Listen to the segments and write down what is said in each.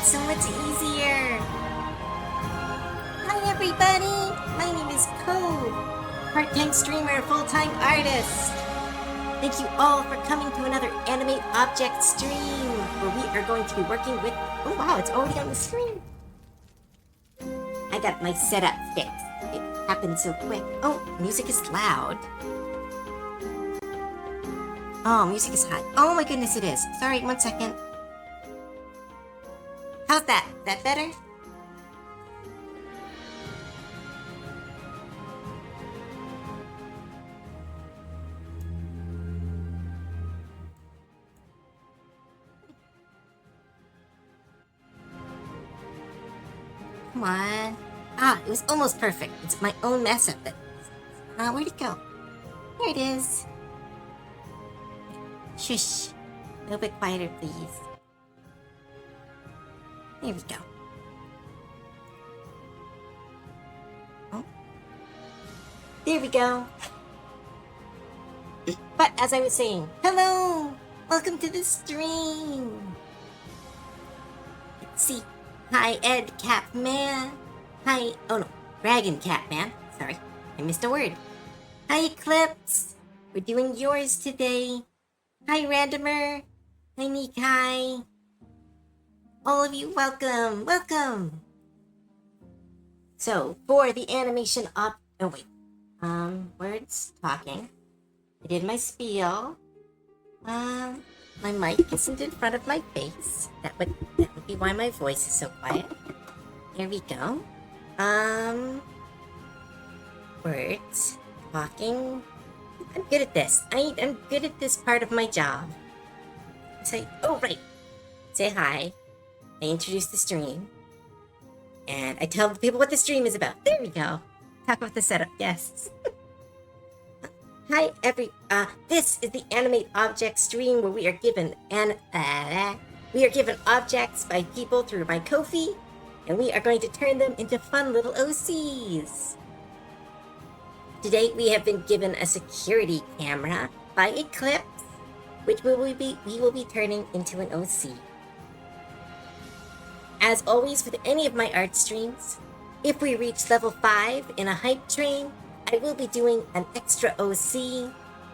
so much easier. Hi everybody, my name is Code, part-time streamer and full-time artist. Thank you all for coming to another Animate Object stream, where we are going to be working with... Oh wow, it's already on the screen. I got my setup fixed. It happened so quick. Oh, music is loud. Oh, music is hot. Oh my goodness, it is. Sorry, 1 second. How's that? Is that better? Come on. Ah, it was almost perfect. It's my own mess up. Where'd it go? Here it is. Shush. A little bit quieter, please. There we go. Oh. There we go. But as I was saying, hello! Welcome to the stream! Let's see. Hi, Ed Capman. Hi, oh no, Dragon Catman. Sorry, I missed a word. Hi, Eclipse. We're doing yours today. Hi, Randomer. Hi, Nikai. All of you, welcome, welcome. So, for the animation words, talking. I did my spiel. My mic isn't in front of my face. That would be why my voice is so quiet. There we go. Words, talking. I'm good at this. I'm good at this part of my job. Say, oh right. Say hi. I introduce the stream. And I tell the people what the stream is about. There we go. Talk about the setup, yes. Hi, this is the Animate Object stream where we are given objects by people through my Ko-fi, and we are going to turn them into fun little OCs. Today we have been given a security camera by Eclipse, which we will be turning into an OC. As always with any of my art streams, if we reach level 5 in a hype train, I will be doing an extra OC,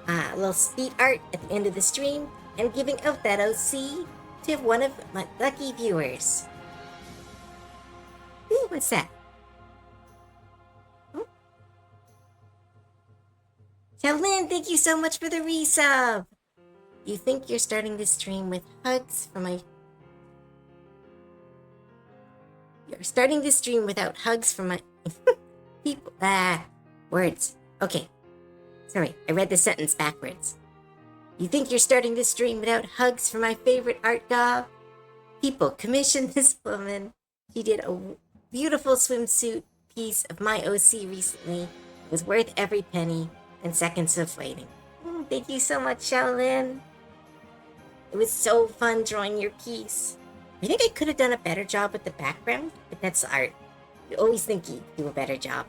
a little speed art at the end of the stream, and giving out that OC to one of my lucky viewers. Ooh, what's that? Oh. Shaolin, thank you so much for the resub! You think you're starting this stream with hugs from my... You're starting this stream without hugs from my... people... Words. Okay. Sorry, I read the sentence backwards. You think you're starting this stream without hugs from my favorite art gob? People commissioned this woman. She did a beautiful swimsuit piece of my OC recently. It was worth every penny and seconds of waiting. Thank you so much, Shaolin. It was so fun drawing your piece. I think I could have done a better job with the background, but that's art. You always think you do a better job.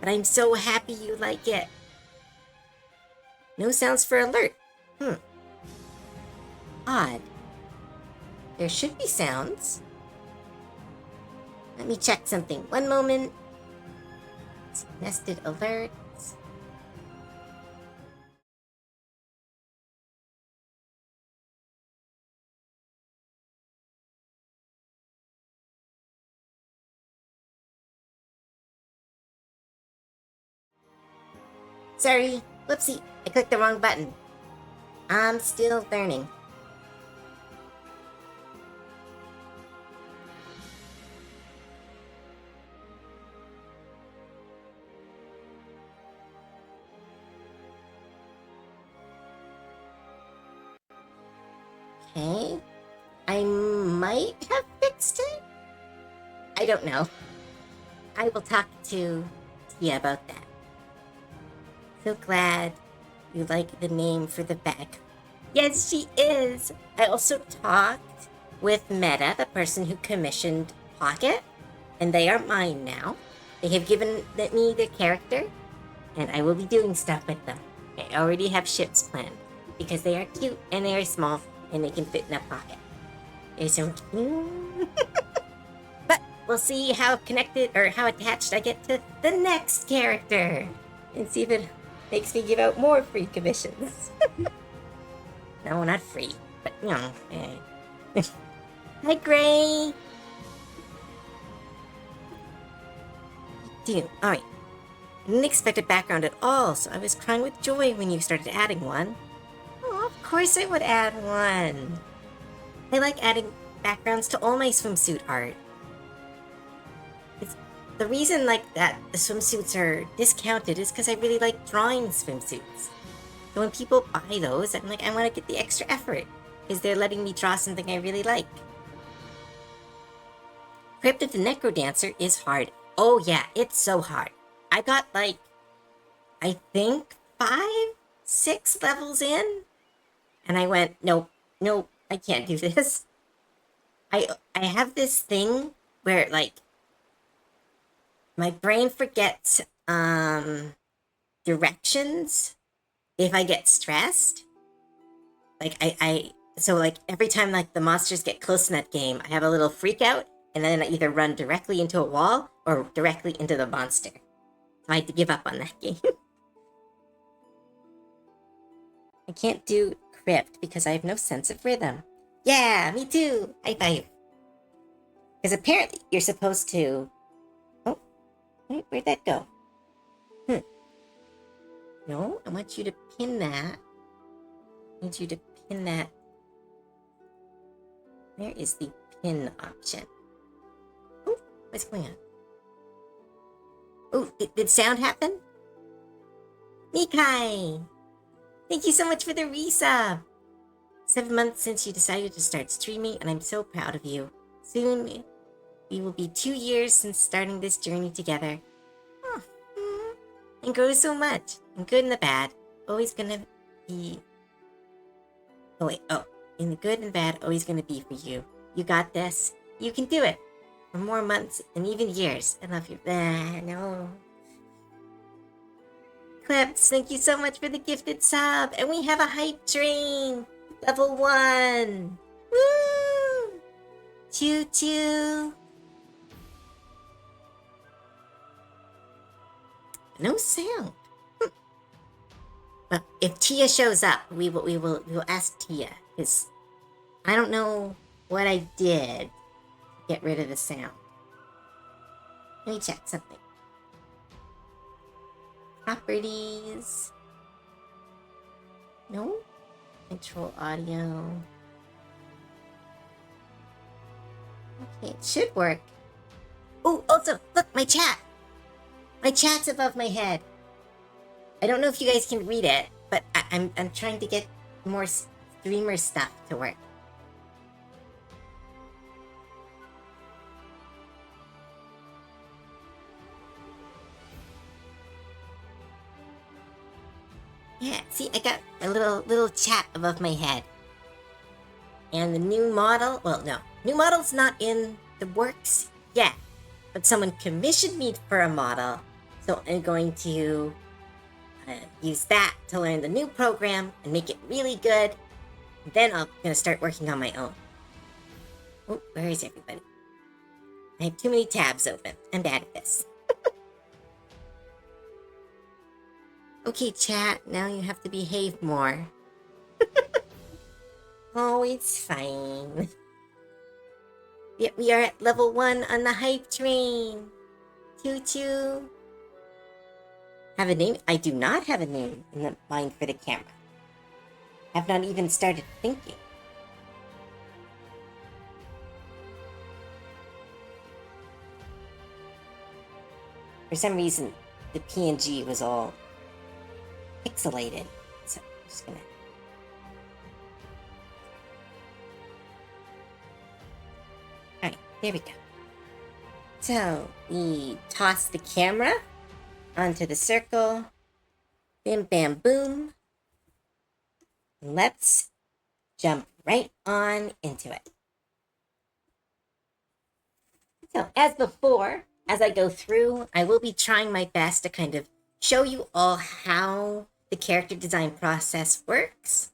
But I'm so happy you like it. No sounds for alert. Odd. There should be sounds. Let me check something. 1 moment. Nested alerts. Sorry, whoopsie, I clicked the wrong button. I'm still learning. Okay, I might have fixed it? I don't know. I will talk to Tia about that. So glad you like the name for the bag. Yes, she is. I also talked with Meta, the person who commissioned Pocket, and they are mine now. They have given me the character, and I will be doing stuff with them. I already have ships planned because they are cute and they are small and they can fit in a pocket. They're so cute. But we'll see how connected or how attached I get to the next character. And see if it makes me give out more free commissions. No, not free. But, you know. Hi, Gray. Dude, alright. I didn't expect a background at all, so I was crying with joy when you started adding one. Oh, of course I would add one. I like adding backgrounds to all my swimsuit art. It's the reason like that the swimsuits are discounted is because I really like drawing swimsuits. So when people buy those, I'm like, I want to get the extra effort because they're letting me draw something I really like. Crypt of the Necrodancer is hard. Oh yeah, it's so hard. I got like, I think 5, 6 levels in, and I went, nope, I can't do this. I have this thing where like my brain forgets directions if I get stressed. Like so like every time like the monsters get close in that game, I have a little freak out, and then I either run directly into a wall or directly into the monster. So I had to give up on that game. I can't do Crypt because I have no sense of rhythm. Yeah, me too. High five. Because apparently you're supposed to... Oh, where'd that go? No, I want you to pin that. I need you to pin that. Where is the pin option? Oh, what's going on? Oh, did sound happen? Nikai! Thank you so much for the resub! 7 months since you decided to start streaming, and I'm so proud of you. Soon, we will be 2 years since starting this journey together. Oh, and grow so much. In good and the bad. Always gonna be... Oh, wait. Oh. In the good and bad, always gonna be for you. You got this. You can do it. For more months and even years. I love you. No. Clips, thank you so much for the gifted sub. And we have a hype train. Level 1. Woo! Choo choo. No sound. But if Tia shows up, we will ask Tia, because I don't know what I did to get rid of the sound. Let me check something. Properties. No? Control audio. Okay, it should work. Oh, also, look, my chat. My chat's above my head. I don't know if you guys can read it, but I'm trying to get more streamer stuff to work. Yeah, see, I got a little chat above my head. And the new model, well, no. New model's not in the works yet. But someone commissioned me for a model. So I'm going to use that to learn the new program and make it really good. Then I'm going to start working on my own. Oh, where is everybody? I have too many tabs open. I'm bad at this. Okay, chat, now you have to behave more. Oh, it's fine. We are at level 1 on the hype train. Choo choo. Have a name? I do not have a name in the mind for the camera. Have not even started thinking. For some reason, the PNG was all pixelated. So I'm just gonna... Alright, there we go. So, we toss the camera onto the circle. Bim bam boom. Let's jump right on into it. So, as before, as I go through, I will be trying my best to kind of show you all how the character design process works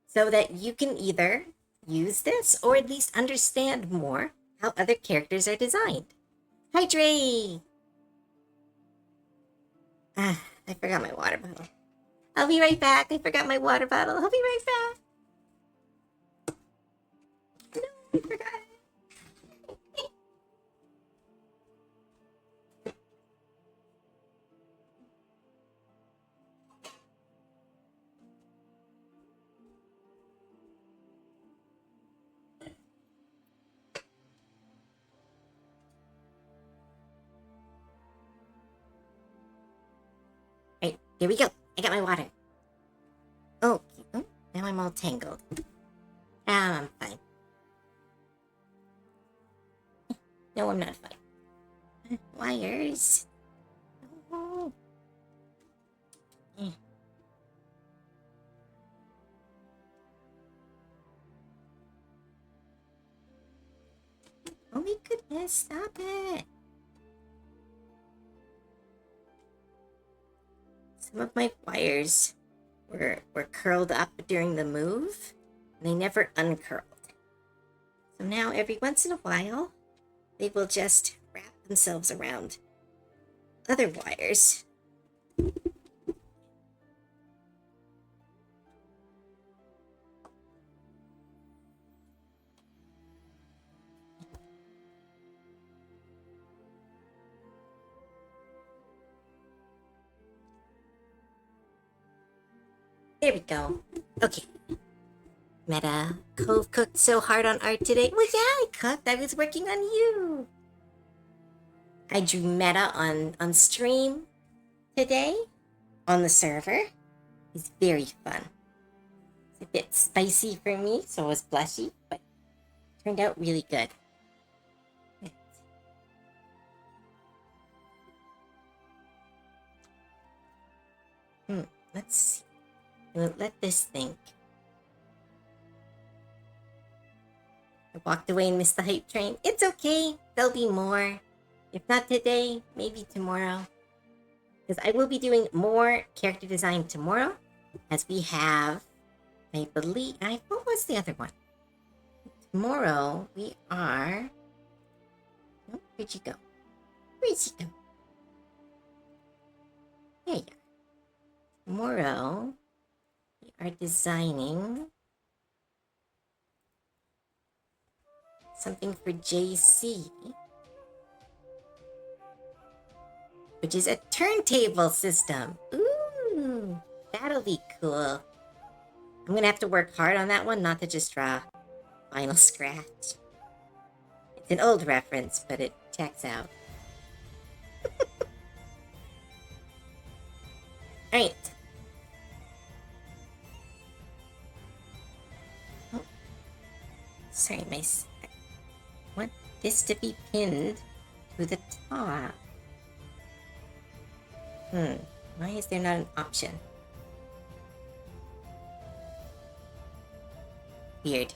so that you can either use this, or at least understand more how other characters are designed. Hi, Dre! I forgot my water bottle. I'll be right back. I forgot my water bottle. I'll be right back. No, I forgot it. Right, here we go. I got my water. Oh, now I'm all tangled. I'm fine. No, I'm not fine. Wires. Oh. Oh my goodness, stop it. Some of my wires were curled up during the move, and they never uncurled. So now every once in a while, they will just wrap themselves around other wires. There we go. Okay. Meta, Cove cooked so hard on art today. Well, yeah, I cooked. I was working on you. I drew Meta on stream today on the server. It's very fun. It's a bit spicy for me, so it was blushy, but it turned out really good. Let's see. We'll let this think. I walked away and missed the hype train. It's okay. There'll be more. If not today, maybe tomorrow. Because I will be doing more character design tomorrow. As we have, I believe, what was the other one? Tomorrow, we are... Oh, where'd you go? Where'd you go? There you are. Tomorrow, we are designing something for JC, which is a turntable system. Ooh, that'll be cool. I'm gonna have to work hard on that one, not to just draw Final Scratch. It's an old reference, but it checks out. Alright. Oh. Sorry, I want this to be pinned to the top. Why is there not an option? Weird.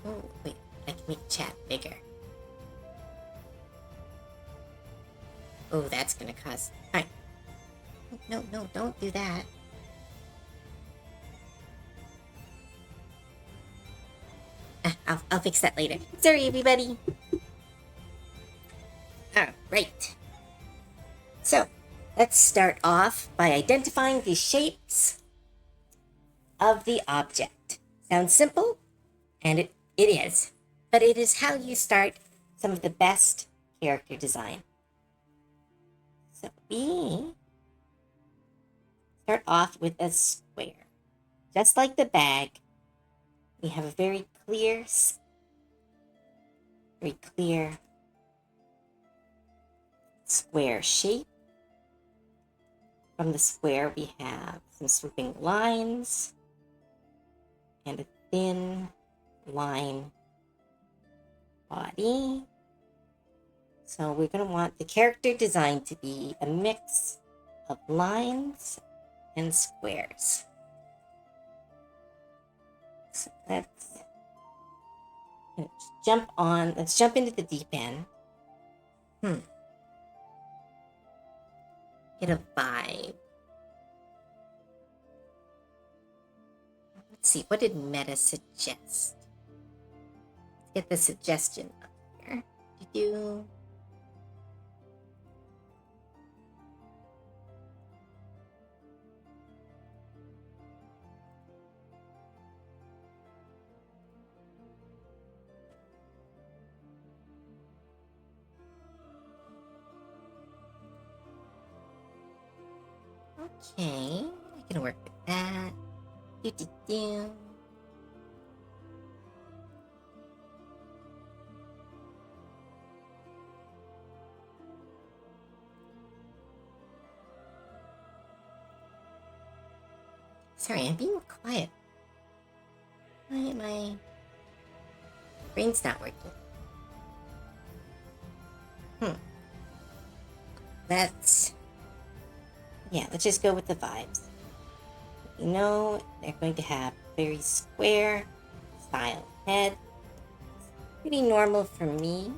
Oh, wait. I can make chat bigger. Oh, that's gonna cause... Alright. No, don't do that. I'll fix that later. Sorry, everybody. Alright. So, let's start off by identifying the shapes of the object. Sounds simple? And it is. But it is how you start some of the best character design. So we start off with a square. Just like the bag, we have a very clear square shape. From the square, we have some swooping lines and a thin line body. So we're going to want the character design to be a mix of lines and squares. So let's jump into the deep end. Get a vibe. Let's see, what did Meta suggest? Let's get the suggestion up here. Do okay, I can work with that. Do. Sorry, I'm being quiet. Why am I... Brain's not working. Let's just go with the vibes. You know, they're going to have very square style head. Pretty normal for me.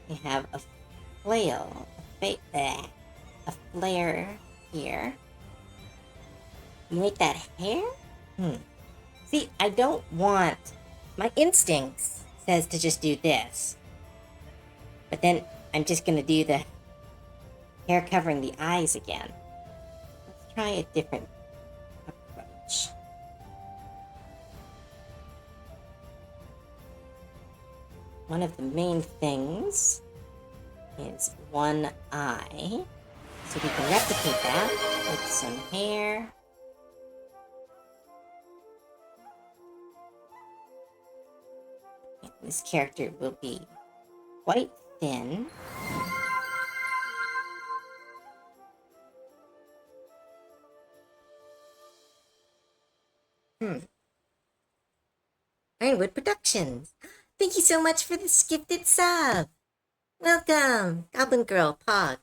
They have a flail, a flare here. You make that hair? See, I don't want... My instincts says to just do this. But then I'm just going to do the hair covering the eyes again. Let's try a different approach. One of the main things is one eye. So we can replicate that with some hair. This character will be quite thin. Ironwood Productions. Thank you so much for this gifted sub. Welcome, Goblin Girl Pog.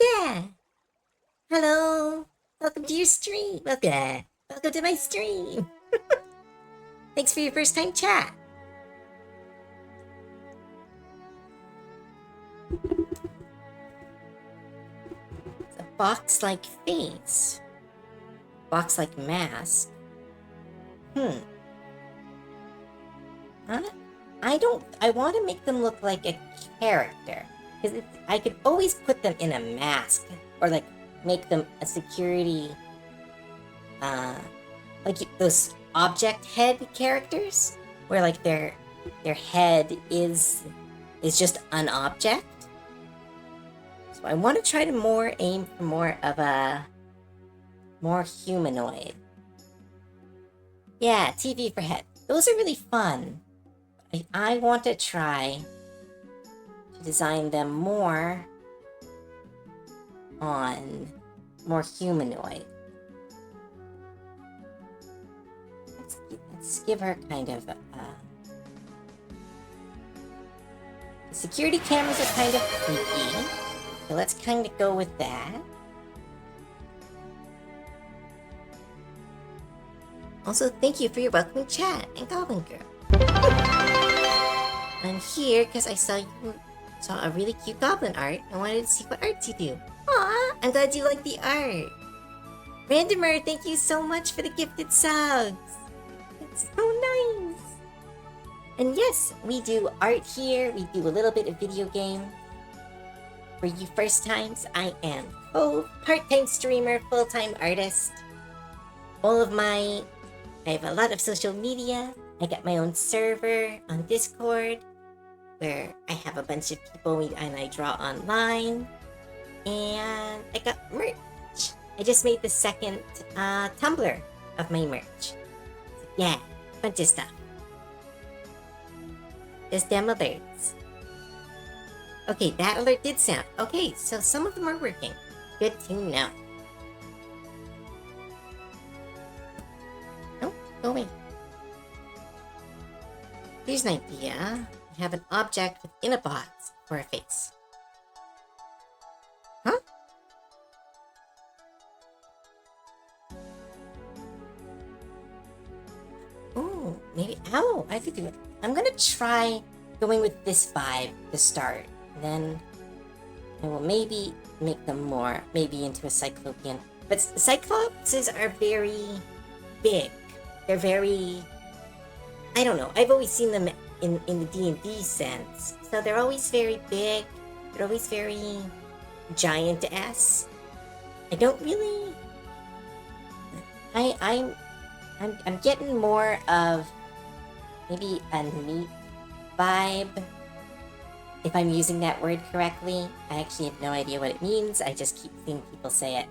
Yeah. Hello. Welcome to your stream. Welcome to my stream. Thanks for your first time chat. It's a box-like face. Box-like mask. I want to make them look like a character. Because I could always put them in a mask. Or like make them a security, like those object head characters. Where like their head is just an object. So I want to try to aim for more of a more humanoid. Yeah, TV for head. Those are really fun. I want to try to design them more humanoid. Let's give her kind of the security cameras are kind of creepy, so let's kind of go with that. Also, thank you for your welcoming chat and Goblin Girl. I'm here because I saw a really cute goblin art. I wanted to see what arts you do. Aw, I'm glad you like the art. Randomer, thank you so much for the gifted subs. It's so nice. And yes, we do art here. We do a little bit of video game. For you first times, I am part-time streamer, full-time artist. I have a lot of social media. I got my own server on Discord where I have a bunch of people and I draw online. And I got merch. I just made the second tumbler of my merch. Yeah, bunch of stuff. Just demo alerts. Okay, that alert did sound. Okay, so some of them are working. Good to know. Oh, go away. Here's an idea. I have an object within a box for a face. Huh? Oh, maybe. Oh, I could do it. I'm gonna try going with this vibe to start. Then I will maybe make them maybe into a cyclopean But cyclopses are very big. They're very... I don't know. I've always seen them in the D&D sense. So they're always very big. They're always very giant-esque. I don't really... I'm getting more of maybe a neat vibe. If I'm using that word correctly, I actually have no idea what it means. I just keep seeing people say it.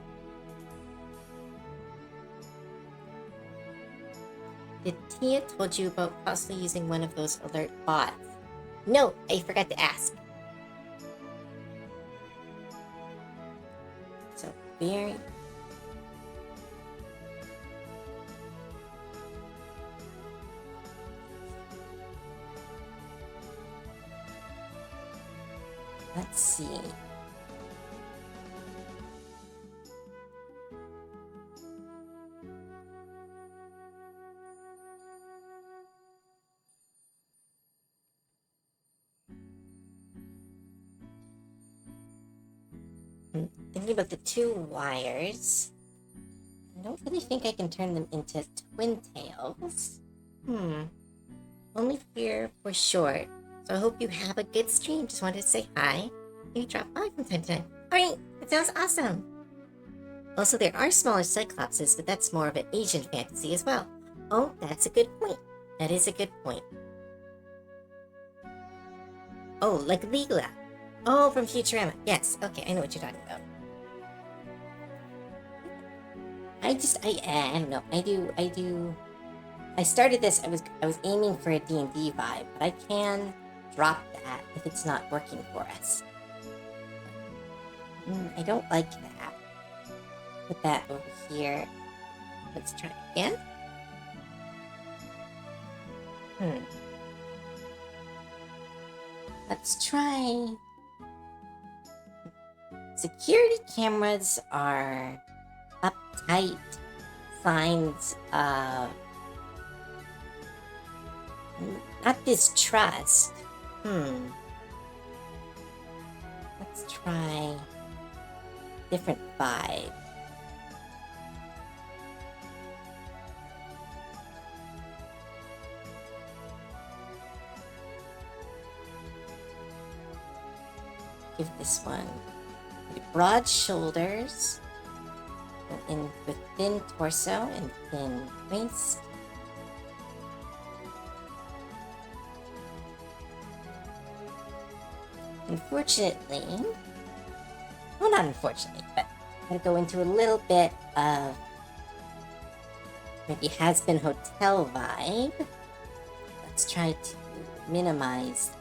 Did Tia told you about possibly using one of those alert bots? No, I forgot to ask. So, very... Let's see. Thinking about the two wires. I don't really think I can turn them into twin tails. Only here for short. So I hope you have a good stream. Just wanted to say hi. Maybe drop by from time to time. Alright, that sounds awesome. Also, there are smaller cyclopses, but that's more of an Asian fantasy as well. Oh, that's a good point. That is a good point. Oh, like Leela. Oh, from Futurama. Yes, okay, I know what you're talking about. I don't know. I started this, I was aiming for a D&D vibe, but I can drop that if it's not working for us. I don't like that. Put that over here. Let's try again. Let's try... Security cameras are uptight signs of not distrust. Let's try different vibe. Give this one broad shoulders, with thin torso and thin waist. Unfortunately, well, not unfortunately, but I'm gonna go into a little bit of maybe has-been hotel vibe. Let's try to minimize that.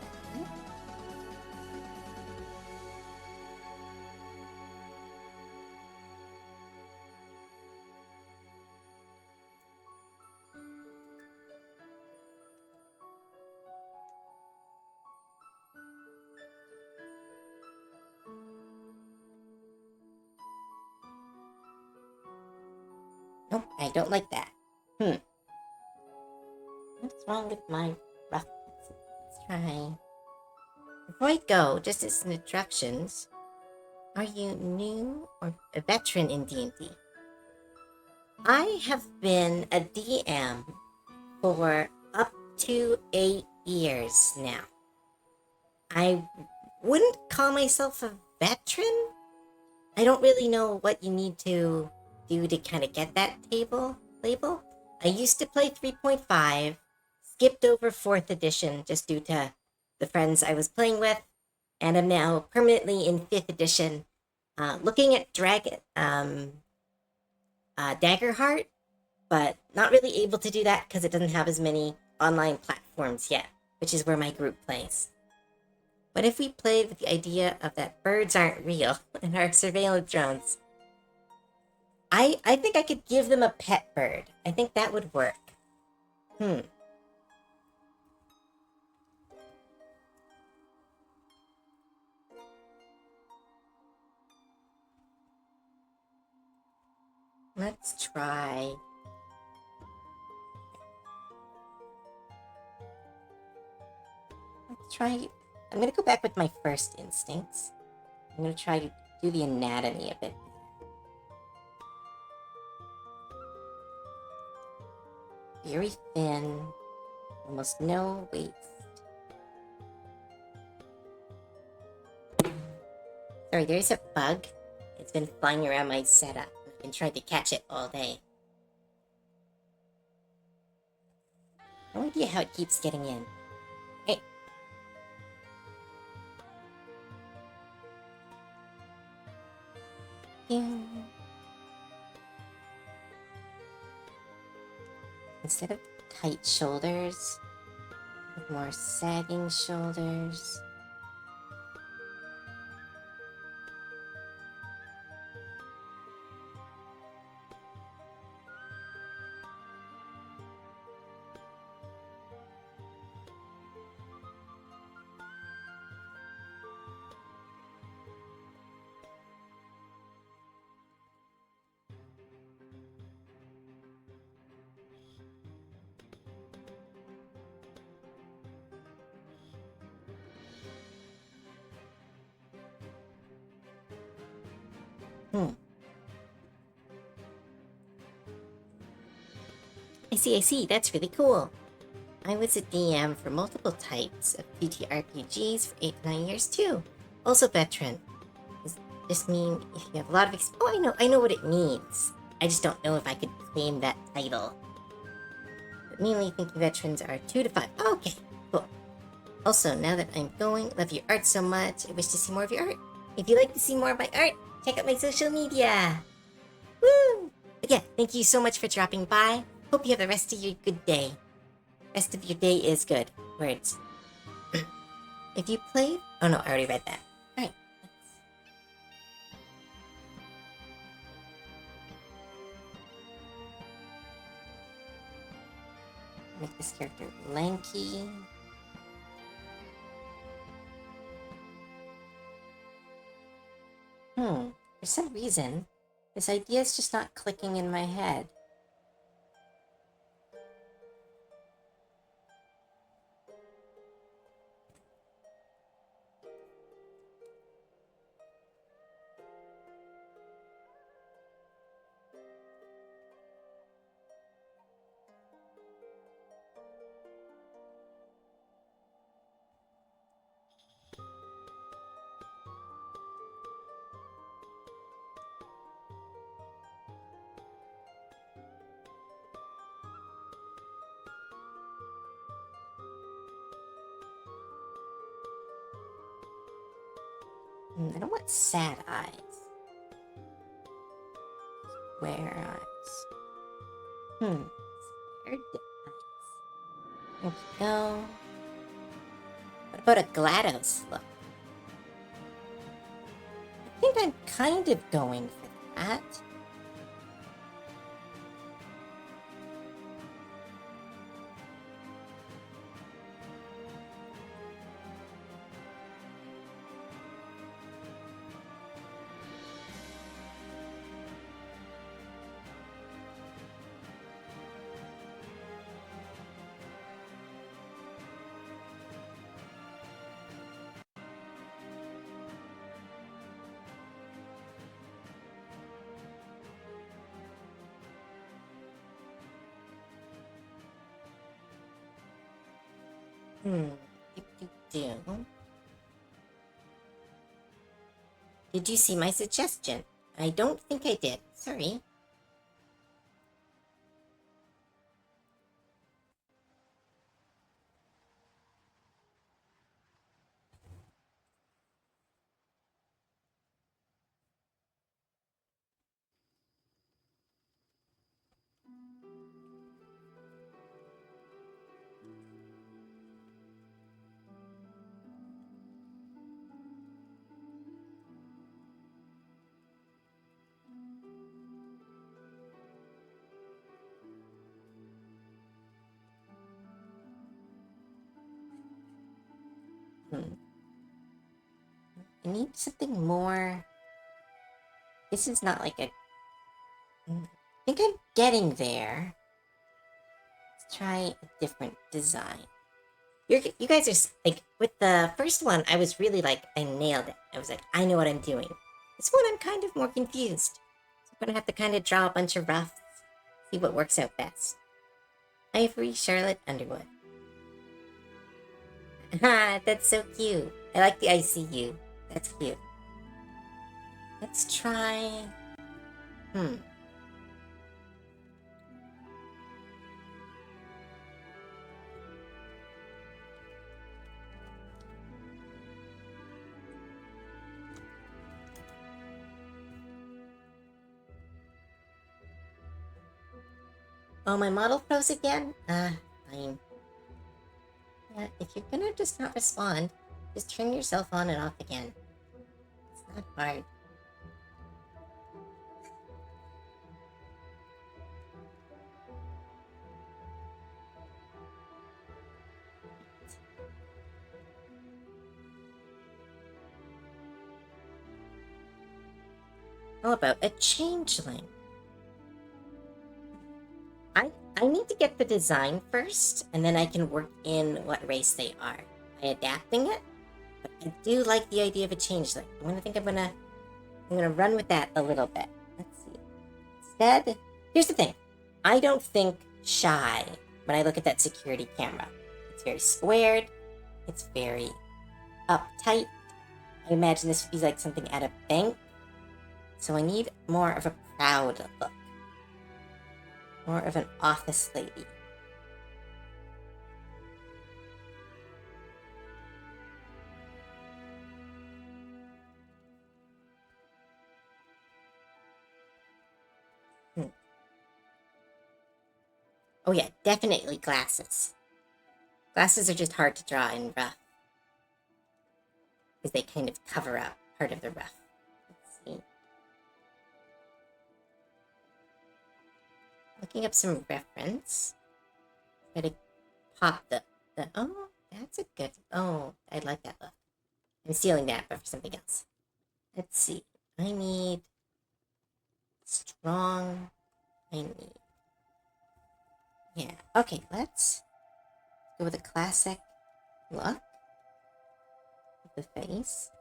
Nope, I don't like that. What's wrong with my roughness? Let's try. Before I go, just as instructions, are you new or a veteran in D&D? I have been a DM for up to 8 years now. I wouldn't call myself a veteran. I don't really know what you need to do to kind of get that label. I used to play 3.5, skipped over 4th edition just due to the friends I was playing with, and I'm now permanently in 5th edition, looking at Daggerheart, but not really able to do that because it doesn't have as many online platforms yet, which is where my group plays. What if we played with the idea of that birds aren't real and are surveillance drones? I think I could give them a pet bird. I think that would work. Let's try... I'm going to go back with my first instincts. I'm going to try to do the anatomy a bit. Very thin. Almost no waste. Sorry, there's a bug. It's been flying around my setup. I've been trying to catch it all day. No idea how it keeps getting in. Hey. Instead of tight shoulders, more sagging shoulders. I see. That's really cool. I was a DM for multiple types of TTRPGs for 8 to 9 years too. Also veteran. Does this mean if you have a lot of Oh, I know what it means. I just don't know if I could claim that title. But mainly thinking veterans are 2 to 5. Oh, okay, cool. Also, now that I'm going, love your art so much. I wish to see more of your art. If you'd like to see more of my art, check out my social media. Woo! But yeah, thank you so much for dropping by. Hope you have the rest of your good day. Rest of your day is good. Words. If you played... Oh no, I already read that. Alright. Make this character lanky. For some reason, this idea is just not clicking in my head. I don't want sad eyes. Square eyes. Squared eyes. There we go. What about a GLaDOS look? I think I'm kind of going for that. Did you see my suggestion? I don't think I did. Sorry. I need something more... This is not like a... I think I'm getting there. Let's try a different design. You guys are... Like, with the first one, I was really like, I nailed it. I was like, I know what I'm doing. This one, I'm kind of more confused. So I'm gonna have to kind of draw a bunch of roughs. See what works out best. Ivory Charlotte Underwood. Ah, that's so cute. I like the ICU. That's cute. Let's try... Oh, my model froze again? Fine. Yeah, if you're gonna just not respond, just turn yourself on and off again. It's not hard. How about a changeling? I need to get the design first, and then I can work in what race they are by adapting it. But I do like the idea of a changeling. I'm gonna run with that a little bit. Let's see. Instead, here's the thing. I don't think shy when I look at that security camera. It's very squared. It's very uptight. I imagine this would be like something at a bank. So I need more of a proud look. More of an office lady. Oh yeah, definitely glasses. Glasses are just hard to draw in rough. Because they kind of cover up part of the rough. Let's see. Looking up some reference. Try to pop the oh, that's a good, oh, I like that look. I'm stealing that, but for something else. Let's see. I need strong. Yeah. Okay, let's go with a classic look of the face.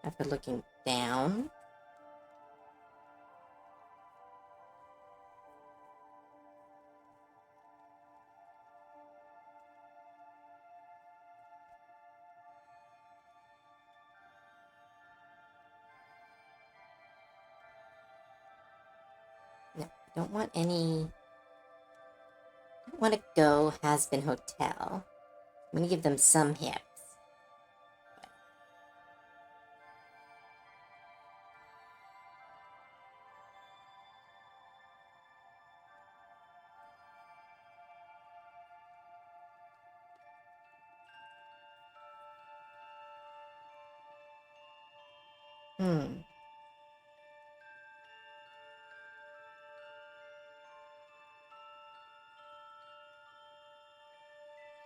After looking down. No, I don't want any. I don't want to go has been hotel. I'm gonna give them some hips.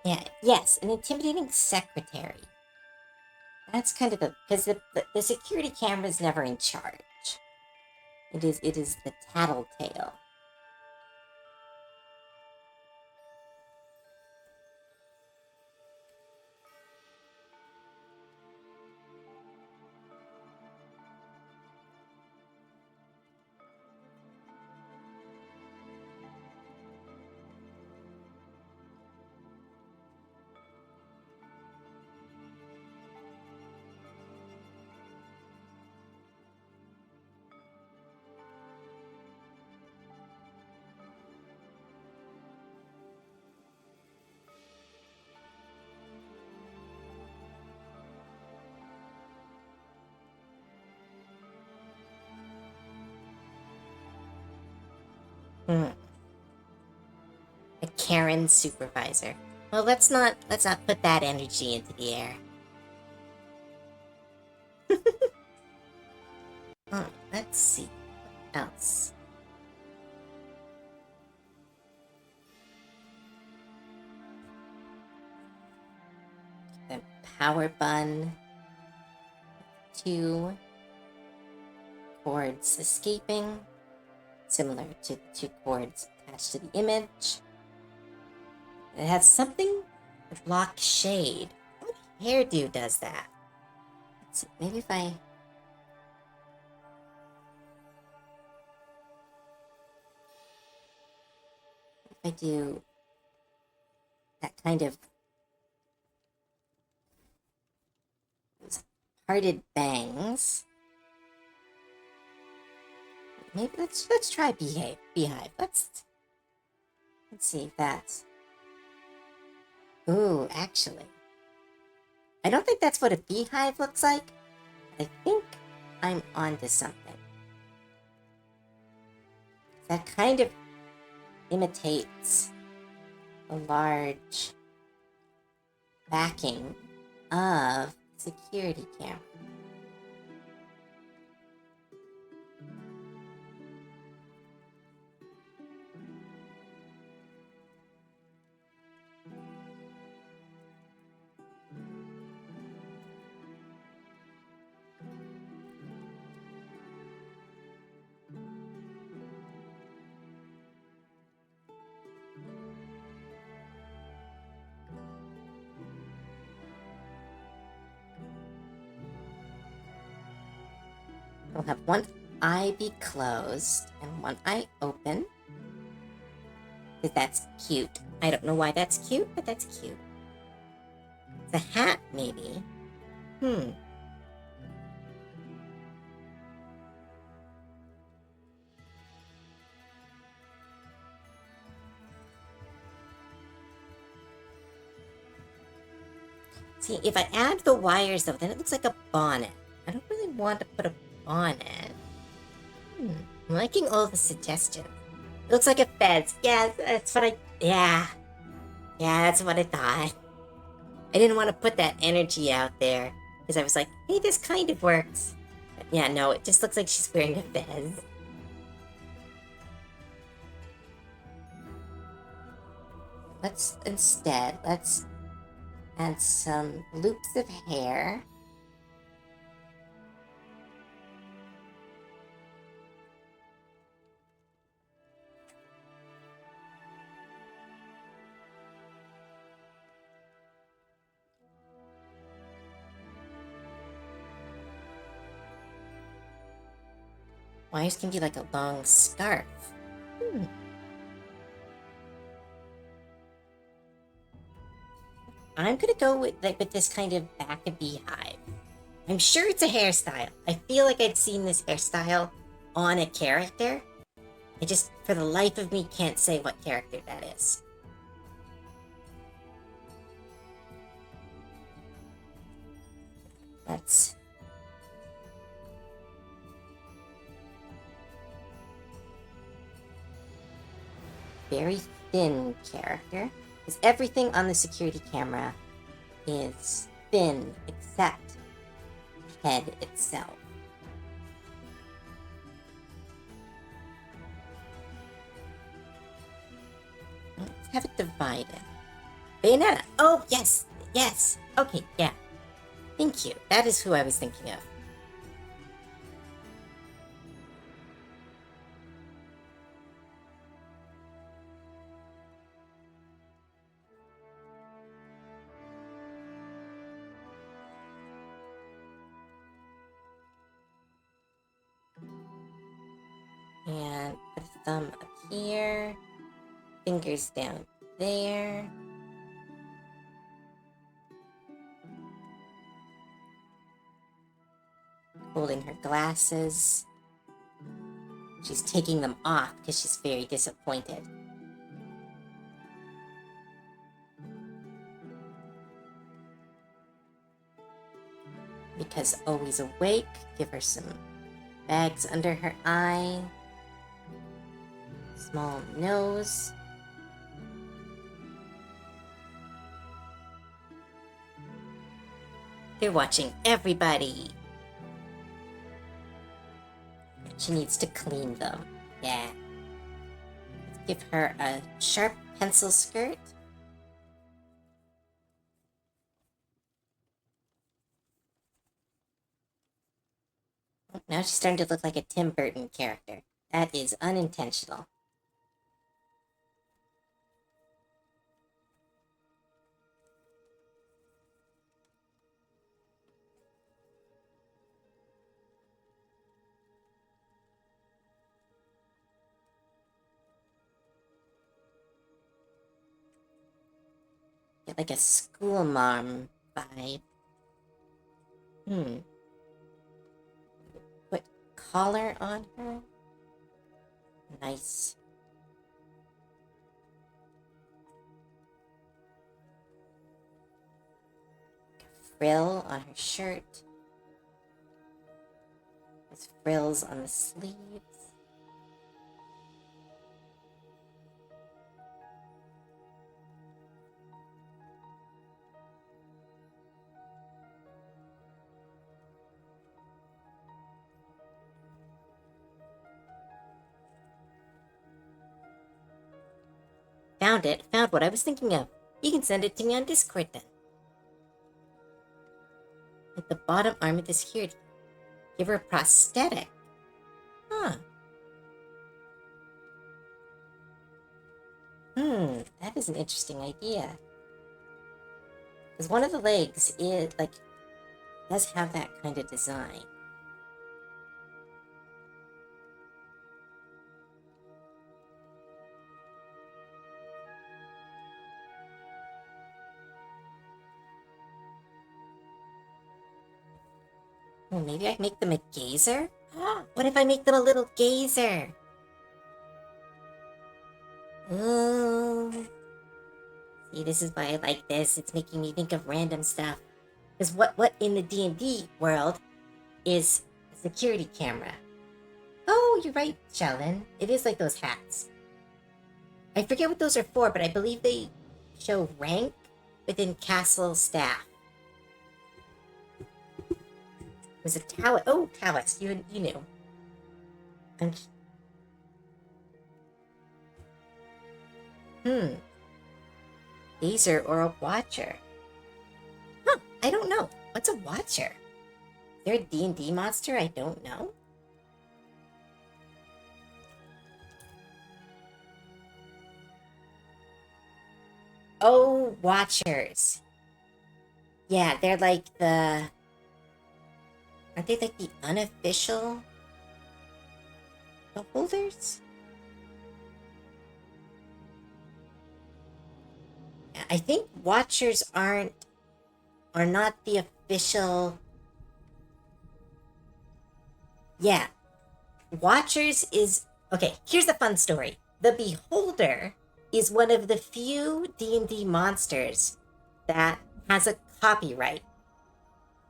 Yeah, yes, an intimidating secretary. That's kind of because the security camera is never in charge. It is the tattletale. A Karen supervisor. Well, let's not put that energy into the air. Let's see what else. The power bun. 2 cords escaping, similar to the 2 cords attached to the image. It has something to block shade. What hairdo does that? Let's see, maybe if I... I do that kind of those parted bangs. Maybe let's try beehive. Let's see if that's. Ooh, actually, I don't think that's what a beehive looks like. I think I'm onto something. That kind of imitates a large backing of security camera. We'll have one eye be closed and one eye open. Because that's cute. I don't know why that's cute, but that's cute. It's a hat, maybe. See, if I add the wires, though, then it looks like a bonnet. I don't really want to put a bonnet. I'm liking all the suggestions. It looks like a fez. Yeah, that's what I... Yeah, that's what I thought. I didn't want to put that energy out there. Because I was like, hey, this kind of works. But yeah, no, it just looks like she's wearing a fez. Let's add some loops of hair. Wires can be like a long scarf. I'm gonna go with this kind of back of beehive. I'm sure it's a hairstyle. I feel like I'd seen this hairstyle on a character. I just, for the life of me, can't say what character that is. Let's... Very thin character. Because everything on the security camera is thin except the head itself. Let's have it divided. Bayonetta! Oh, yes! Yes! Okay, yeah. Thank you. That is who I was thinking of. And put a thumb up here. Fingers down there. Holding her glasses. She's taking them off because she's very disappointed. Because always awake, give her some bags under her eye. Small nose. They're watching everybody. She needs to clean them. Yeah. Let's give her a sharp pencil skirt. Now she's starting to look like a Tim Burton character. That is unintentional. Get like a school mom vibe. Put collar on her. Nice. Frill on her shirt. There's frills on the sleeves. Found it. Found what I was thinking of. You can send it to me on Discord then. At the bottom arm of this here. Give her a prosthetic. Huh. That is an interesting idea. Because one of the legs is, like, does have that kind of design. Oh, maybe I make them a gazer? What if I make them a little gazer? Oh. See, this is why I like this. It's making me think of random stuff. Because what in the D&D world is a security camera? Oh, you're right, Sheldon. It is like those hats. I forget what those are for, but I believe they show rank within castle staff. It was a Taoist. Oh, Taoist. You knew. Gazer or a watcher? Huh, I don't know. What's a watcher? Is there a D&D monster I don't know? Oh, watchers. Yeah, they're like the... Aren't they like the unofficial beholders? I think watchers are not the official... Yeah. Watchers is... Okay, here's the fun story. The Beholder is one of the few D&D monsters that has a copyright.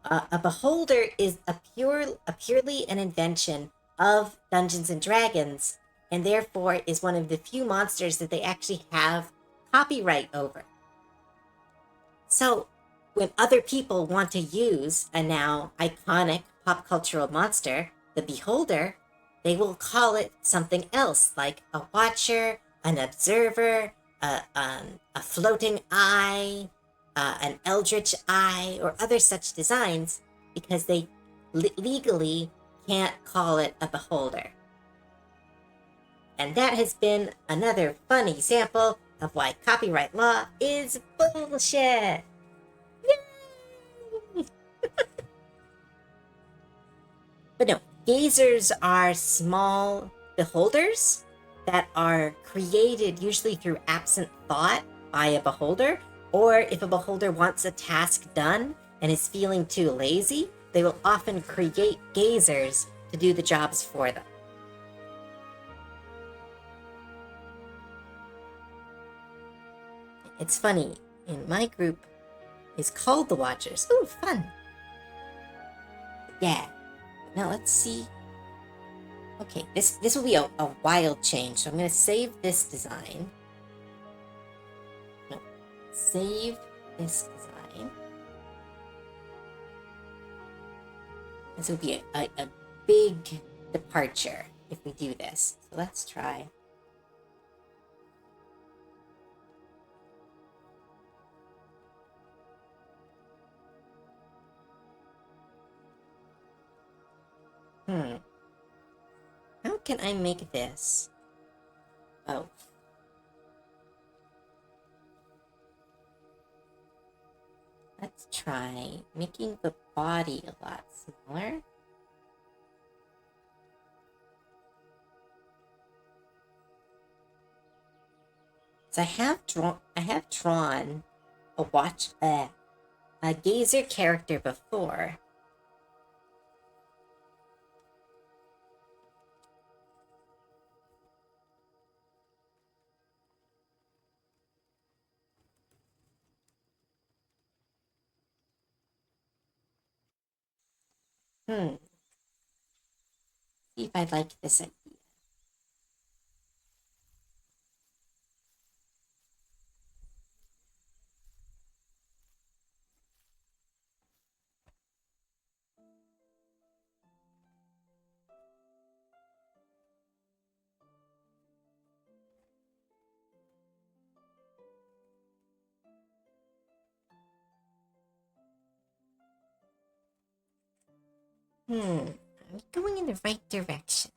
A Beholder is purely an invention of Dungeons and Dragons, and therefore is one of the few monsters that they actually have copyright over. So, when other people want to use a now iconic pop cultural monster, the Beholder, they will call it something else, like a Watcher, an Observer, a Floating Eye, an Eldritch Eye, or other such designs, because they legally can't call it a Beholder. And that has been another fun example of why copyright law is bullshit. Yay! But no, gazers are small beholders that are created usually through absent thought by a beholder, or if a beholder wants a task done and is feeling too lazy, they will often create gazers to do the jobs for them. It's funny, in my group is called the Watchers. Ooh, fun. Yeah. Now let's see. Okay, this will be a wild change, so I'm going to save this design. No, save this design. This will be a big departure if we do this. So let's try. How can I make this? Oh. Let's try making the body a lot smaller. So I have drawn a gazer character before. See if I like this idea. Are we going in the right direction?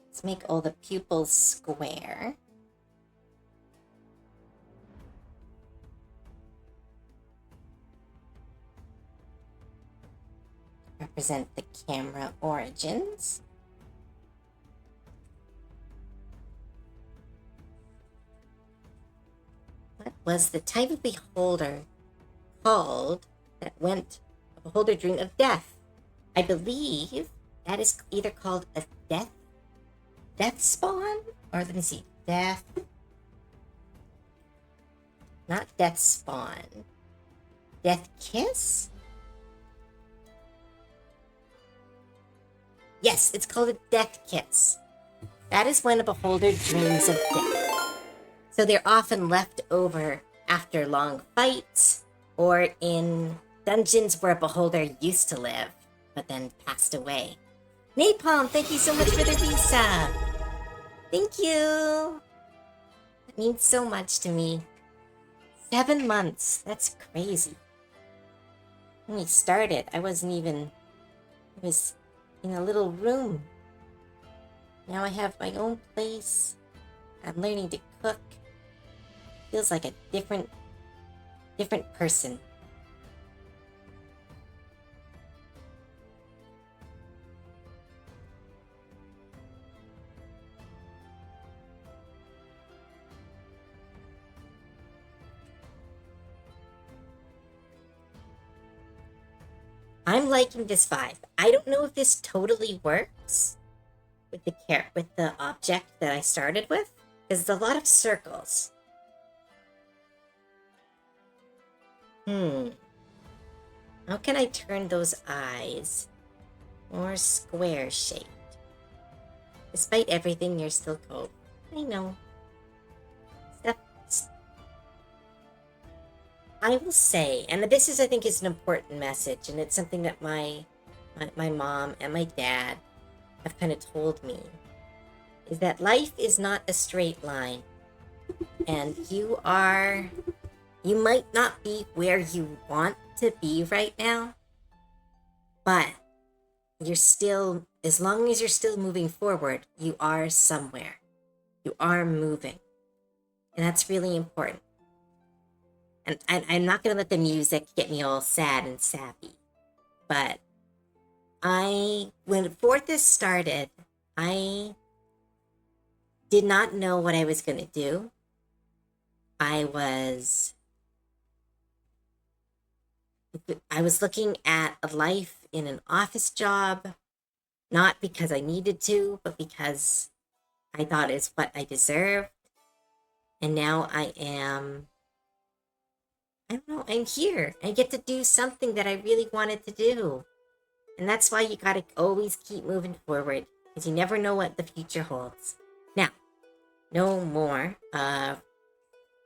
Let's make all the pupils square. Represent the camera origins. What was the type of beholder called that went a beholder dream of death? I believe that is either called a death spawn, or let me see, not death spawn, death kiss? Yes, it's called a death kiss. That is when a beholder dreams of death. So they're often left over after long fights or in dungeons where a beholder used to live, but then passed away. Napalm, thank you so much for the resub. Thank you. That means so much to me. 7 months. That's crazy. When we started, I was in a little room. Now I have my own place. I'm learning to cook. Feels like a different person. I'm liking this vibe. I don't know if this totally works with the object that I started with, because it's a lot of circles. How can I turn those eyes more square shaped? Despite everything, you're still cold. I know. I will say, and this is, I think, is an important message, and it's something that my mom and my dad have kind of told me, is that life is not a straight line, and you might not be where you want to be right now, but you're still, as long as you're still moving forward, you are somewhere. You are moving, and that's really important. And I'm not going to let the music get me all sad and sappy. But when Fortis started, I did not know what I was going to do. I was looking at a life in an office job, not because I needed to, but because I thought it's what I deserved. And now I don't know, I'm here. I get to do something that I really wanted to do. And that's why you gotta always keep moving forward, because you never know what the future holds. Now, no more the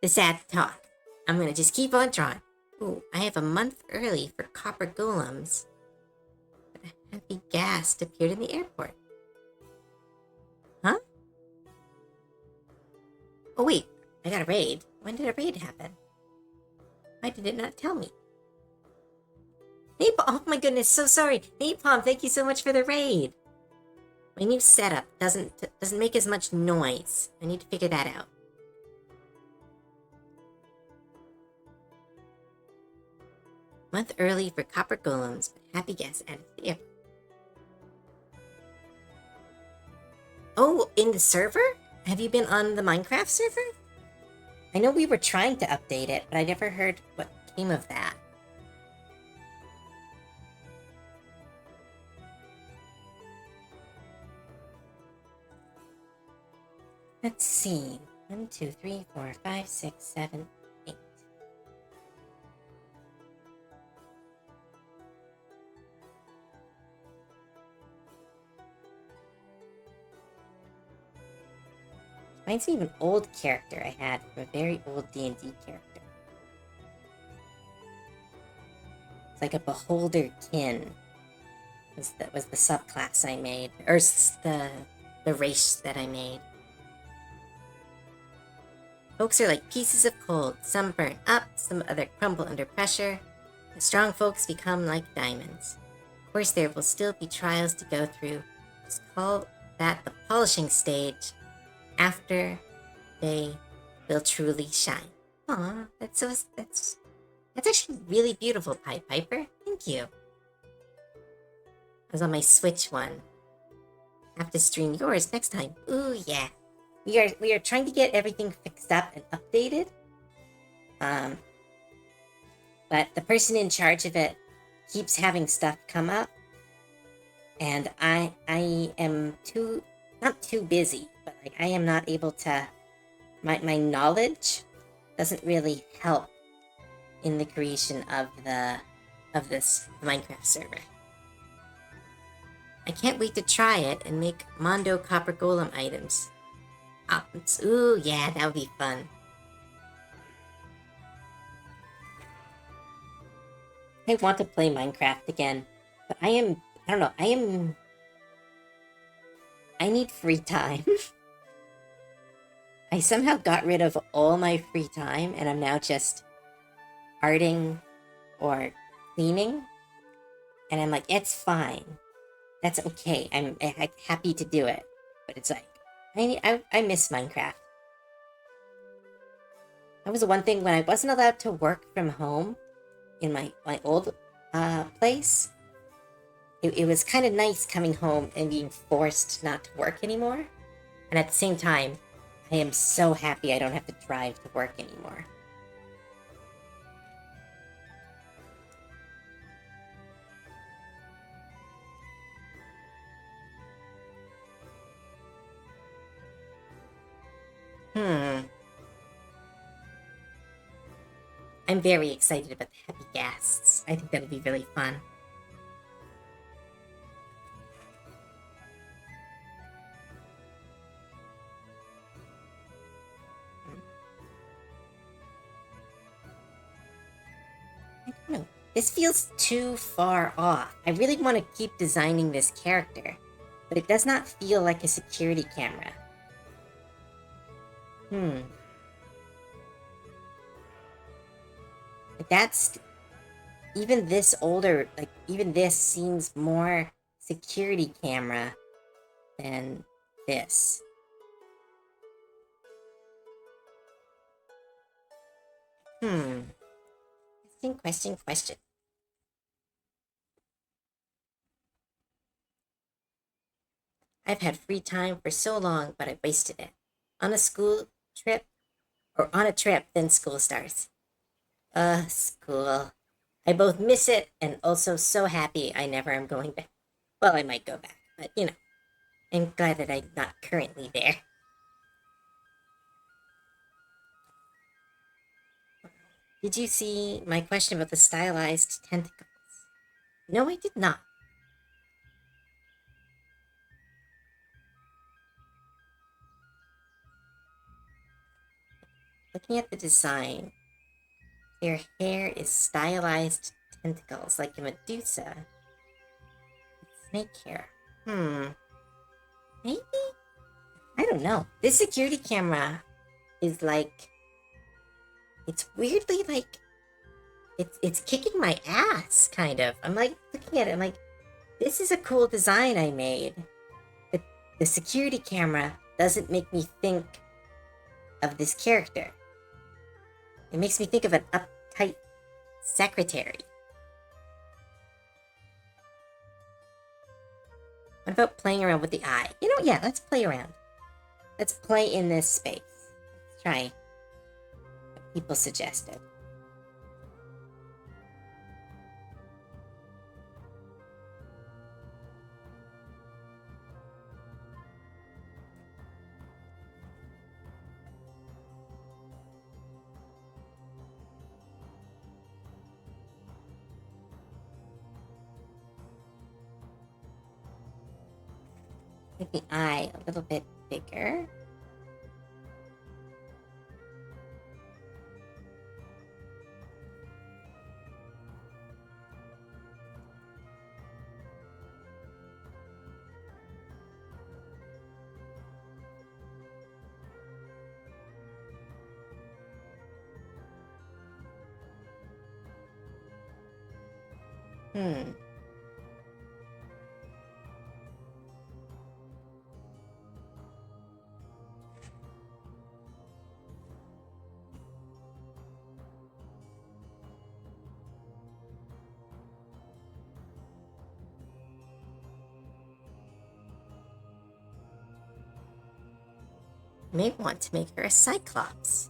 sad talk. I'm gonna just keep on drawing. Ooh, I have a month early for copper golems. But a heavy gas appeared in the airport. Huh? Oh wait, I got a raid. When did a raid happen? Why did it not tell me? Napalm, oh my goodness, so sorry. Napalm, thank you so much for the raid. My new setup doesn't make as much noise. I need to figure that out. Month early for copper golems, but happy guess added to the air. Oh, in the server? Have you been on the Minecraft server? I know we were trying to update it, but I never heard what came of that. Let's see. 1, 2, 3, 4, 5, 6, 7, 8. Reminds me of an old character I had from a very old D&D character. It's like a beholder kin. That was the subclass I made, or the race that I made. Folks are like pieces of coal. Some burn up, some other crumble under pressure. The strong folks become like diamonds. Of course, there will still be trials to go through. Just call that the polishing stage. After they will truly shine. Aw, that's actually really beautiful, Pied Piper. Thank you. I was on my Switch one. Have to stream yours next time. Ooh yeah. We are trying to get everything fixed up and updated. But the person in charge of it keeps having stuff come up. And I am not too busy, but like I am not able to, my knowledge doesn't really help in the creation of this Minecraft server. I can't wait to try it and make Mondo Copper Golem items. Ooh, yeah, that would be fun. I want to play Minecraft again, but I don't know, I need free time. I somehow got rid of all my free time, and I'm now just arting or cleaning. And I'm like, it's fine. That's okay. I'm happy to do it. But it's like, I miss Minecraft. That was the one thing when I wasn't allowed to work from home in my old place. It was kind of nice coming home and being forced not to work anymore. And at the same time, I am so happy I don't have to drive to work anymore. I'm very excited about the Happy Ghasts. I think that'll be really fun. I don't know. This feels too far off. I really want to keep designing this character, but it does not feel like a security camera. That's even this older, like even this seems more security camera than this. Question. I've had free time for so long, but I wasted it. On a trip, then school starts. School. I both miss it and also so happy I never am going back. Well, I might go back, but you know, I'm glad that I'm not currently there. Did you see my question about the stylized tentacles? No, I did not. Looking at the design, their hair is stylized tentacles like a Medusa. Snake hair. Maybe? I don't know. This security camera is like... It's weirdly like... It's kicking my ass, kind of. I'm like, looking at it, I'm like, this is a cool design I made. But the security camera doesn't make me think of this character. It makes me think of an uptight secretary. What about playing around with the eye? You know, yeah, let's play around. Let's play in this space. Let's try what people suggested. Make the eye a little bit bigger. May want to make her a cyclops.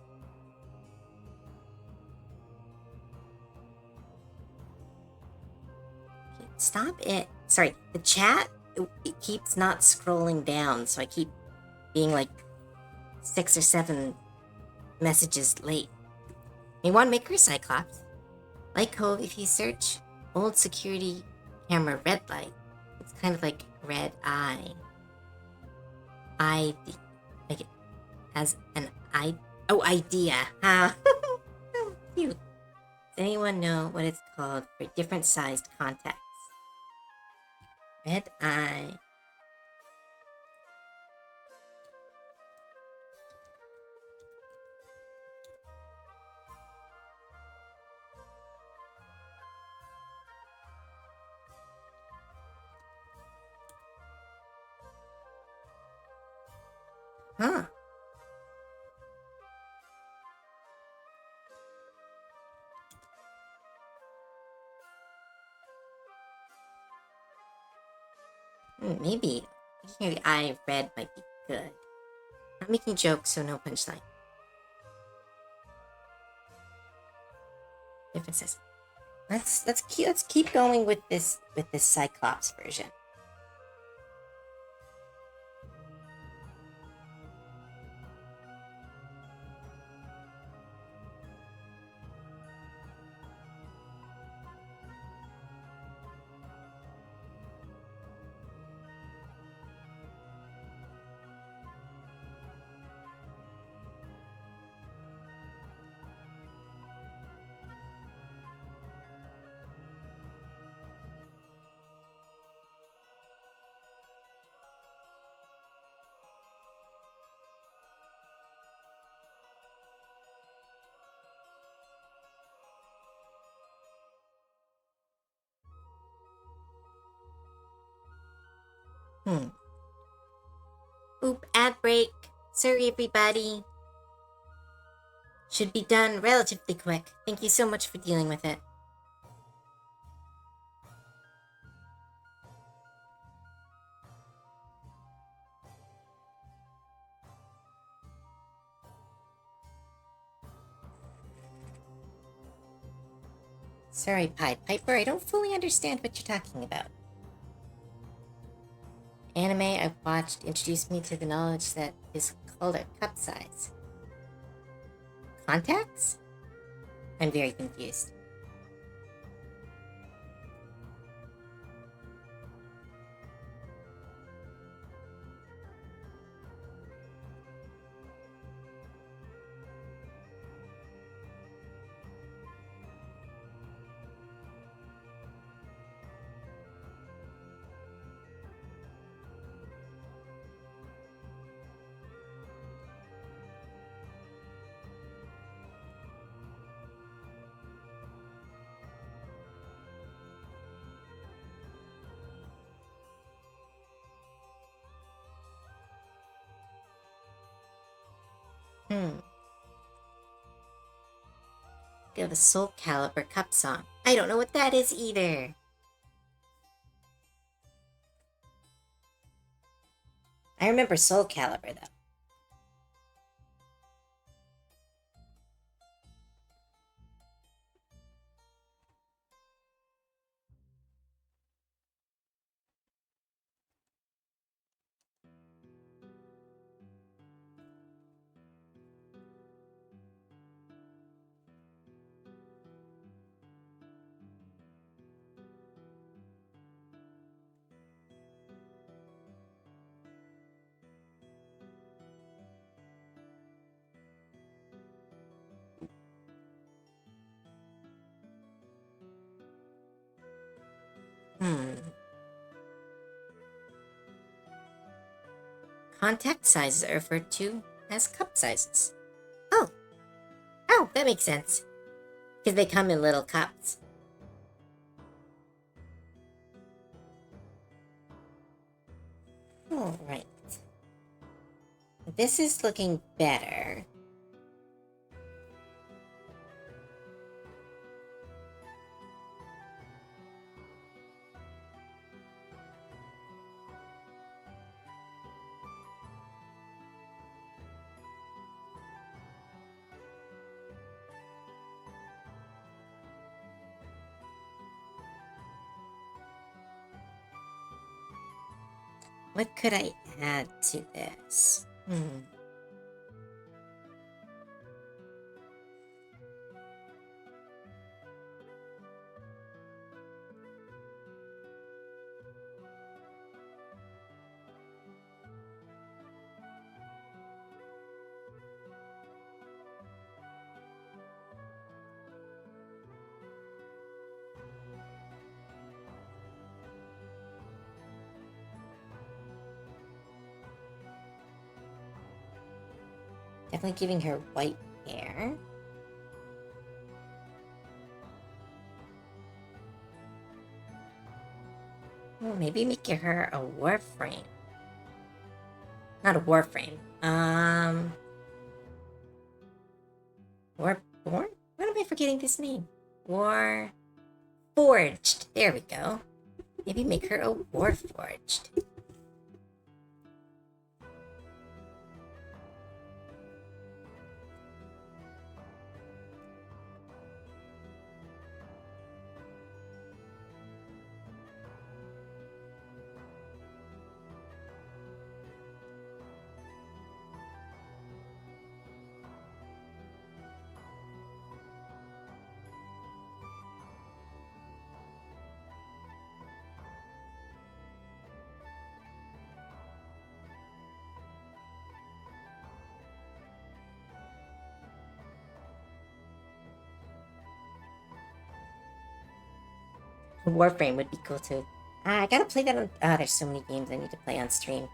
Okay, stop it. Sorry, the chat, it keeps not scrolling down, so I keep being like 6 or 7 messages late. May want to make her a cyclops. Like Hove, if you search old security camera red light, it's kind of like red eye. Like it has an idea. How cute. Does anyone know what it's called for different sized contacts? Red eye. Huh. Maybe making the eye red might be good. Not making jokes, so no punchline. Differences. Let's keep going with this Cyclops version. Oop, ad break. Sorry, everybody. Should be done relatively quick. Thank you so much for dealing with it. Sorry, Pied Piper, I don't fully understand what you're talking about. Anime I watched introduced me to the knowledge that is called a cup size. Contacts? I'm very confused. Go the Soul Calibur Cup song. I don't know what that is either. I remember Soul Calibur though. Contact sizes are referred to as cup sizes. Oh, that makes sense. Because they come in little cups. Alright. This is looking better. What could I add to this? Definitely giving her white hair. Well, maybe making her a warframe. Not a warframe. Warborn? Why am I forgetting this name? War Forged. There we go. Maybe make her a Warforged. Warframe would be cool too. I gotta play that on. There's so many games I need to play on stream.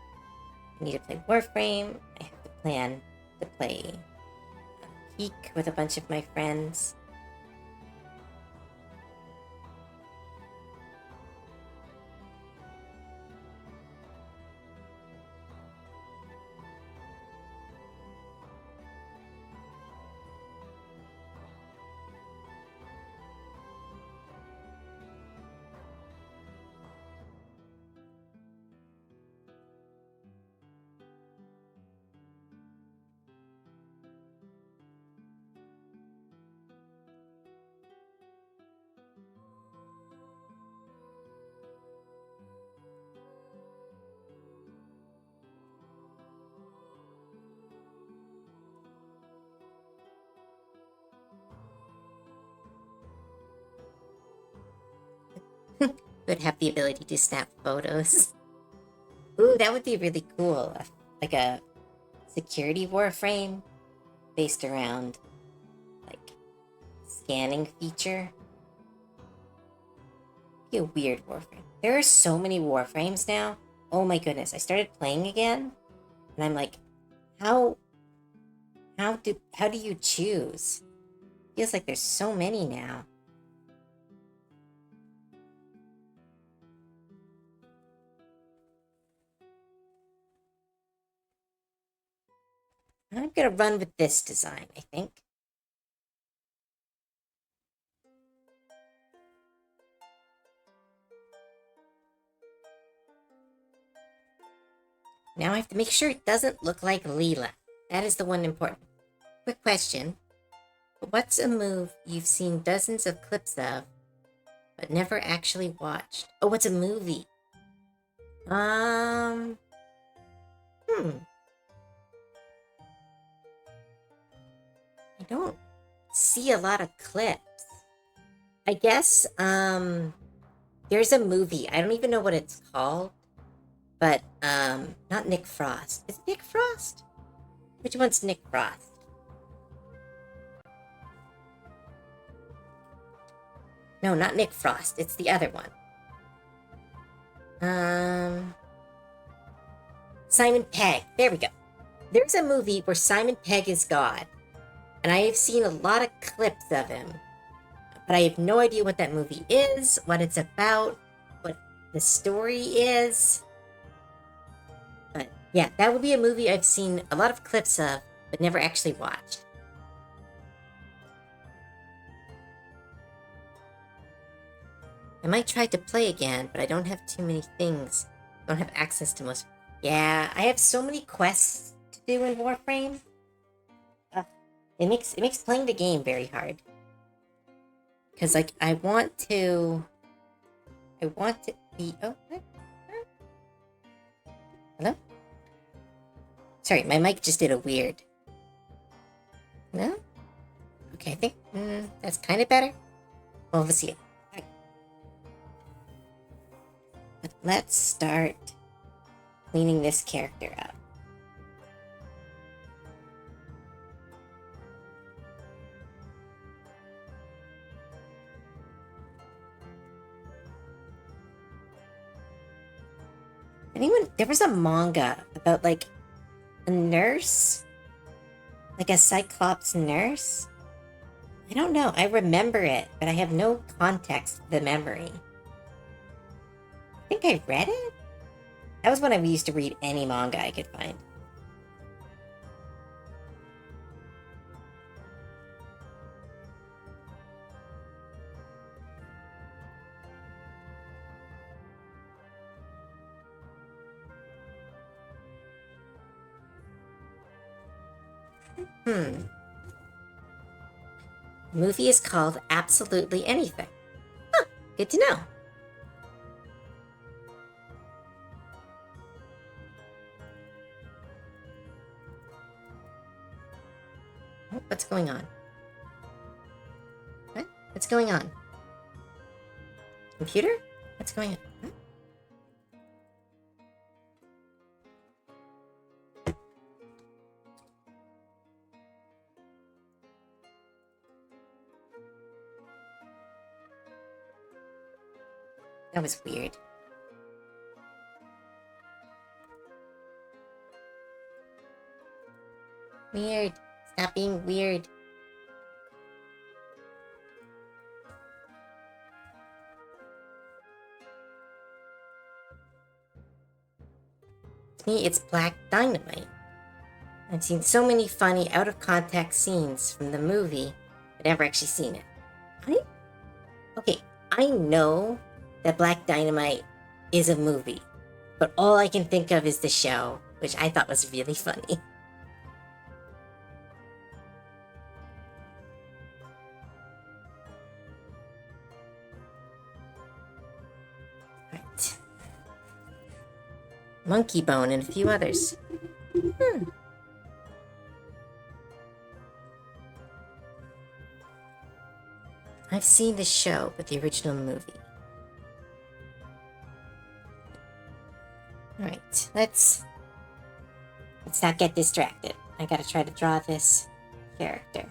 I need to play Warframe. I have to plan to play Peak with a bunch of my friends. Would have the ability to snap photos. Ooh, that would be really cool. Like a security warframe based around like scanning feature. Be a weird warframe. There are so many warframes now. Oh my goodness. I started playing again and I'm like, how do you choose? Feels like there's so many now. I'm gonna run with this design, I think. Now I have to make sure it doesn't look like Leela. That is the one important. Quick question. What's a move you've seen dozens of clips of, but never actually watched? Oh, what's a movie? I don't see a lot of clips. I guess, there's a movie. I don't even know what it's called. But, not Nick Frost. Is it Nick Frost? Which one's Nick Frost? No, not Nick Frost. It's the other one. Simon Pegg. There we go. There's a movie where Simon Pegg is God. And I have seen a lot of clips of him. But I have no idea what that movie is, what it's about, what the story is. But yeah, that would be a movie I've seen a lot of clips of, but never actually watched. I might try to play again, but I don't have too many things. I don't have access to most. Yeah, I have so many quests to do in Warframe. It makes playing the game very hard. Because like I want to be. Oh, what? Hello? Sorry, my mic just did a weird. No? Okay, I think that's kind of better. Well, we'll see. But let's start cleaning this character up. There was a manga about like a nurse, like a Cyclops nurse. I don't know. I remember it, but I have no context for the memory. I think I read it? That was when I used to read any manga I could find. The movie is called Absolutely Anything. Huh, good to know. Oh, what's going on? What? What's going on? Computer? What's going on? Huh? That was weird. Weird. Stop being weird. To me, it's Black Dynamite. I've seen so many funny, out-of-context scenes from the movie, but never actually seen it. Okay, I know that Black Dynamite is a movie, but all I can think of is the show, which I thought was really funny. Right. Monkey Bone and a few others. I've seen the show, but the original movie. Alright, let's not get distracted. I gotta try to draw this character.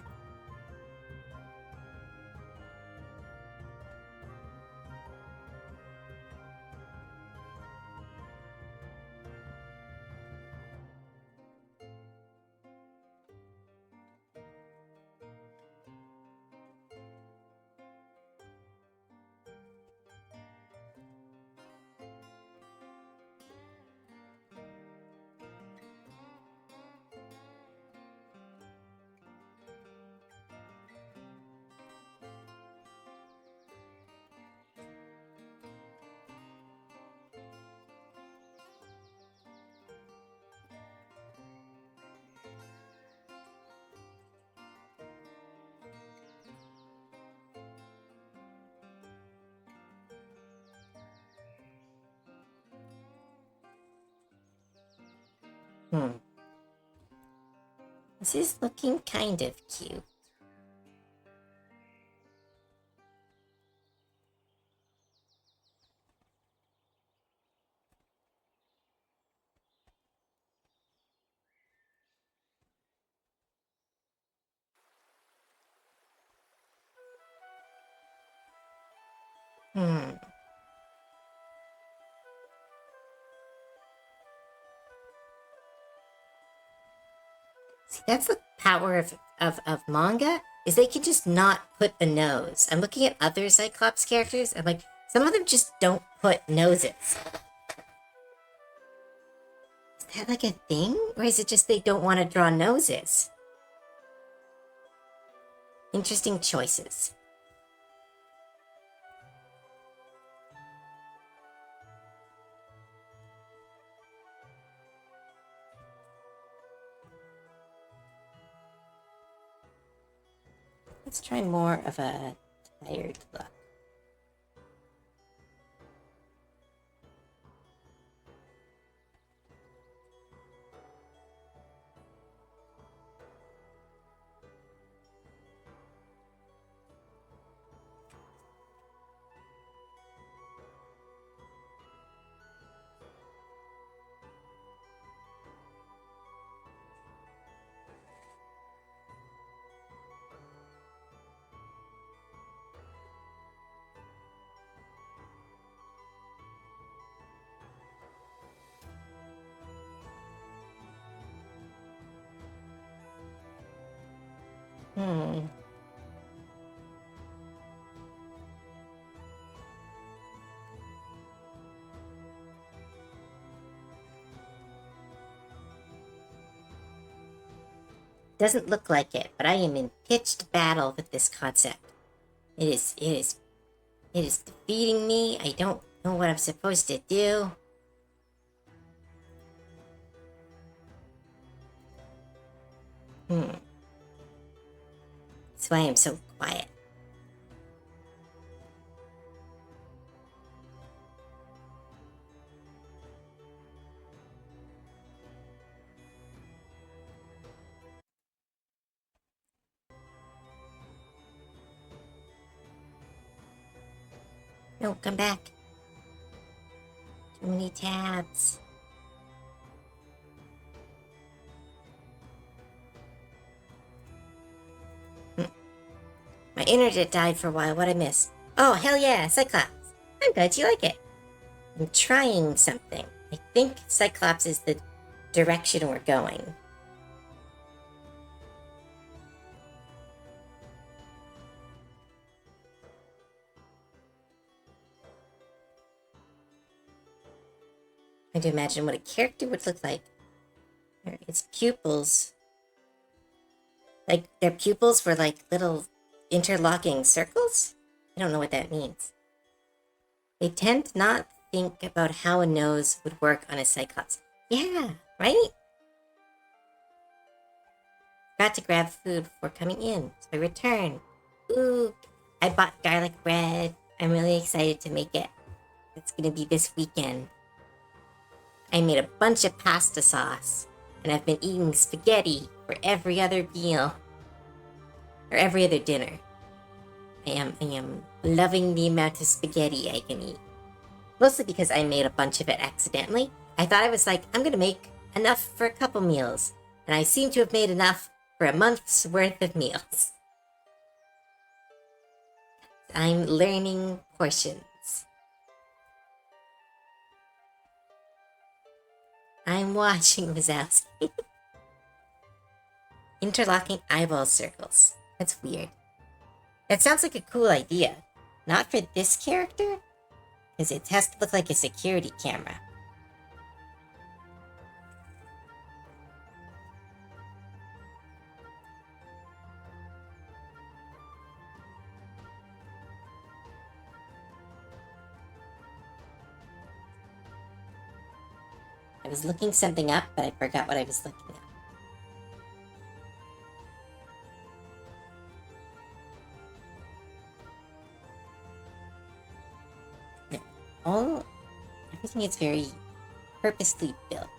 Hmm. This is looking kind of cute. Hmm. See, that's the power of manga, is they can just not put a nose. I'm looking at other Cyclops characters, and like, some of them just don't put noses. Is that like a thing? Or is it just they don't want to draw noses? Interesting choices. Let's try more of a tired look. Hmm. Doesn't look like it, but I am in pitched battle with this concept. It is defeating me. I don't know what I'm supposed to do. That's why I'm so quiet. No, come back. Too many tabs. My internet died for a while. What I miss? Oh, hell yeah, Cyclops. I'm glad you like it. I'm trying something. I think Cyclops is the direction we're going. I do imagine what a character would look like. Its pupils. Like, their pupils were like little interlocking circles? I don't know what that means. They tend to not think about how a nose would work on a Cyclops. Yeah, right? Forgot to grab food before coming in, so I return. Ooh, I bought garlic bread. I'm really excited to make it. It's gonna be this weekend. I made a bunch of pasta sauce, and I've been eating spaghetti for every other meal. Or every other dinner. I am loving the amount of spaghetti I can eat. Mostly because I made a bunch of it accidentally. I thought I was like, I'm gonna make enough for a couple meals. And I seem to have made enough for a month's worth of meals. I'm learning portions. I'm watching Wazowski. Interlocking eyeball circles. That's weird. That sounds like a cool idea. Not for this character, because it has to look like a security camera. I was looking something up, but I forgot what I was looking up. Everything is very purposely built.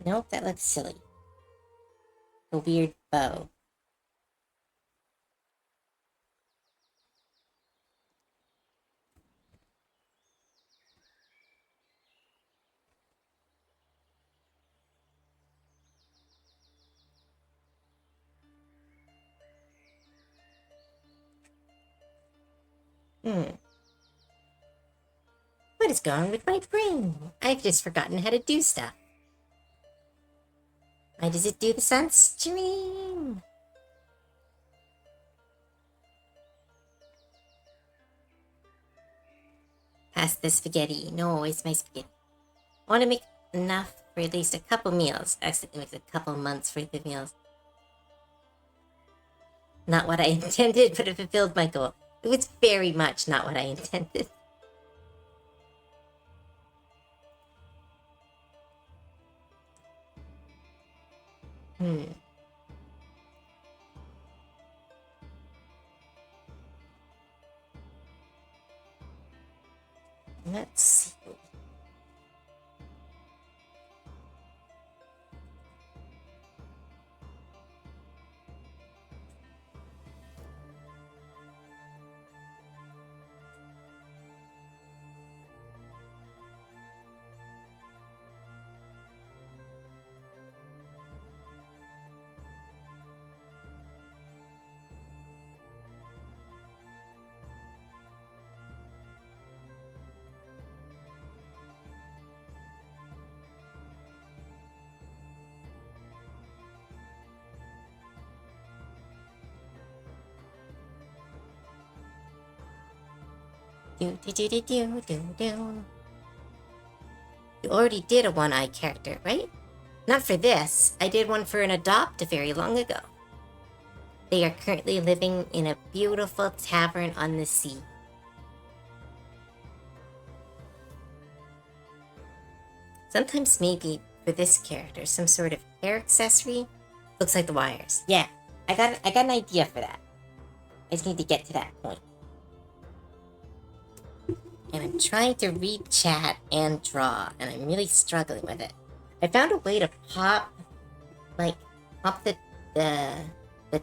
Nope, that looks silly. A weird bow. What is going on with my brain? I've just forgotten how to do stuff. Why does it do the sun stream? Pass the spaghetti. No, it's my spaghetti. I want to make enough for at least a couple meals. Actually, it makes a couple months worth of meals. Not what I intended, but it fulfilled my goal. It was very much not what I intended. Let's see. Do do do do do do do. You already did a one-eye character, right? Not for this. I did one for an adopt very long ago. They are currently living in a beautiful tavern on the sea. Sometimes maybe for this character, some sort of hair accessory. Looks like the wires. Yeah, I got an idea for that. I just need to get to that point. And I'm trying to read chat and draw, and I'm really struggling with it. I found a way to pop the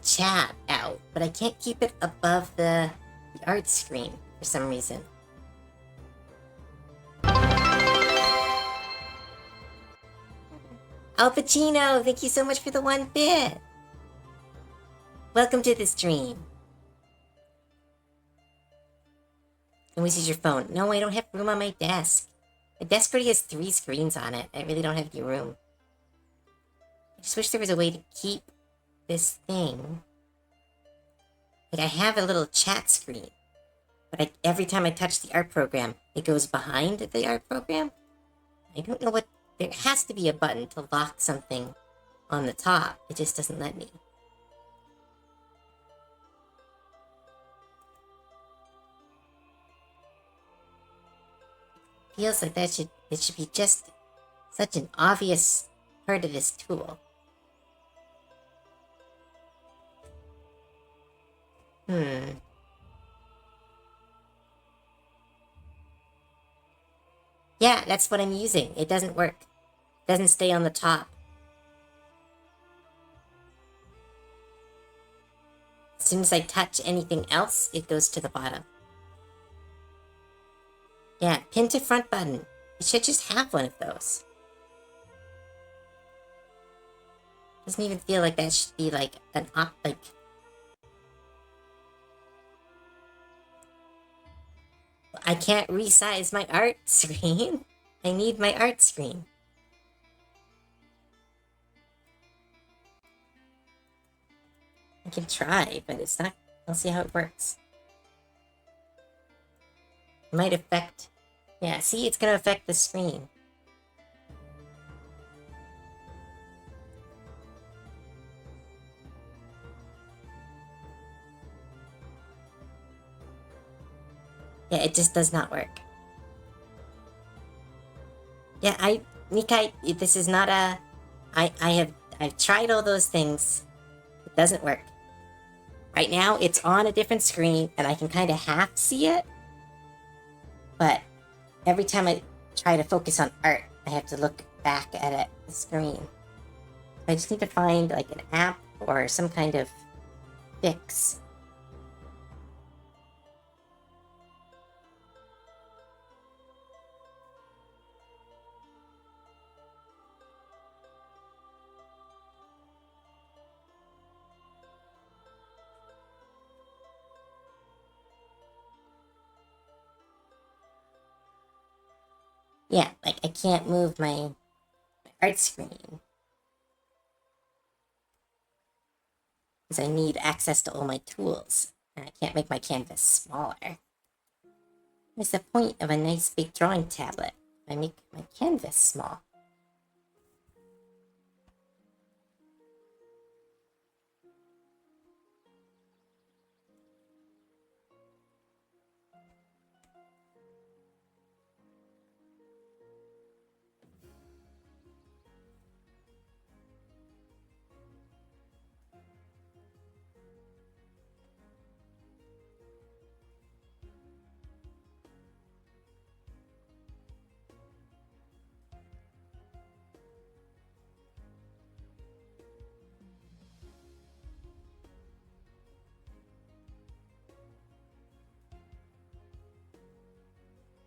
chat out, but I can't keep it above the art screen for some reason. Al Pacino, thank you so much for the 1 bit. Welcome to the stream. Always use your phone. No, I don't have room on my desk. My desk already has 3 screens on it. I really don't have any room. I just wish there was a way to keep this thing. Like, I have a little chat screen, but every time I touch the art program, it goes behind the art program. I don't know what... There has to be a button to lock something on the top. It just doesn't let me. Feels like it should be just such an obvious part of this tool. Yeah, that's what I'm using. It doesn't work. It doesn't stay on the top. As soon as I touch anything else, it goes to the bottom. Yeah, pin to front button. You should just have one of those. Doesn't even feel like that should be like an I can't resize my art screen. I need my art screen. I can try, but it's not... I'll see how it works. It might affect... Yeah, see, it's gonna affect the screen. Yeah, it just does not work. Yeah, Nikai, this is not a... I've tried all those things. It doesn't work. Right now, it's on a different screen, and I can kind of half see it. But every time I try to focus on art, I have to look back at it, the screen. I just need to find like an app or some kind of fix. Yeah, like I can't move my art screen. Because I need access to all my tools. And I can't make my canvas smaller. What's the point of a nice big drawing tablet if I make my canvas small?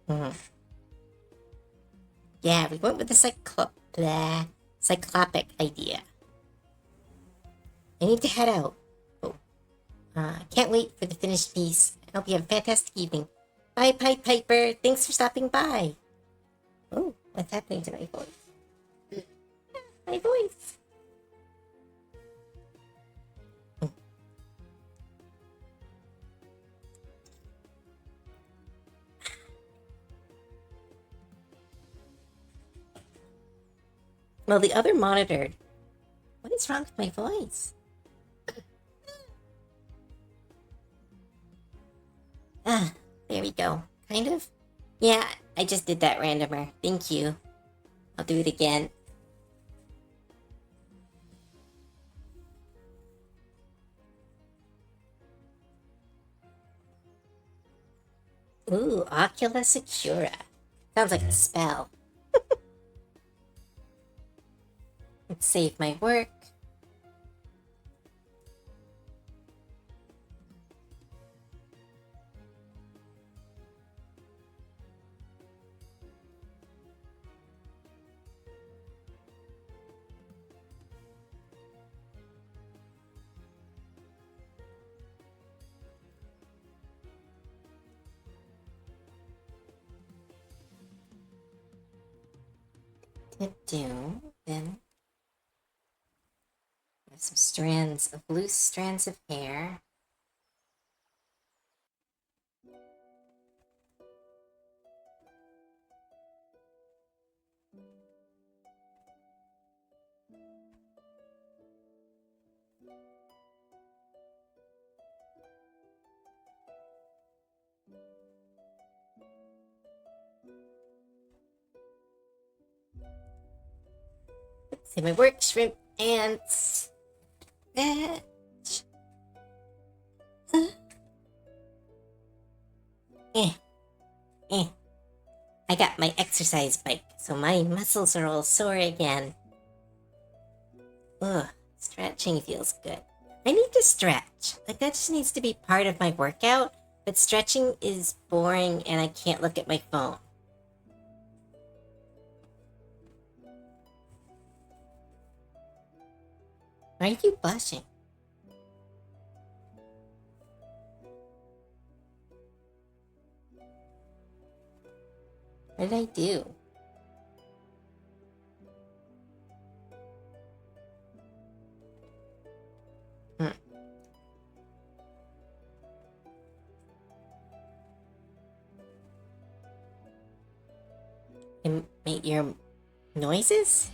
Hmm. Yeah, we went with the cyclopic idea. I need to head out. Oh, can't wait for the finished piece. I hope you have a fantastic evening. Bye, Pied Piper. Thanks for stopping by. Oh, what's happening to my voice? My voice. Well, the other monitored. What is wrong with my voice? Ah, there we go. Kind of? Yeah, I just did that randomer. Thank you. I'll do it again. Ooh, Ocula Secura. Sounds like a spell. Let's save my work. Then there's some strands of loose strands of hair. Say my work, shrimp, ants. Veg. Eh, eh. I got my exercise bike, so my muscles are all sore again. Ugh, stretching feels good. I need to stretch. Like, that just needs to be part of my workout, but stretching is boring and I can't look at my phone. Why are you blushing? What did I do? Make your noises?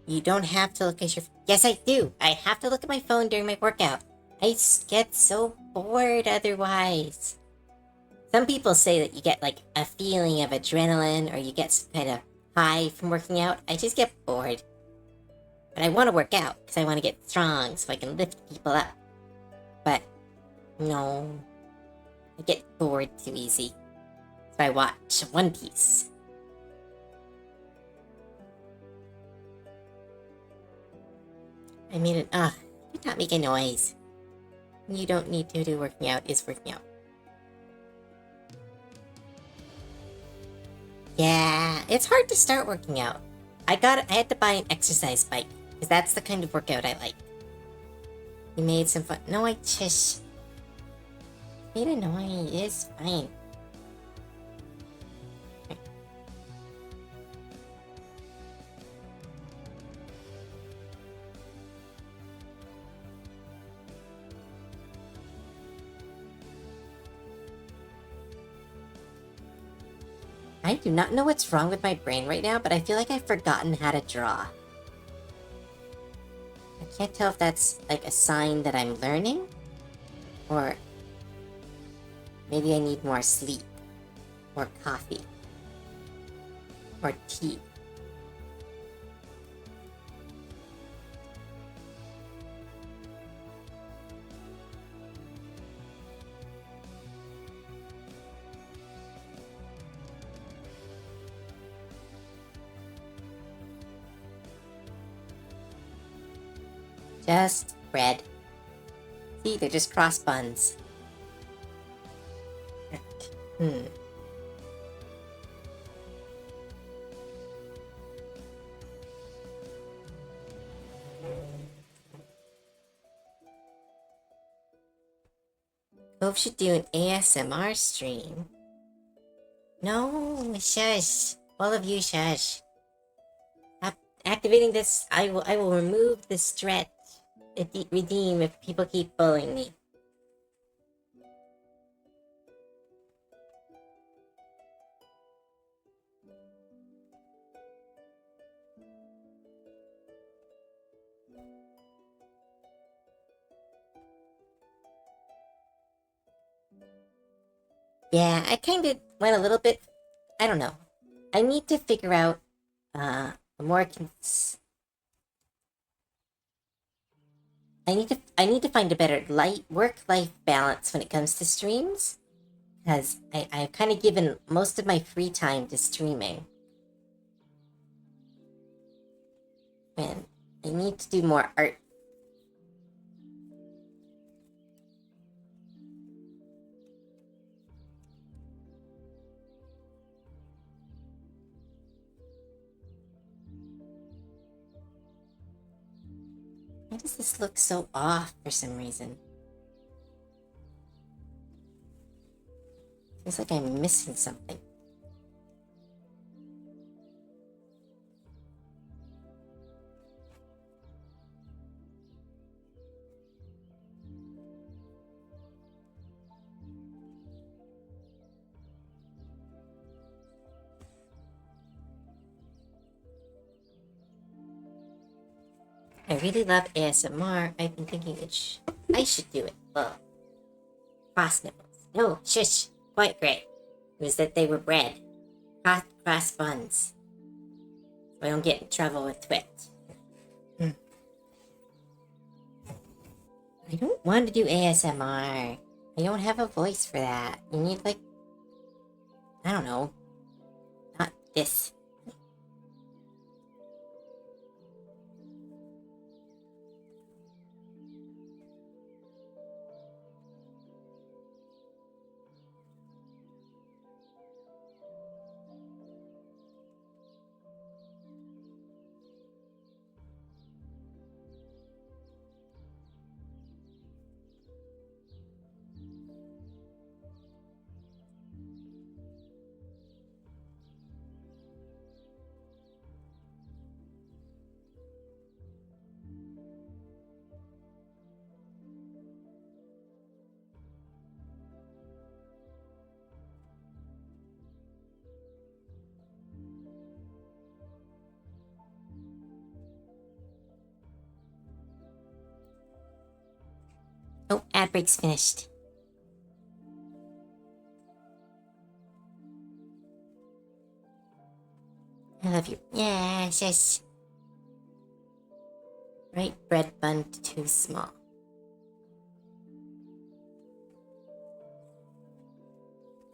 You don't have to look at your... Yes, I do. I have to look at my phone during my workout. I get so bored otherwise. Some people say that you get like a feeling of adrenaline or you get some kind of high from working out. I just get bored. But I want to work out because I want to get strong so I can lift people up. But no, I get bored too easy. So I watch One Piece. I made it. Do not make a noise. You don't need to do working out is working out. Yeah, it's hard to start working out. I had to buy an exercise bike, because that's the kind of workout I like. You made some fun. No, I just made a noise. It's fine. I do not know what's wrong with my brain right now, but I feel like I've forgotten how to draw. I can't tell if that's like a sign that I'm learning, or maybe I need more sleep, or coffee, or tea. Just bread. See, they're just cross buns. Cove should do an ASMR stream. No, shush. All of you shush. Activating this, I will remove the stretch. Redeem if people keep bullying me. Yeah, I kind of went a little bit. I don't know. I need to figure out a more. I need to find a better work-life balance when it comes to streams, because I've kind of given most of my free time to streaming. And I need to do more art. Why does this look so off for some reason? Feels like I'm missing something. I really love ASMR. I've been thinking I should do it. Well, cross nipples. No, shush. Quite great. It was that they were bread. Cross buns. So I don't get in trouble with Twitch. I don't want to do ASMR. I don't have a voice for that. You need, like, I don't know. Not this. Oh, ad break's finished. I love you. Yes, yes. Right bread bun too small.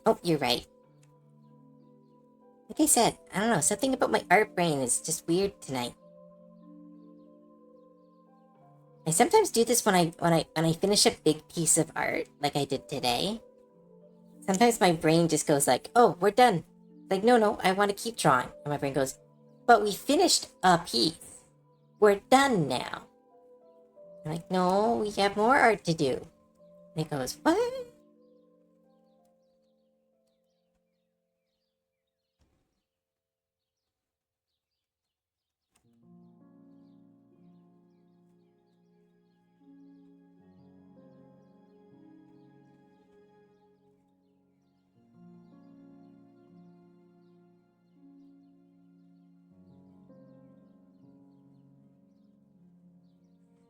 Oh, you're right. Like I said, I don't know, something about my art brain is just weird tonight. I sometimes do this when I finish a big piece of art, like I did today. Sometimes my brain just goes like, "Oh, we're done." Like, no, I want to keep drawing. And my brain goes, "But we finished a piece. We're done now." I'm like, "No, we have more art to do." And it goes, "What?"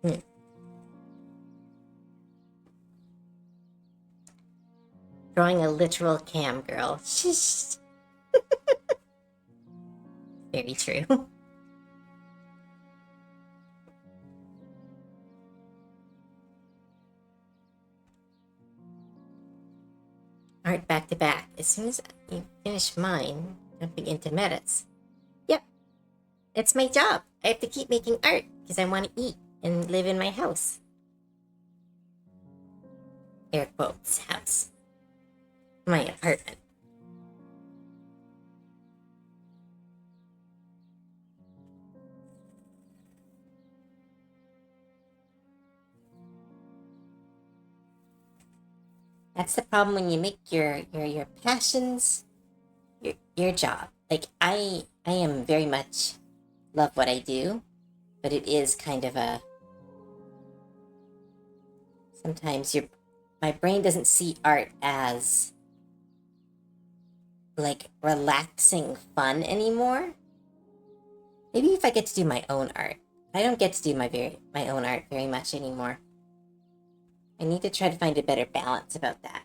Hmm. Drawing a literal cam girl. Shh. Very true. Art back to back. As soon as you finish mine, jumping into Meta's. Yep, it's my job. I have to keep making art because I want to eat and live in my house. Air quotes, house. My apartment. That's the problem when you make your passions your job. Like I am very much love what I do, but it is kind of a sometimes my brain doesn't see art as like relaxing fun anymore. Maybe if I get to do my own art. I don't get to do my own art very much anymore. I need to try to find a better balance about that.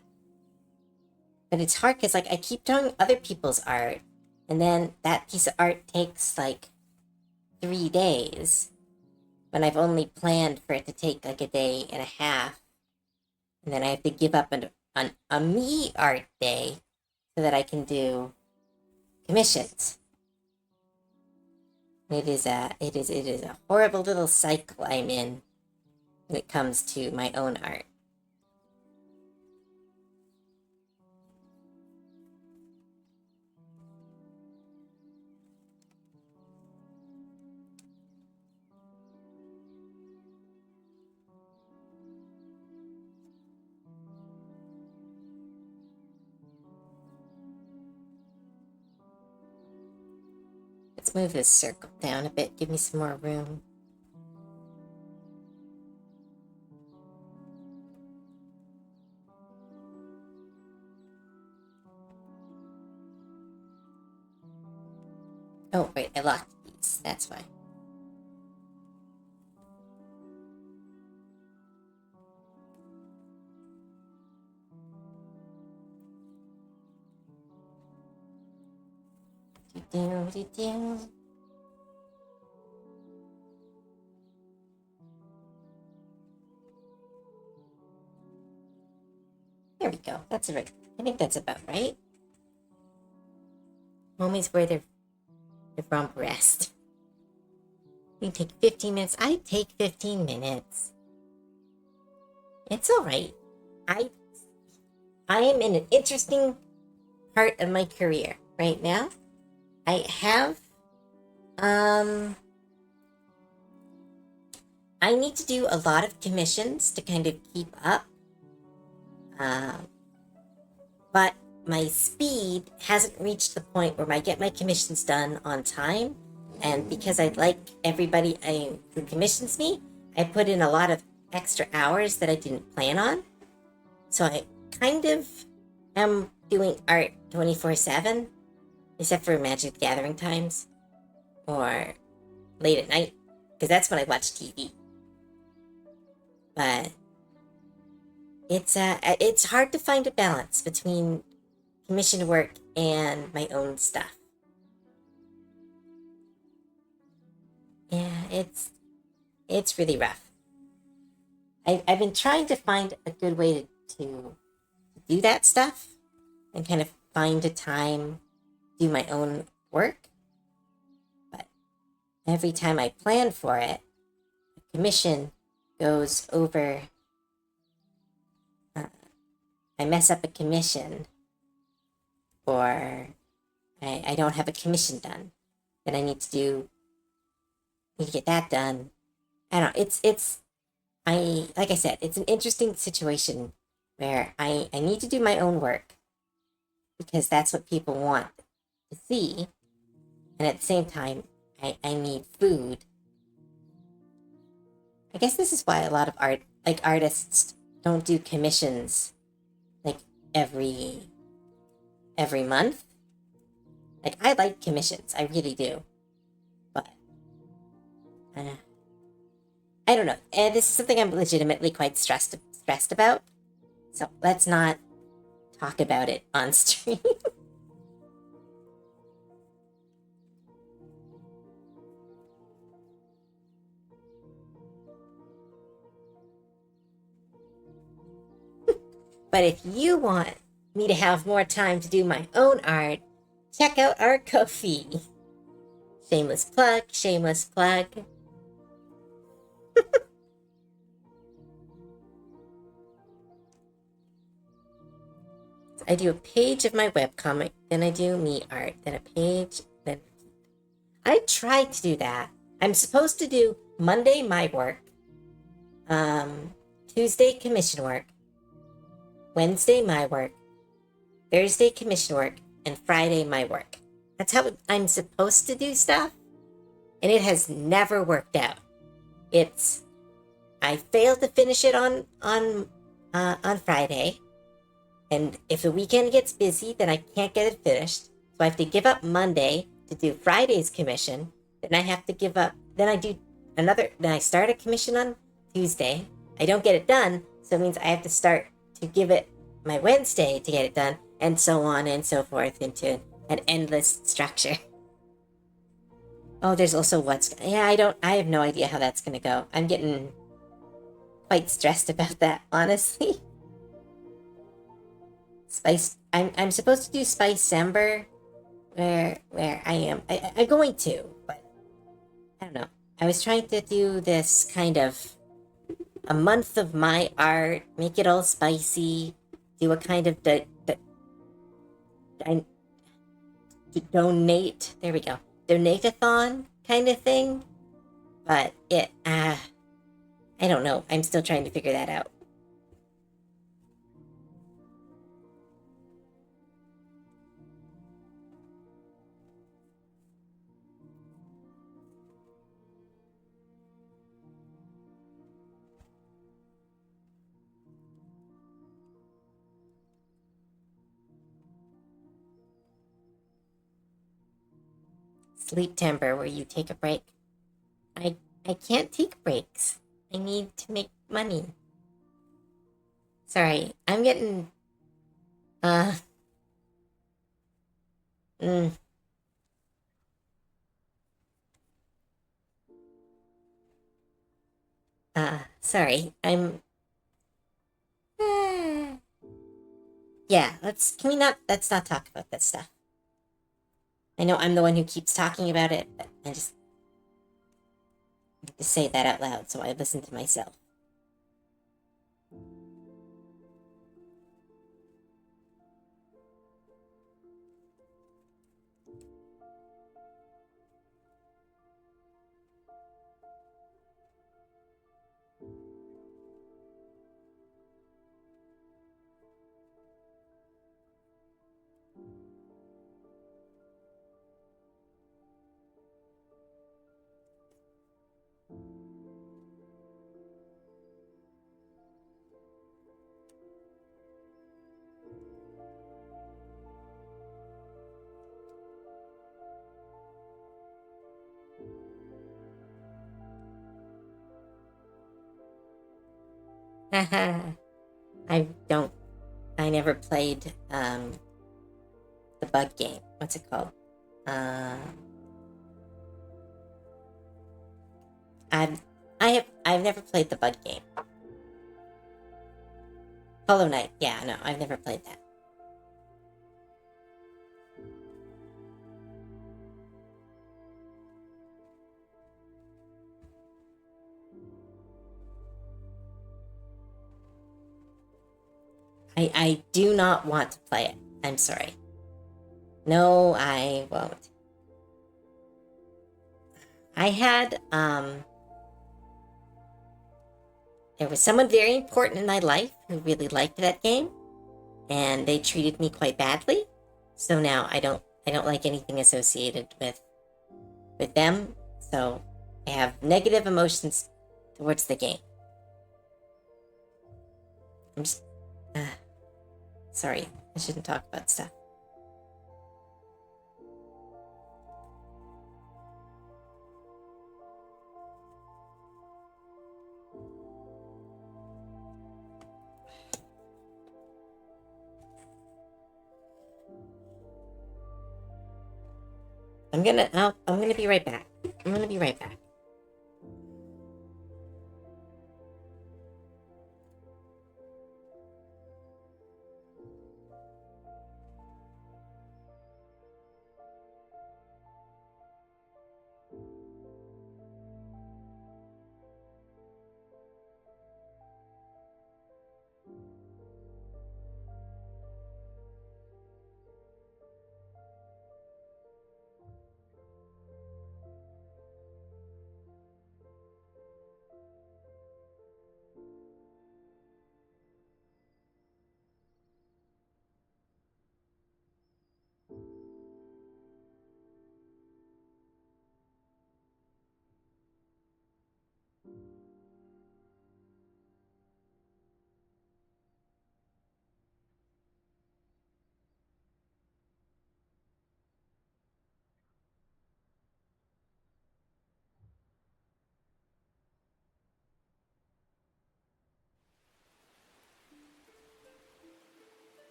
But it's hard because like I keep drawing other people's art, and then that piece of art takes like 3 days when I've only planned for it to take like a day and a half, and then I have to give up on a me art day so that I can do commissions. It is a horrible little cycle I'm in when it comes to my own art. Let's move this circle down a bit, give me some more room. Oh, wait, I locked these. That's why. Do-do-do-do. There we go. That's right. I think that's about right. Moments where they're from rest. You take 15 minutes. I take 15 minutes. It's all right. I I am in an interesting part of my career right now. I have I need to do a lot of commissions to kind of keep up. But my speed hasn't reached the point where I get my commissions done on time. And because I like everybody who commissions me, I put in a lot of extra hours that I didn't plan on. So I kind of am doing art 24/7, except for Magic the Gathering times or late at night, because that's when I watch TV. But it's hard to find a balance between commission work and my own stuff. Yeah, it's really rough. I've been trying to find a good way to do that stuff and kind of find a time do my own work. But every time I plan for it, a commission goes over, I mess up a commission, or I don't have a commission done, then I need to get that done. I don't know. Like I said, it's an interesting situation where I need to do my own work because that's what people want to see. And at the same time, I need food. I guess this is why a lot of artists don't do commissions like every month. Like, I like commissions, I really do. But I don't know. And this is something I'm legitimately quite stressed about. So let's not talk about it on stream. But if you want me to have more time to do my own art, check out our Ko-fi. Shameless plug, shameless plug. I do a page of my webcomic, then I do me art, then a page, then... I tried to do that. I'm supposed to do Monday my work, Tuesday commission work, Wednesday my work, Thursday commission work, and Friday my work. That's how I'm supposed to do stuff, and it has never worked out. I failed to finish it on Friday, and if the weekend gets busy, then I can't get it finished. So I have to give up Monday to do Friday's commission. Then I have to give up. Then I start a commission on Tuesday. I don't get it done, so it means I have to start to give it my Wednesday to get it done, and so on and so forth into an endless structure. Oh, there's also I have no idea how that's gonna go. I'm getting quite stressed about that, honestly. I'm supposed to do Spice-Sember, where I am. I'm going to, but I don't know. I was trying to do this kind of a month of my art, make it all spicy, do a kind of donate. There we go. Donate-a-thon kind of thing, but I don't know. I'm still trying to figure that out. Sleep-tember, where you take a break. I can't take breaks. I need to make money. Sorry, I'm getting uh mm, sorry. I'm yeah, let's not talk about that stuff. I know I'm the one who keeps talking about it, but I just need to say that out loud so I listen to myself. Haha. I never played the bug game. What's it called? I've I've never played the bug game. Hollow Knight. Yeah, no, I've never played that. I do not want to play it. I'm sorry. No, I won't. I had, there was someone very important in my life who really liked that game, and they treated me quite badly. So now I don't like anything associated with them. So I have negative emotions towards the game. I'm just, sorry, I shouldn't talk about stuff. I'm gonna be right back. I'm gonna be right back.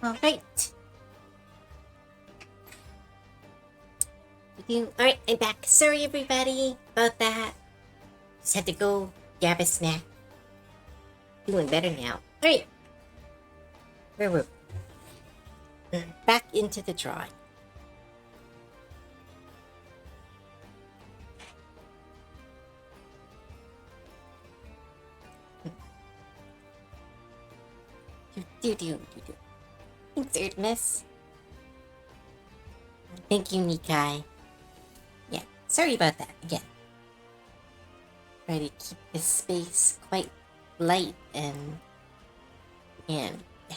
Alright. Alright, I'm back. Sorry everybody about that. Just had to go grab a snack. Feeling better now. Alright. Where were we? Back into the drawing. Thanks, Erdmis. Thank you, Nikai. Yeah, sorry about that again. Try to keep this space quite light and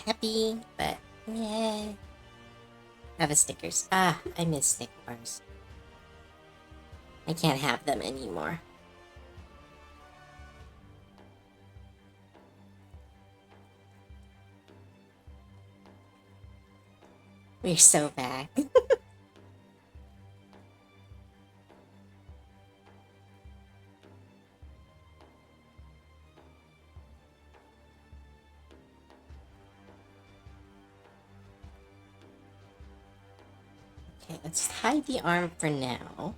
happy, but yeah. Have a Snickers. Ah, I miss Snick bars. I can't have them anymore. We're so back. Okay, let's hide the arm for now.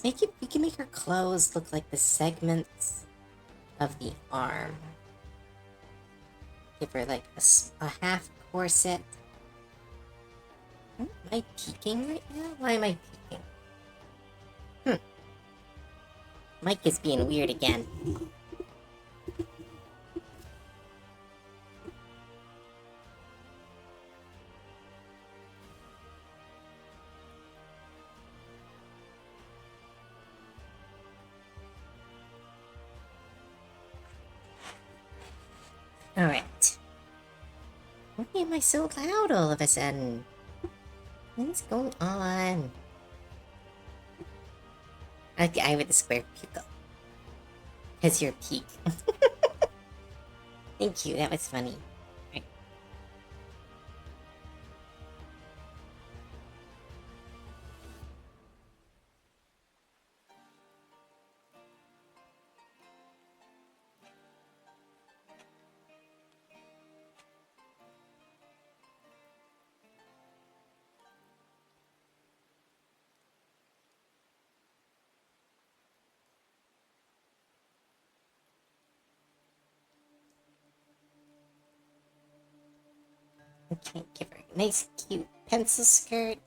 We can make her clothes look like the segments of the arm. Give her like a half corset. Am I peeking right now? Why am I peeking? Mike is being weird again. Alright. Why am I so loud all of a sudden? What's going on? Okay, I with the square pupil. Because you're peak. Thank you, that was funny. Right. Okay, give her a nice, cute pencil skirt.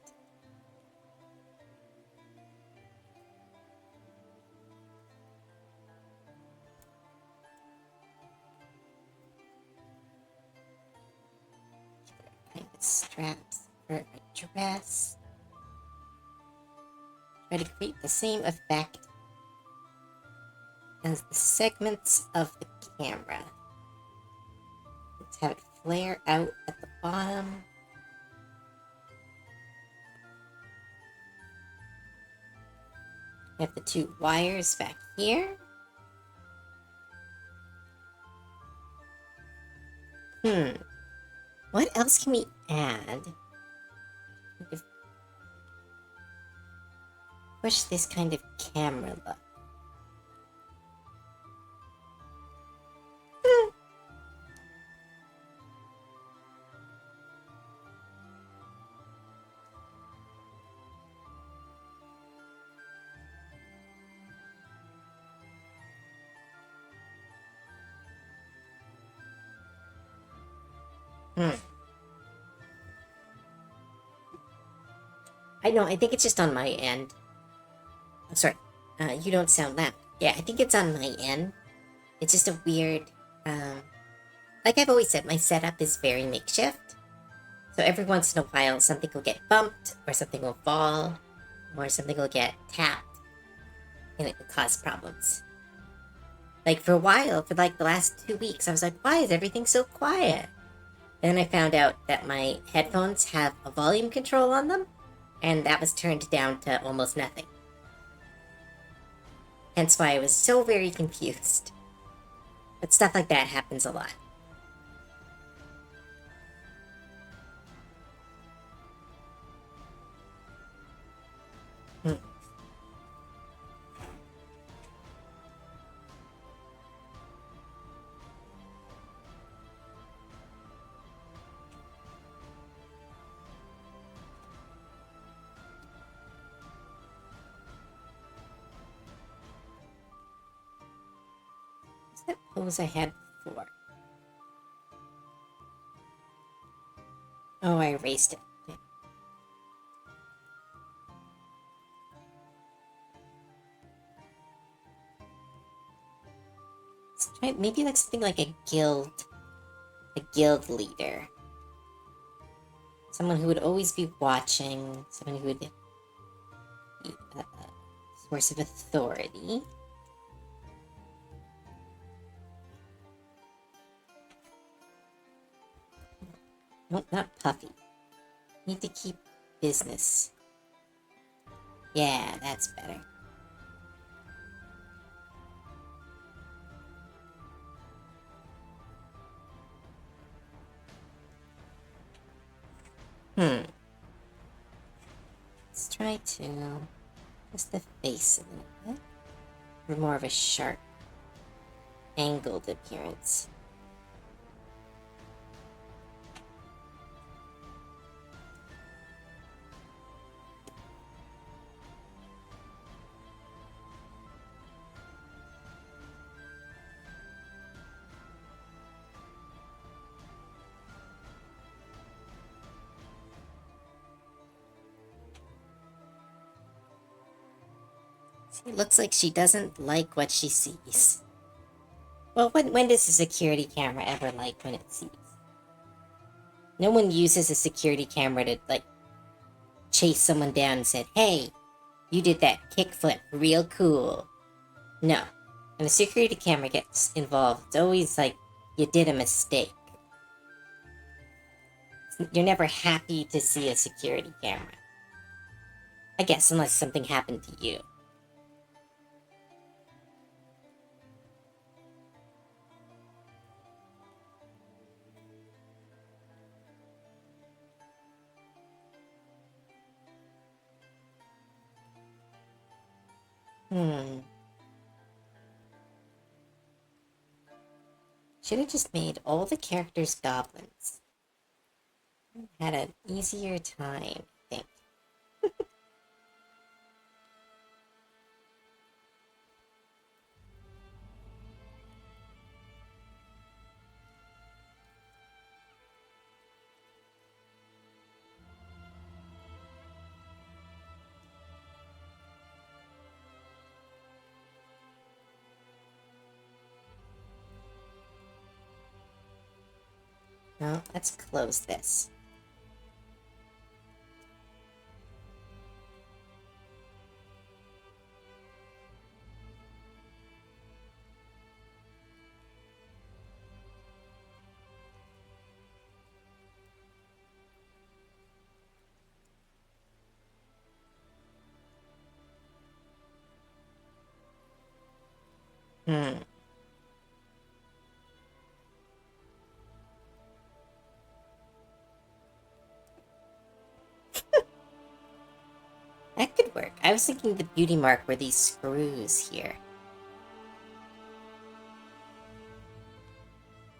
Kind of straps for a dress. Try to create the same effect as the segments of the camera. Let's have it flare out at the bottom. We have the two wires back here. What else can we add? Push this kind of camera look. I know, I think it's just on my end. I'm sorry, you don't sound loud. Yeah, I think it's on my end. It's just a weird, like I've always said, my setup is very makeshift. So every once in a while, something will get bumped, or something will fall, or something will get tapped, and it will cause problems. Like for a while, for like the last 2 weeks, I was like, why is everything so quiet? Then I found out that my headphones have a volume control on them, and that was turned down to almost nothing. Hence why I was so very confused. But stuff like that happens a lot. pose I had before. Oh, I erased it. Okay. Let's try maybe like something like a guild leader. Someone who would always be watching, someone who would be a source of authority. Nope, not Puffy. Need to keep business. Yeah, that's better. Let's try to just the face a little bit. For more of a sharp, angled appearance. It looks like she doesn't like what she sees. Well, when does a security camera ever like when it sees? No one uses a security camera to, like, chase someone down and said, hey, you did that kickflip real cool. No. When a security camera gets involved, it's always like, you did a mistake. You're never happy to see a security camera. I guess, unless something happened to you. Should have just made all the characters goblins. Had an easier time, I think. No, let's close this. That could work. I was thinking the beauty mark were these screws here.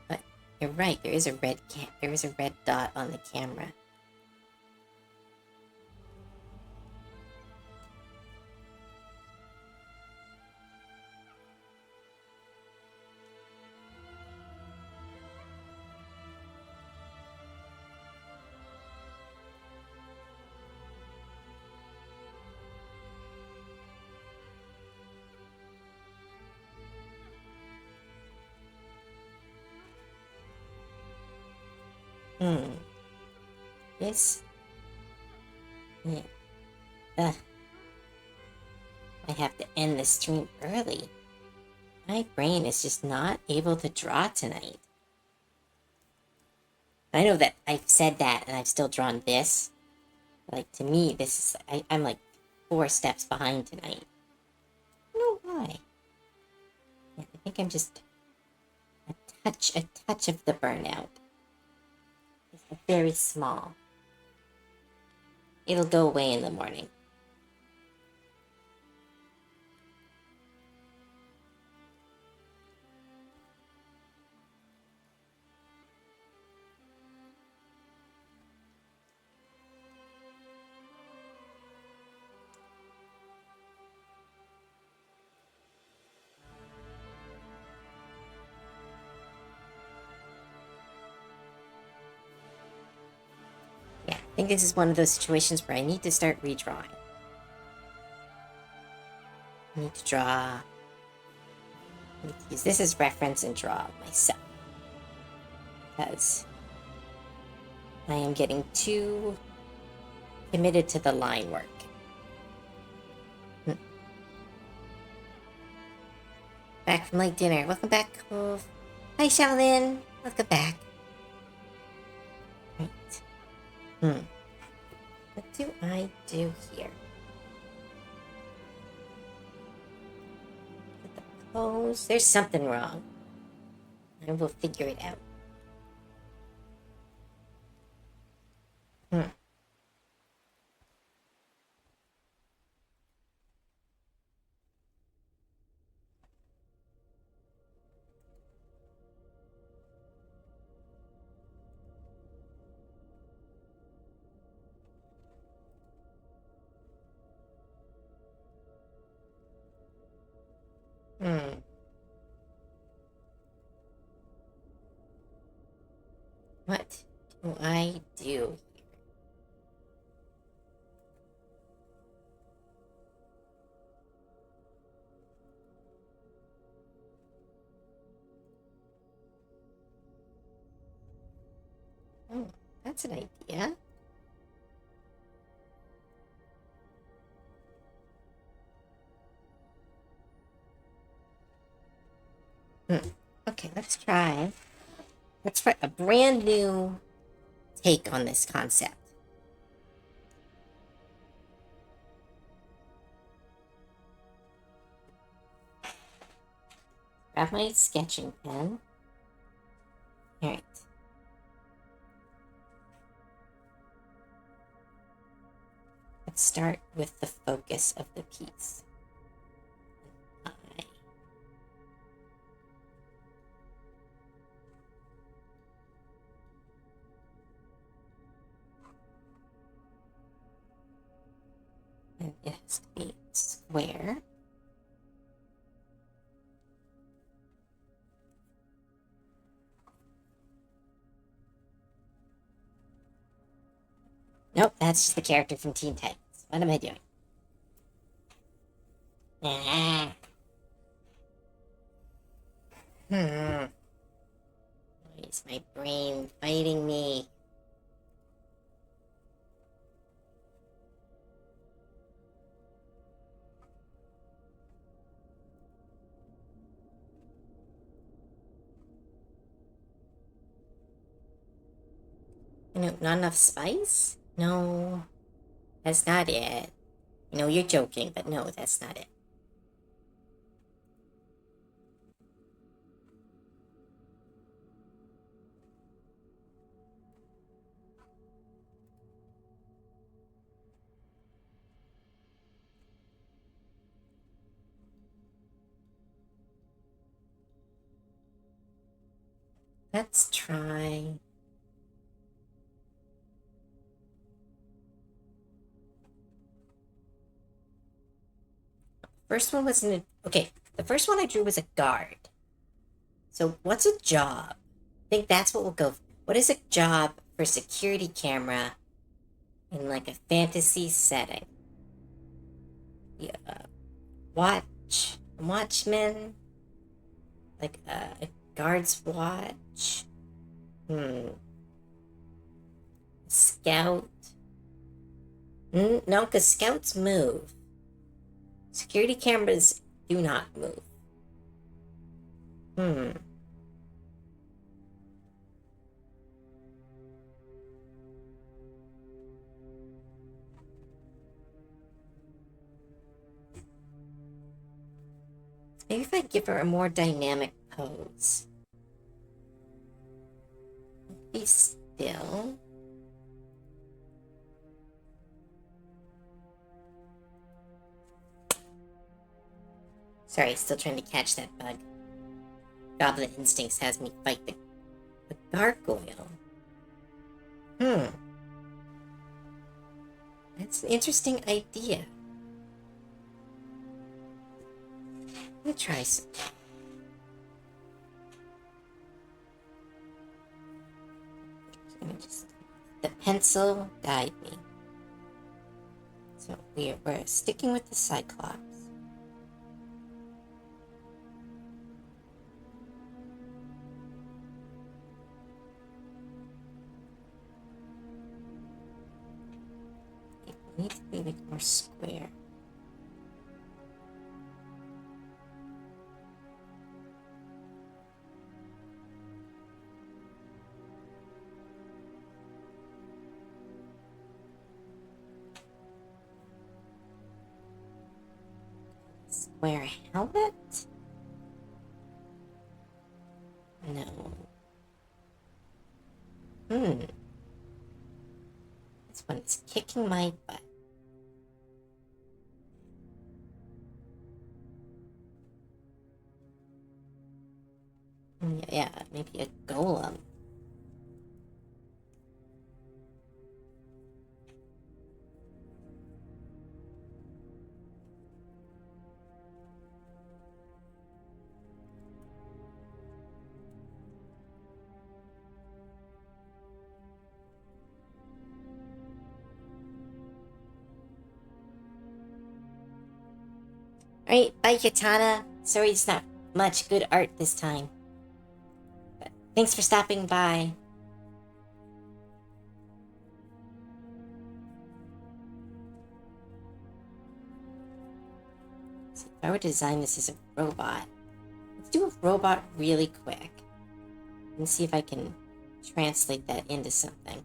But you're right, there is a red dot on the camera. This... Yeah. I have to end the stream early. My brain is just not able to draw tonight. I know that I've said that and I've still drawn this. Like, to me, this is... I'm like 4 steps behind tonight. I don't know why. Yeah, I think I'm just a touch of the burnout. It's very small. It'll go away in the morning. Yeah, I think this is one of those situations where I need to start redrawing. I need to draw. I need to use this as reference and draw myself. Because I am getting too committed to the line work. Back from late dinner. Welcome back, Cove. Hi, Shaolin. Welcome back. Right. What do I do here? With the pose. There's something wrong. I will figure it out. What do I do here? Oh, that's an idea. Okay, let's try a brand new take on this concept. Grab my sketching pen. All right. Let's start with the focus of the piece. And it has to be square. Nope, that's just the character from Teen Titans. What am I doing? Ah. Why is my brain fighting me? Not enough spice? No, that's not it. You're joking, but no, that's not it. Let's try. First one wasn't okay. The first one I drew was a guard. So what's a job? I think that's what we'll go for. What is a job for security camera in like a fantasy setting? Yeah, watchman, like a guard's watch. Scout. No, because scouts move. Security cameras do not move. Maybe if I give her a more dynamic pose. Be still. Sorry, still trying to catch that bug. Goblin Instincts has me fight the gargoyle. That's an interesting idea. Let me try some. Let me just the pencil guide me. So we're sticking with the Cyclops. We need to be like more square. Square helmet? No. This one is kicking my butt. Yeah, maybe a golem. Alright, bye Katana. Sorry it's not much good art this time. But thanks for stopping by. So if I were to design this as a robot, let's do a robot really quick. And see if I can translate that into something.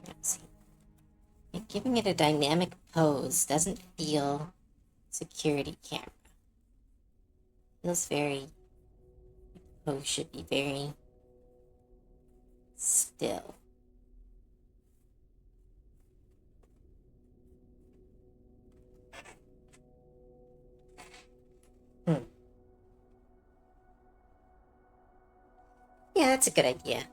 Let's see. And giving it a dynamic pose doesn't feel security camera. Feels very, the pose should be very still. Yeah, that's a good idea.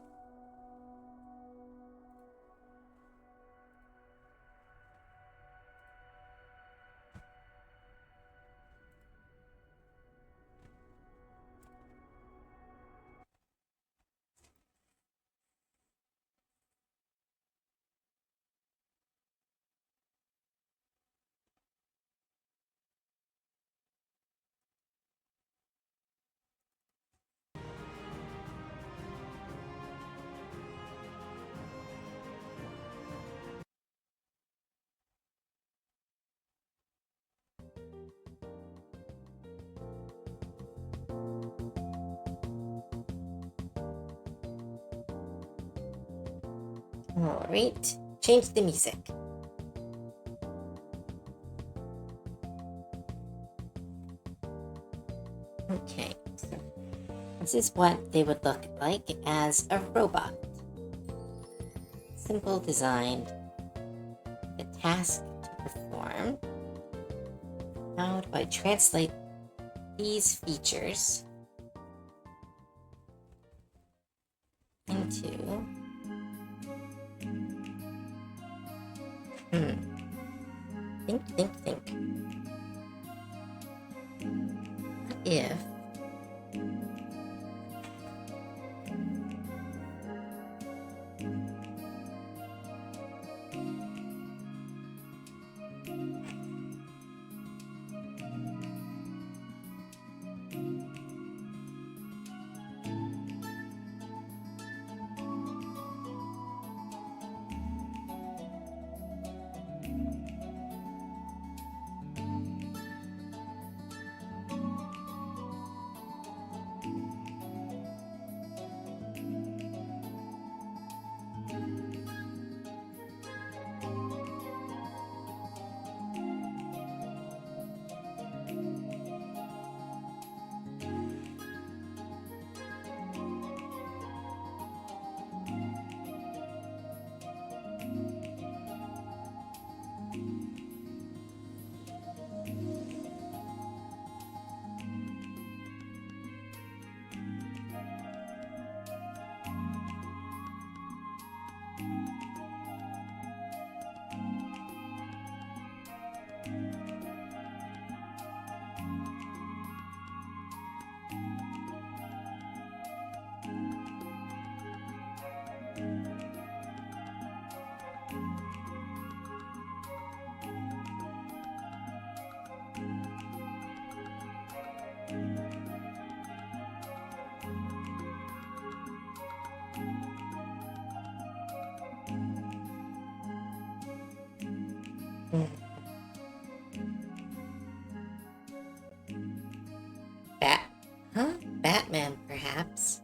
Alright, change the music. Okay, so this is what they would look like as a robot. Simple designed, a task to perform. How do I translate these features into think. What if Hmm. Bat? Huh? Batman, perhaps?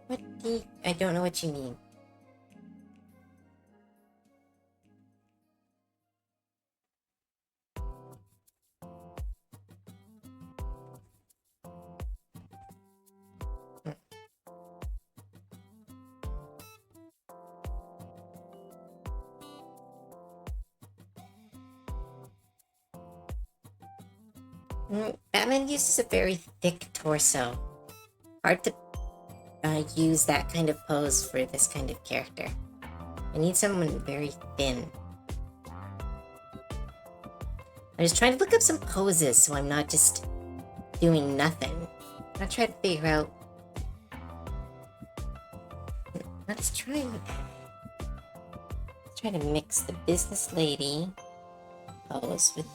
What do you... I don't know what you mean. Batman uses a very thick torso. Hard to use that kind of pose for this kind of character. I need someone very thin. I was trying to look up some poses so I'm not just doing nothing. I'll try to figure out... Let's try to mix the business lady pose with...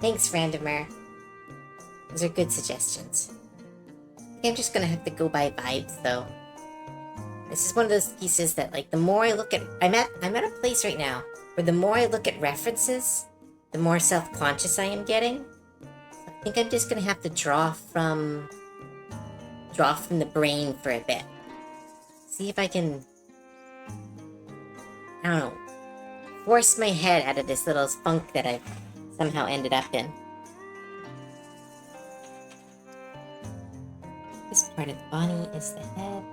Thanks, Randomer. Those are good suggestions. I think I'm just gonna have to go by vibes, though. This is one of those pieces that, like, the more I look at... I'm at a place right now where the more I look at references, the more self-conscious I am getting. I think I'm just gonna have to draw from the brain for a bit. See if I can I don't know, force my head out of this little funk that I've somehow ended up in. This part of the body is the head.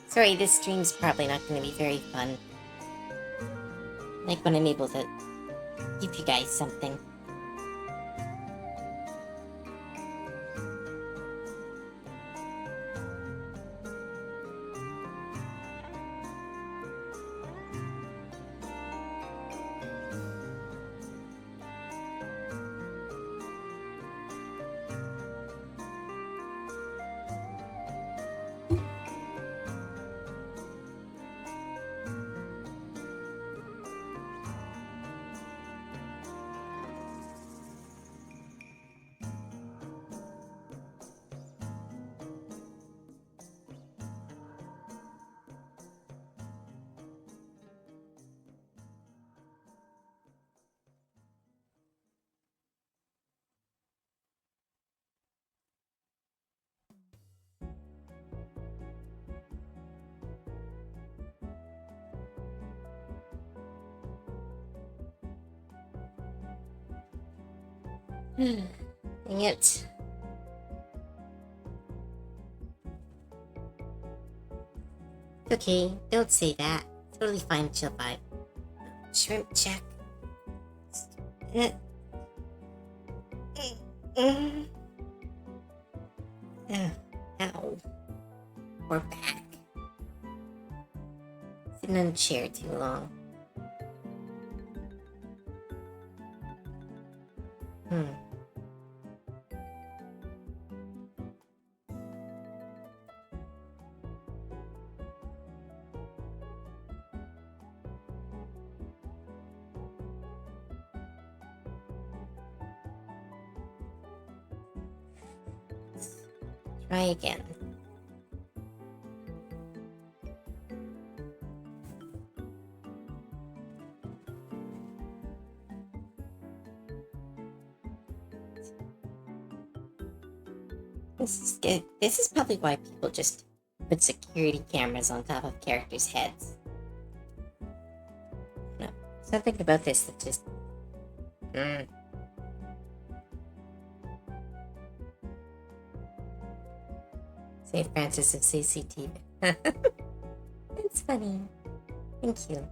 Sorry, this stream's probably not going to be very fun. Like when I'm able to give you guys something. Dang it. Okay, don't say that. Totally fine, chill vibe. Shrimp check. Ow. Or back. Sitting on a chair too long. Try again. This is good. This is probably why people just put security cameras on top of characters' heads. No, something about this that just... St. Francis of CCTV. It's funny. Thank you.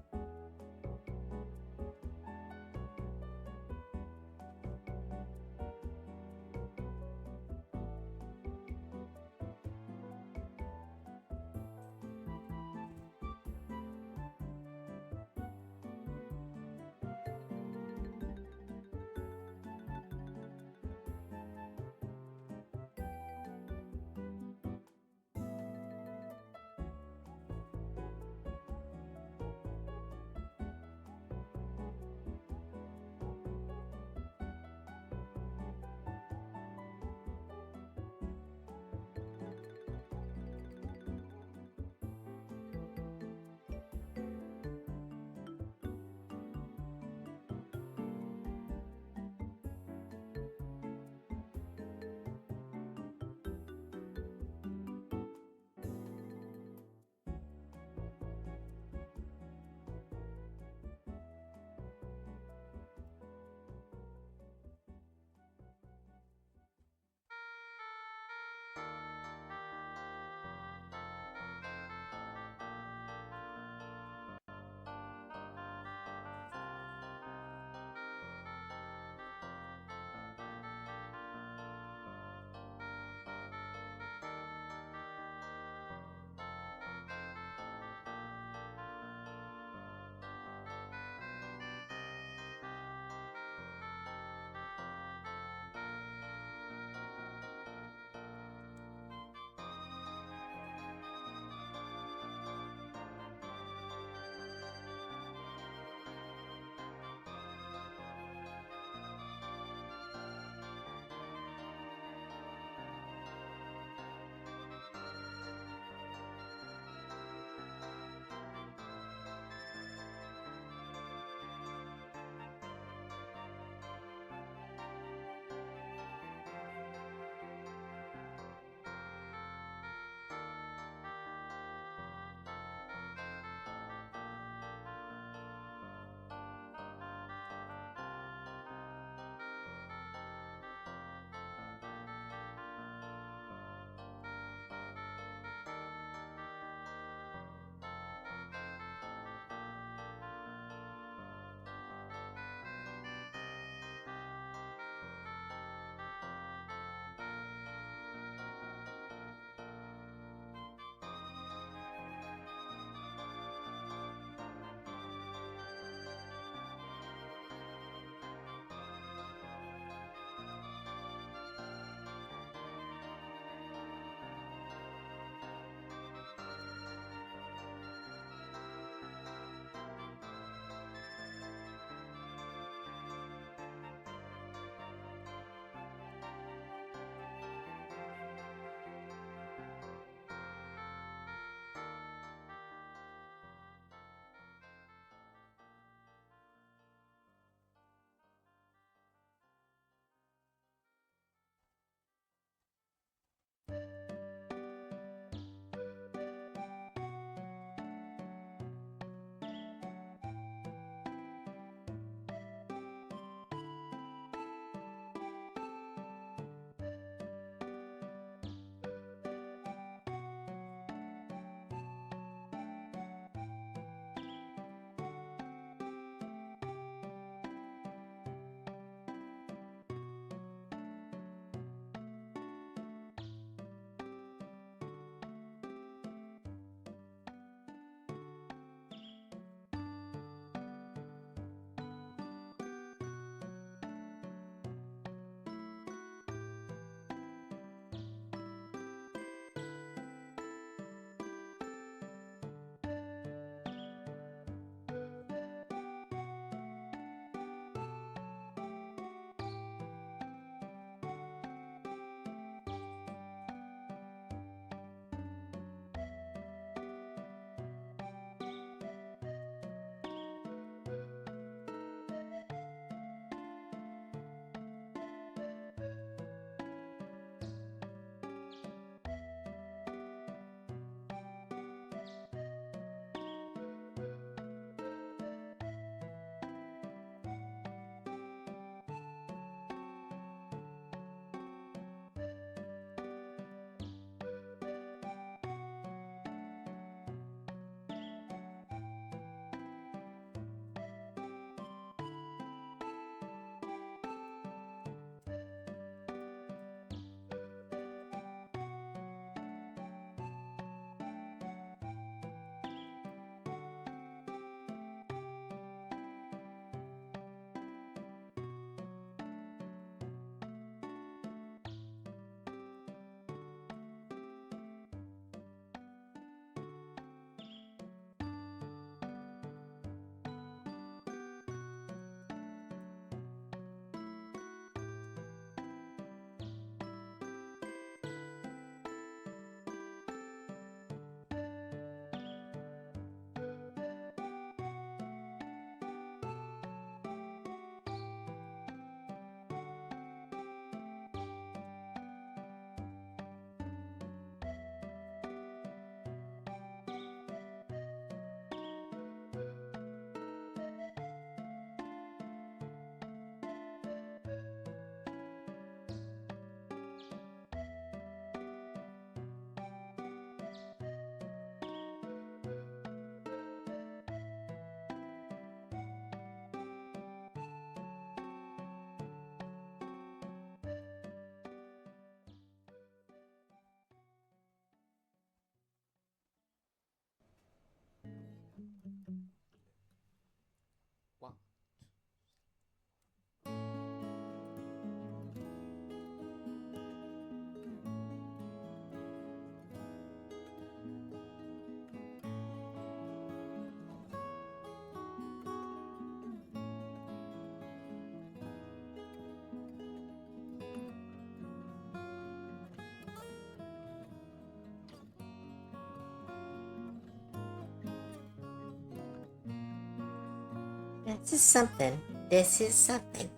This is something. This is something.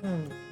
Hmm.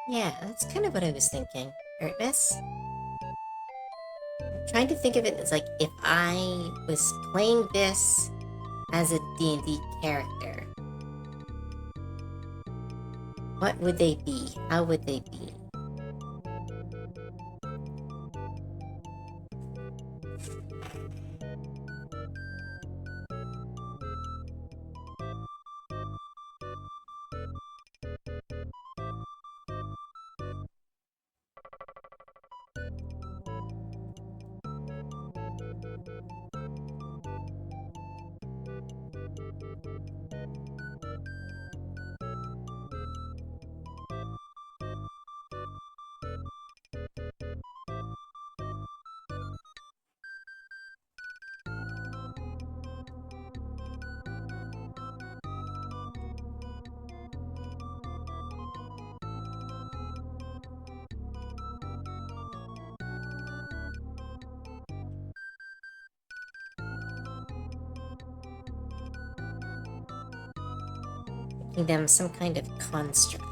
Yeah, that's kind of what I was thinking. Artemis? Trying to think of it as like if I was playing this as a D&D character, what would they be? How would they be? Making them some kind of construct.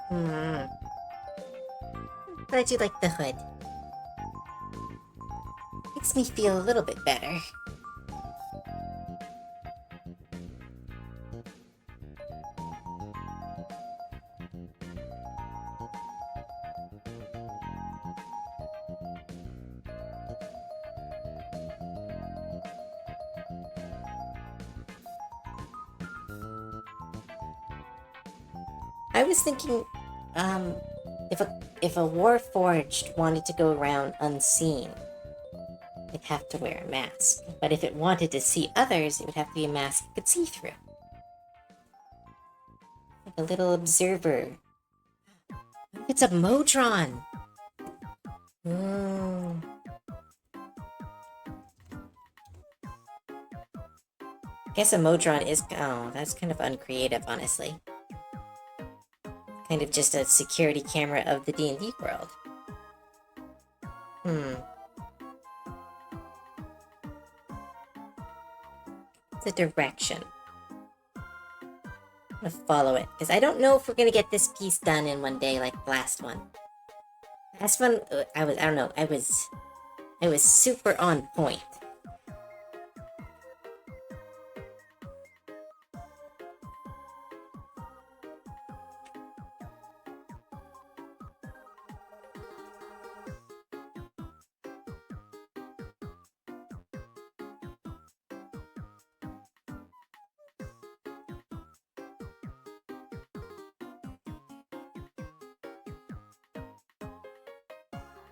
Hmm. Glad you like the hood. Makes me feel a little bit better. I was thinking, if a Warforged wanted to go around unseen, it'd have to wear a mask. But if it wanted to see others, it would have to be a mask it could see through. Like a little observer. It's a Modron! Mm. I guess a Modron is... Oh, that's kind of uncreative, honestly. Kind of just a security camera of the D&D world. It's a direction. I'm gonna follow it, because I don't know if we're gonna get this piece done in one day like the last one. Last one, I don't know, I was super on point.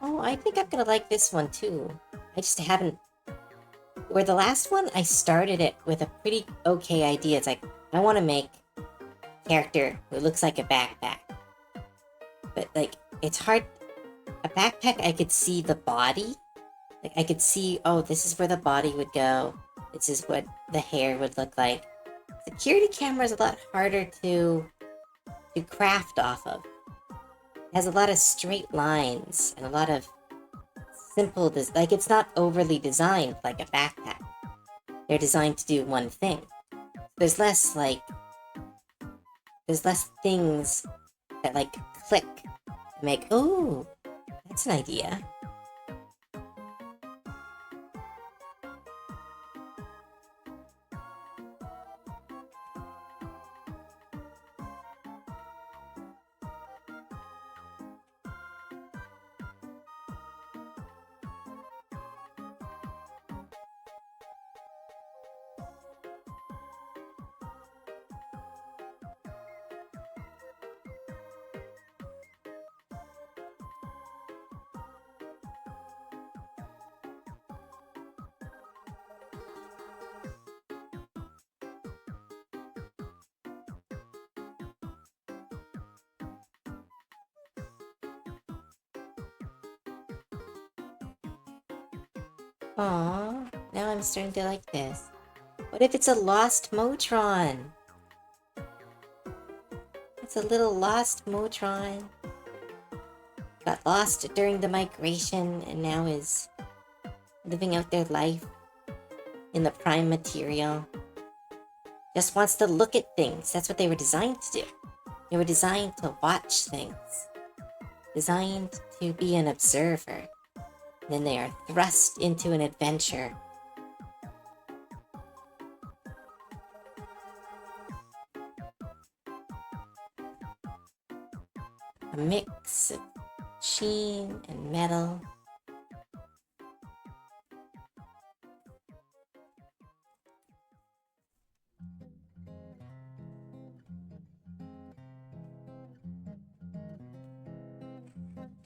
Oh, I think I'm gonna like this one too. I just haven't... Where the last one, I started it with a pretty okay idea. It's like, I want to make a character who looks like a backpack. But, like, it's hard... A backpack, I could see the body. Like, I could see, oh, this is where the body would go. This is what the hair would look like. Security camera is a lot harder to craft off of. It has a lot of straight lines and a lot of simple, like it's not overly designed like a backpack. They're designed to do one thing. There's less things that like click and make, oh, that's an idea. Aww, now I'm starting to like this. What if it's a lost Motron? It's a little lost Motron. Got lost during the migration and now is living out their life in the prime material. Just wants to look at things. That's what they were designed to do. They were designed to watch things. Designed to be an observer. Then they are thrust into an adventure. A mix of sheen and metal.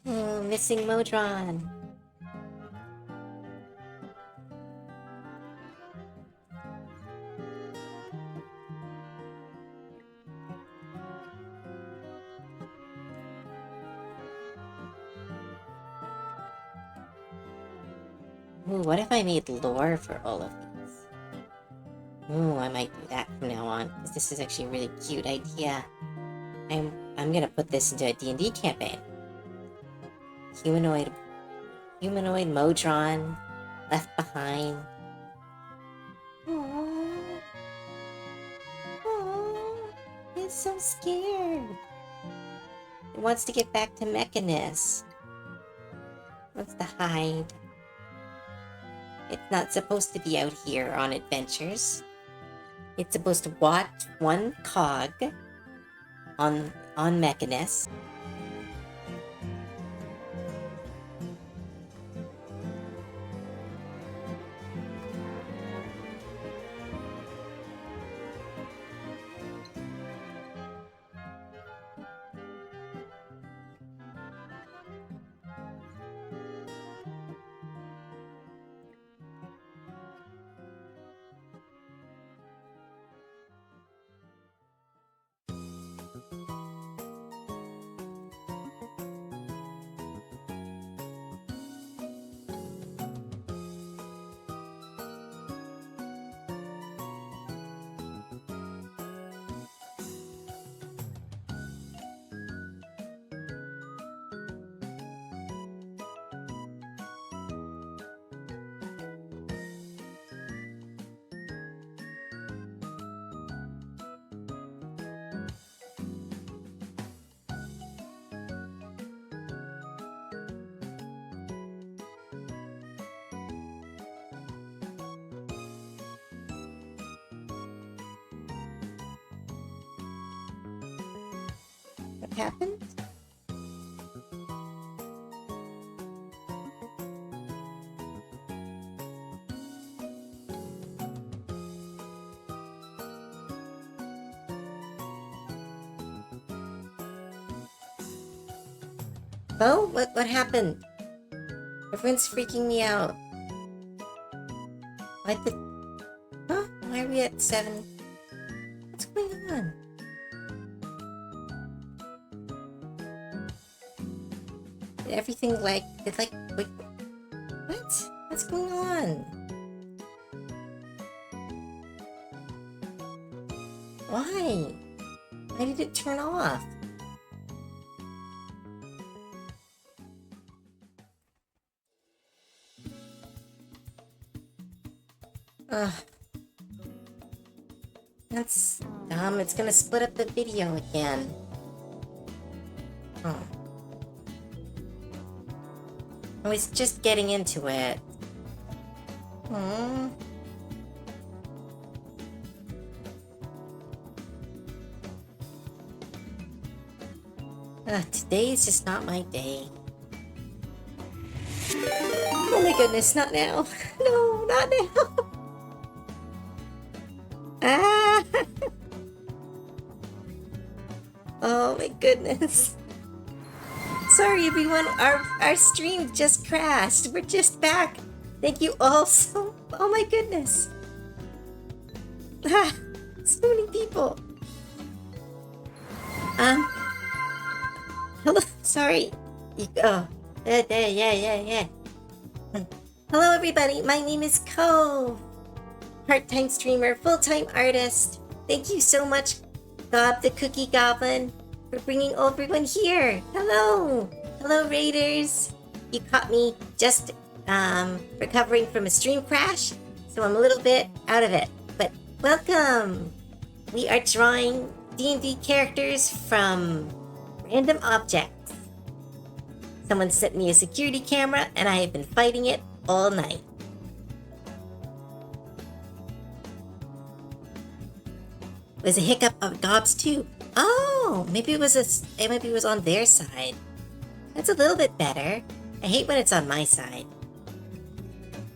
Oh, missing Modron. Ooh, what if I made lore for all of these? Ooh, I might do that from now on, because this is actually a really cute idea. I'm gonna put this into a D&D campaign. Humanoid Modron left behind. Aww. Aww. It's so scared. It wants to get back to Mechanist. Wants to hide. It's not supposed to be out here on adventures. It's supposed to watch one cog on Mechanist. What happened? Oh, what happened? Everyone's freaking me out. What the... Huh? Why are we at 7? What's going on? Did everything wait, what? What's going on? Why? Why did it turn off? Ugh. That's dumb. It's gonna split up the video again. Oh. I was just getting into it. Hmm. Today is just not my day. Oh my goodness, not now. No, not now. Ah! Oh my goodness. Sorry everyone, our stream just crashed. We're just back. Thank you all so... Oh my goodness. Ah, so many people. Hello, sorry. Yeah. Hello everybody, my name is Cove. Part-time streamer, full-time artist. Thank you so much, Gob the Cookie Goblin, for bringing everyone here. Hello! Hello, Raiders. You caught me just recovering from a stream crash, so I'm a little bit out of it. But welcome! We are drawing D&D characters from random objects. Someone sent me a security camera, and I have been fighting it all night. It was a hiccup of Gob's too. Oh, maybe it was on their side. That's a little bit better. I hate when it's on my side.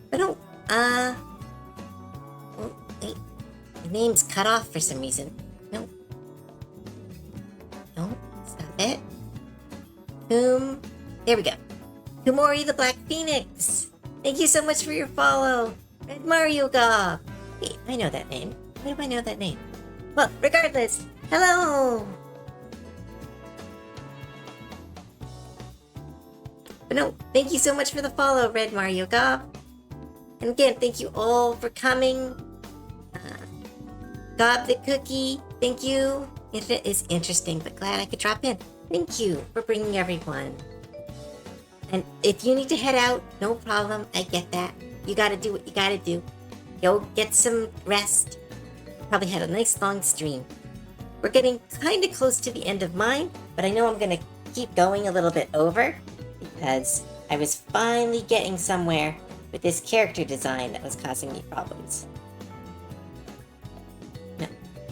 But don't, oh, wait. The name's cut off for some reason. No. No, stop it. There we go. Kumori the Black Phoenix. Thank you so much for your follow. Red Mario Gob. Wait, I know that name. Why do I know that name? Well, regardless, hello! But no, thank you so much for the follow, Red Mario Gob. And again, thank you all for coming. Gob the Cookie, thank you. It is interesting, but glad I could drop in. Thank you for bringing everyone. And if you need to head out, no problem, I get that. You gotta do what you gotta do. Go get some rest. Probably had a nice long stream. We're getting kind of close to the end of mine, but I know I'm gonna keep going a little bit over because I was finally getting somewhere with this character design that was causing me problems. No,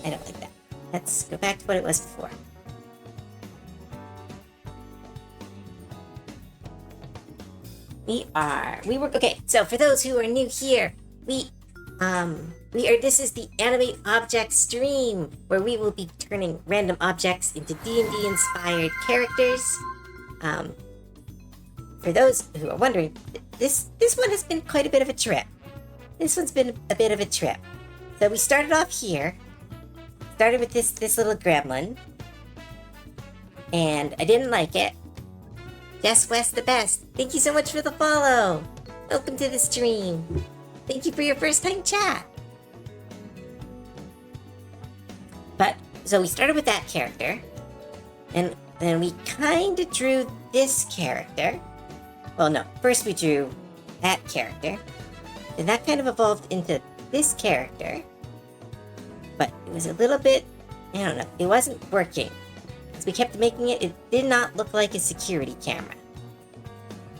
I don't like that. Let's go back to what it was before. Okay, so for those who are new here, this is the Animate Object stream, where we will be turning random objects into D&D inspired characters. For those who are wondering, this one has been quite a bit of a trip. This one's been a bit of a trip. So we started off here, started with this little gremlin, and I didn't like it. Jess West the best. Thank you so much for the follow. Welcome to the stream. Thank you for your first time chat. But, so we started with that character. And then we kind of drew this character. Well, no. First we drew that character. And that kind of evolved into this character. But it was a little bit, I don't know, it wasn't working. As we kept making it, it did not look like a security camera.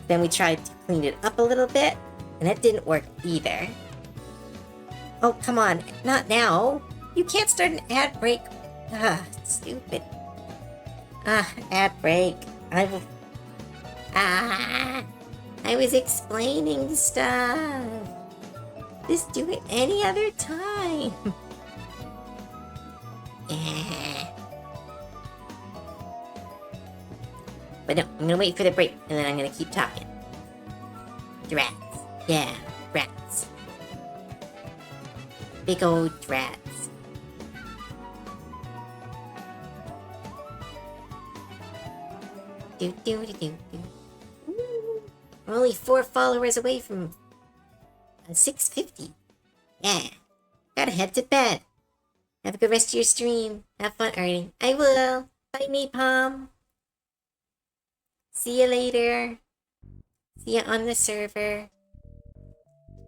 Then we tried to clean it up a little bit, and that didn't work either. Oh, come on, not now. You can't start an ad break. Stupid. Ad break. I was explaining stuff. Just do it any other time. But no, I'm gonna wait for the break, and then I'm gonna keep talking. Rats. Yeah, rats. Big old rats. We're only 4 followers away from 650. Yeah. Gotta head to bed. Have a good rest of your stream. Have fun earning. I will. Bye, Napalm. See you later. See you on the server.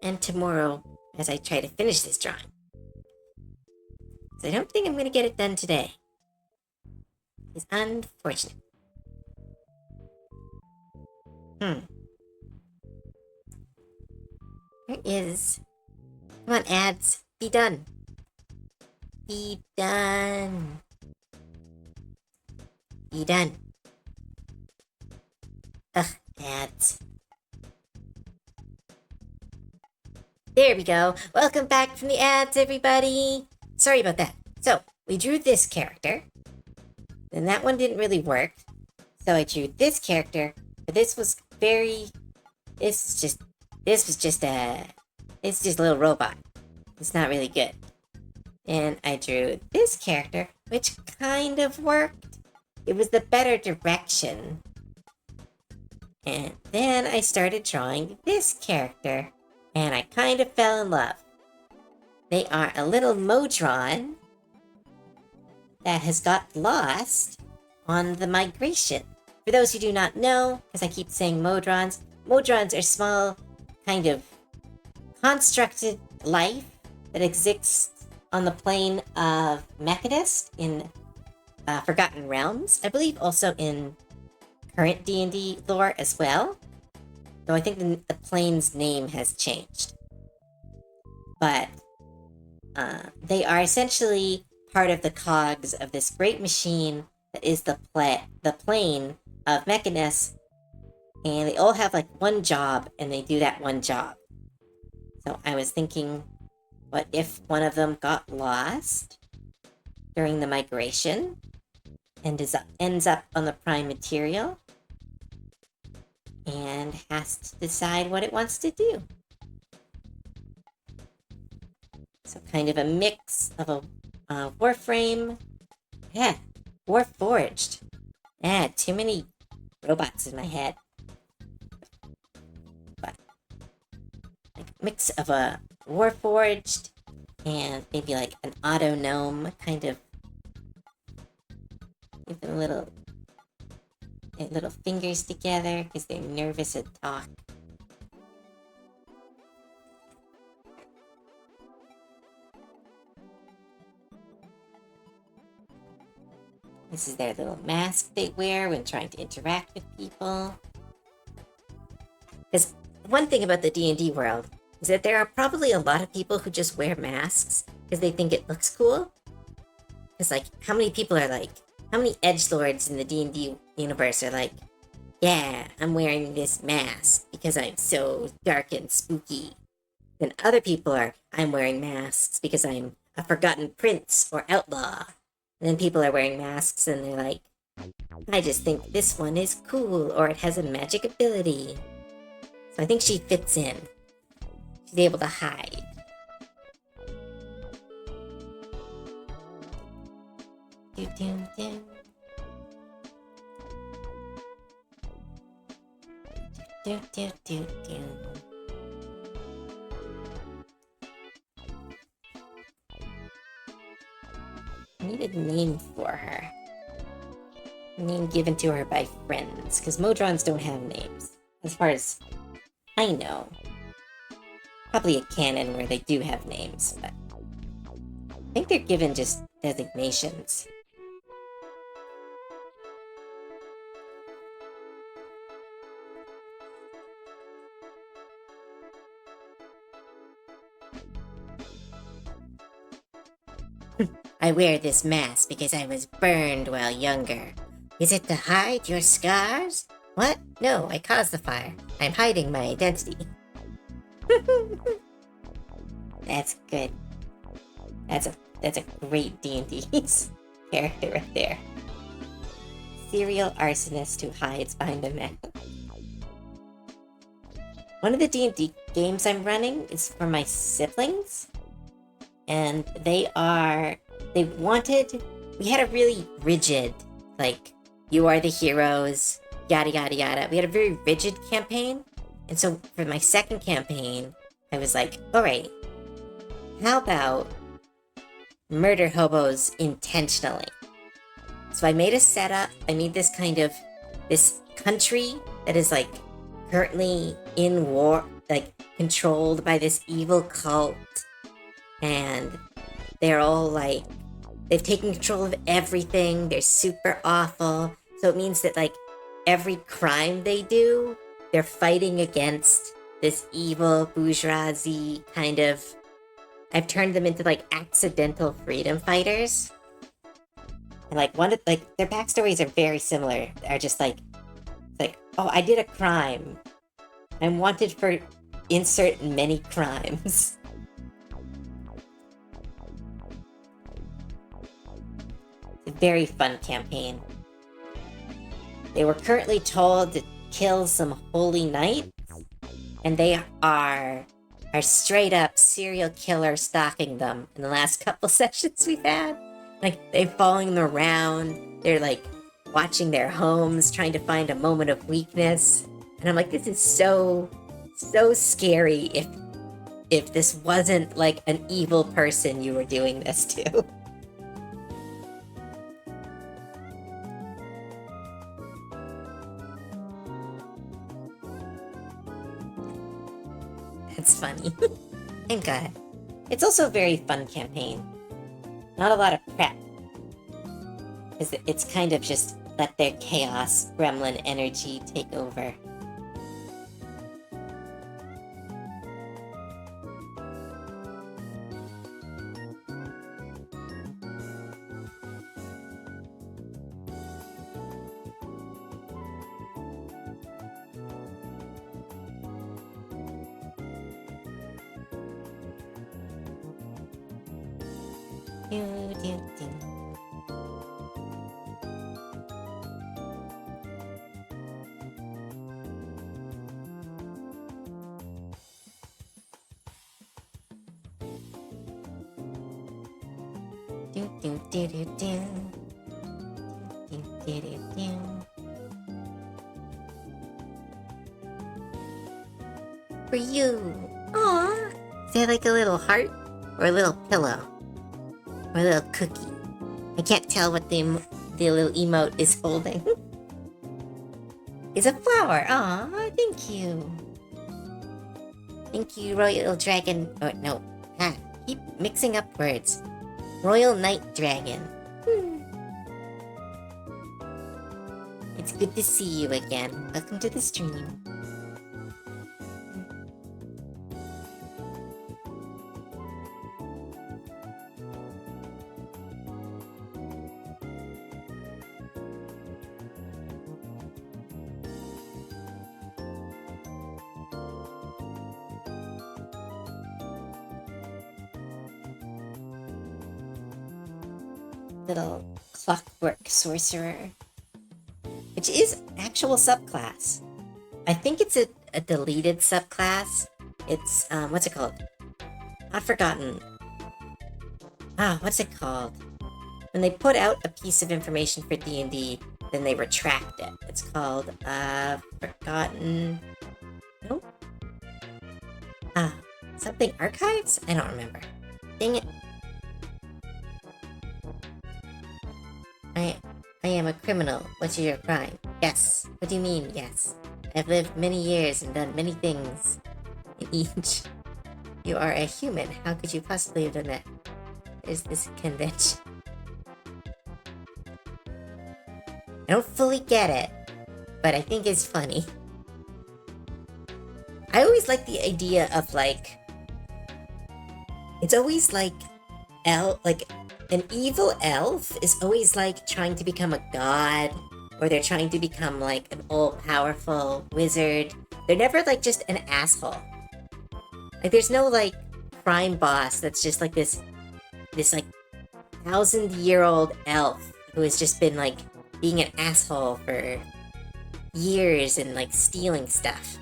And tomorrow, as I try to finish this drawing. So I don't think I'm going to get it done today. It's unfortunate. There is... Come on, ads. Be done. Be done. Be done. Ugh, ads. There we go. Welcome back from the ads, everybody. Sorry about that. So, we drew this character. And that one didn't really work. So I drew this character. But this was very... It's just a little robot. It's not really good. And I drew this character, which kind of worked. It was the better direction. And then I started drawing this character, and I kind of fell in love. They are a little Modron that has got lost on the migration. For those who do not know, because I keep saying Modrons, Modrons are small, kind of constructed life that exists on the plane of Mechanist in Forgotten Realms. I believe also in current D&D lore as well. Though I think the plane's name has changed. But they are essentially part of the cogs of this great machine that is the plane of Mechanist. And they all have like one job, and they do that one job. So I was thinking, what if one of them got lost during the migration and ends up on the prime material and has to decide what it wants to do? So kind of a mix of a Warframe. Yeah, Warforged. Yeah, too many robots in my head. But like a mix of a Warforged and maybe like an Auto Gnome, kind of give them little fingers together because they're nervous to talk. This is their little mask they wear when trying to interact with people. Because one thing about the D&D world is that there are probably a lot of people who just wear masks because they think it looks cool. Because, like, how many edgelords in the D&D universe are like, yeah, I'm wearing this mask because I'm so dark and spooky. Then other people are, I'm wearing masks because I'm a forgotten prince or outlaw. And then people are wearing masks and they're like, I just think this one is cool or it has a magic ability. So I think she fits in. She's able to hide. Do, do, do. Do, do, do, do. I need a name for her. A name given to her by friends, because Modrons don't have names, as far as I know. Probably a canon where they do have names, but I think they're given just designations. I wear this mask because I was burned while younger. Is it to hide your scars? What? No, I caused the fire. I'm hiding my identity. That's good. That's a great D&D character right there. Serial arsonist who hides behind a mask. One of the D&D games I'm running is for my siblings. And we had a really rigid, like, you are the heroes, yada yada yada. We had a very rigid campaign. And so for my second campaign, I was like, alright, how about murder hobos intentionally? So I made a setup, I made this country that is like currently in war, like controlled by this evil cult. And they're all like, they've taken control of everything. They're super awful. So it means that like every crime they do, they're fighting against this evil bourgeoisie kind of. I've turned them into like accidental freedom fighters. And like their backstories are very similar. They're just like, oh, I did a crime. I'm wanted for insert many crimes. A very fun campaign. They were currently told to kill some holy knights, and they are straight up serial killer stalking them in the last couple sessions we've had. Like, they're following them around, they're like watching their homes, trying to find a moment of weakness. And I'm like, this is so scary if this wasn't like an evil person you were doing this to. It's funny. Thank God. It's also a very fun campaign. Not a lot of prep. It's kind of just let their chaos gremlin energy take over. For you. Aww. Is that like a little heart? Or a little pillow? Or a little cookie? I can't tell what the little emote is holding. It's a flower. Aw, thank you. Thank you, Royal Dragon. Oh, no. Keep mixing up words. Royal Night Dragon. It's good to see you again. Welcome to the stream. Little clockwork sorcerer, which is actual subclass. I think it's a deleted subclass. It's what's it called? Not forgotten. What's it called? When they put out a piece of information for D&D, then they retract it. It's called forgotten. Nope. Something archives? I don't remember. Dang it. I am a criminal. What's your crime? Yes. What do you mean, yes? I've lived many years and done many things. In each. You are a human. How could you possibly have done that? There's this convention. I don't fully get it, but I think it's funny. I always like the idea of, like... It's always like... An evil elf is always, like, trying to become a god, or they're trying to become, like, an all-powerful wizard. They're never, like, just an asshole. Like, there's no, like, crime boss that's just, like, this like, 1,000-year-old elf who has just been, like, being an asshole for years and, like, stealing stuff.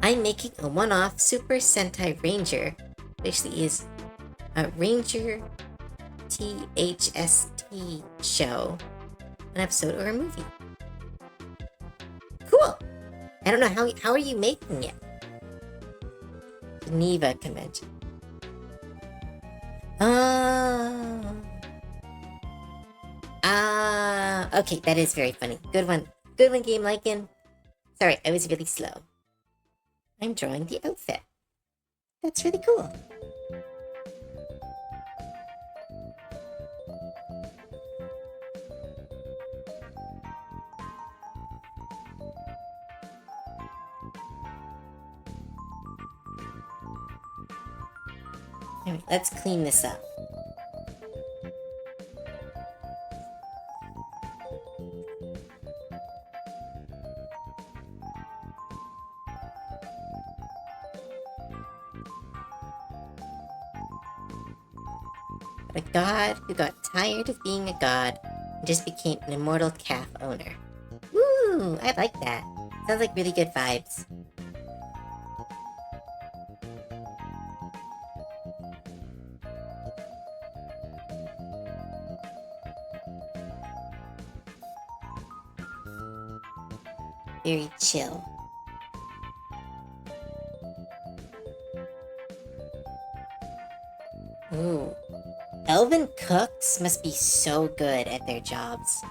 I'm making a one-off Super Sentai Ranger. Basically is a Ranger THST show, an episode or a movie. Cool! I don't know, how are you making it? Geneva Convention. Okay, that is very funny. Good one. Good one, Game Lycan. Sorry, I was really slow. I'm drawing the outfit. That's really cool. Alright, let's clean this up. A god who got tired of being a god and just became an immortal calf owner. Woo! I like that. Sounds like really good vibes. Very chill. Ooh. Elven cooks must be so good at their jobs.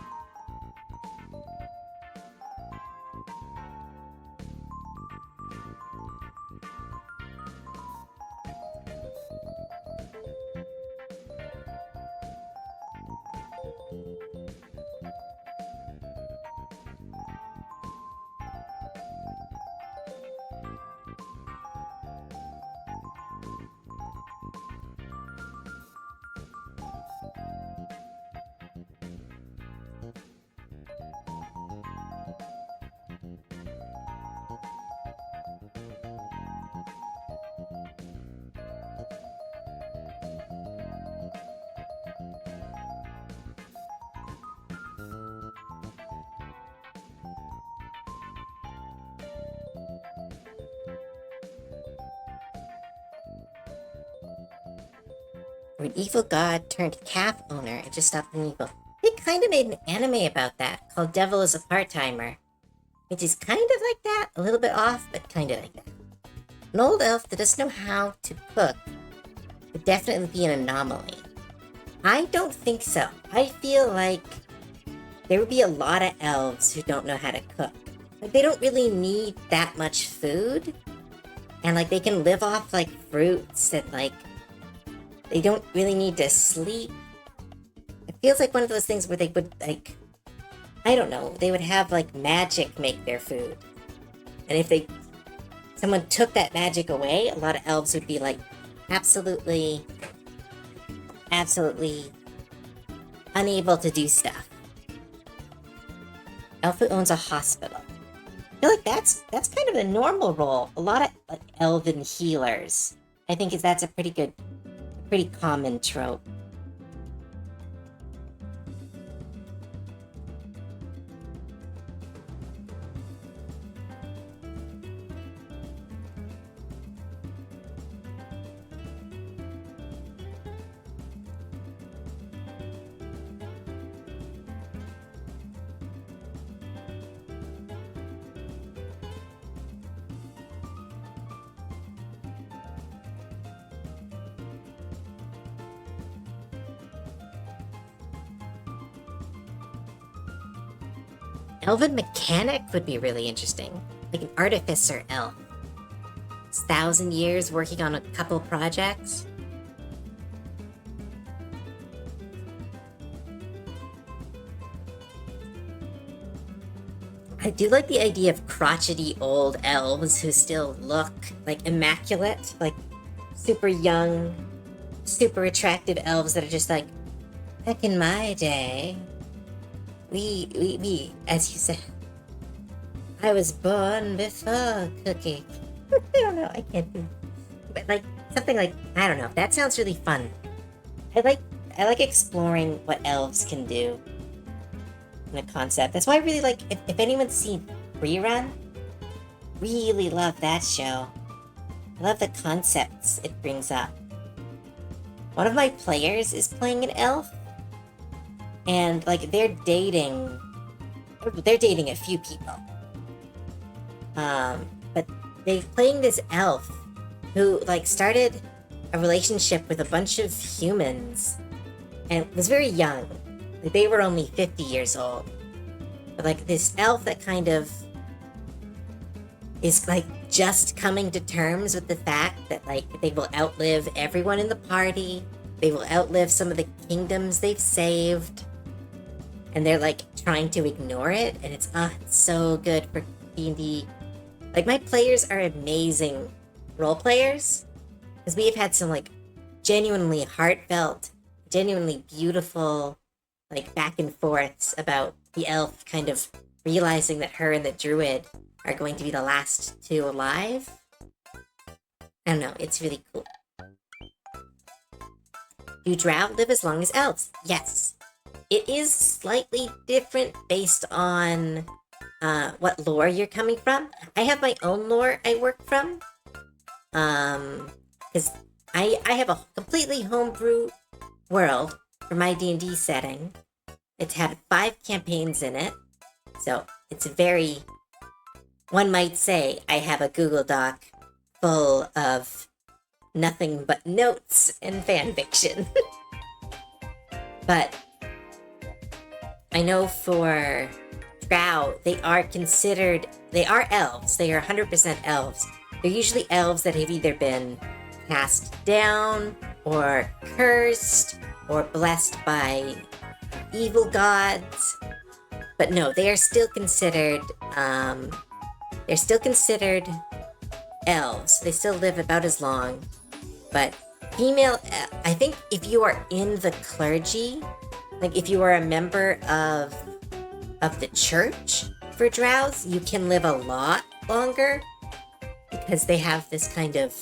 An evil god turned calf owner and just stopped being evil. They kind of made an anime about that called Devil is a Part-Timer, which is kind of like that, a little bit off, but kind of like that. An old elf that doesn't know how to cook would definitely be an anomaly. I don't think so. I feel like there would be a lot of elves who don't know how to cook. Like, they don't really need that much food, and like they can live off like fruits and like they don't really need to sleep. I feels like one of those things where they would, like, I don't know, they would have, like, magic make their food. And if someone took that magic away, a lot of elves would be, like, absolutely unable to do stuff. Elf who owns a hospital. I feel like that's kind of a normal role. A lot of, like, elven healers. I think that's a pretty common trope. Elven mechanic would be really interesting. Like an artificer elf. 1,000 years working on a couple projects. I do like the idea of crotchety old elves who still look like immaculate, like super young, super attractive elves that are just like, back in my day, we, as you said, I was born before cooking. I don't know, I can't do, but like something like, I don't know, that sounds really fun. I like exploring what elves can do in a concept. That's why I really like, if anyone's seen Rerun, really love that show. I love the concepts it brings up. One of my players is playing an elf, and like they're dating a few people. But they're playing this elf who like started a relationship with a bunch of humans and was very young. Like they were only 50 years old. But like this elf that kind of is like just coming to terms with the fact that like they will outlive everyone in the party. They will outlive some of the kingdoms they've saved. And they're like trying to ignore it, and it's so good for D&D. Like my players are amazing role players, because we have had some like genuinely heartfelt, genuinely beautiful like back and forths about the elf kind of realizing that her and the druid are going to be the last two alive. I don't know, it's really cool. Do drow live as long as elves? Yes. It is slightly different based on what lore you're coming from. I have my own lore I work from. Because I have a completely homebrew world for my D&D setting. It's had 5 campaigns in it. So it's very, one might say I have a Google Doc full of nothing but notes and fan fiction. But I know for drow, they are elves. They are 100% elves. They're usually elves that have either been cast down, or cursed, or blessed by evil gods. But no, they are still considered, elves. They still live about as long. But female, I think if you are in the clergy, like if you are a member of the church for drows, you can live a lot longer, because they have this kind of,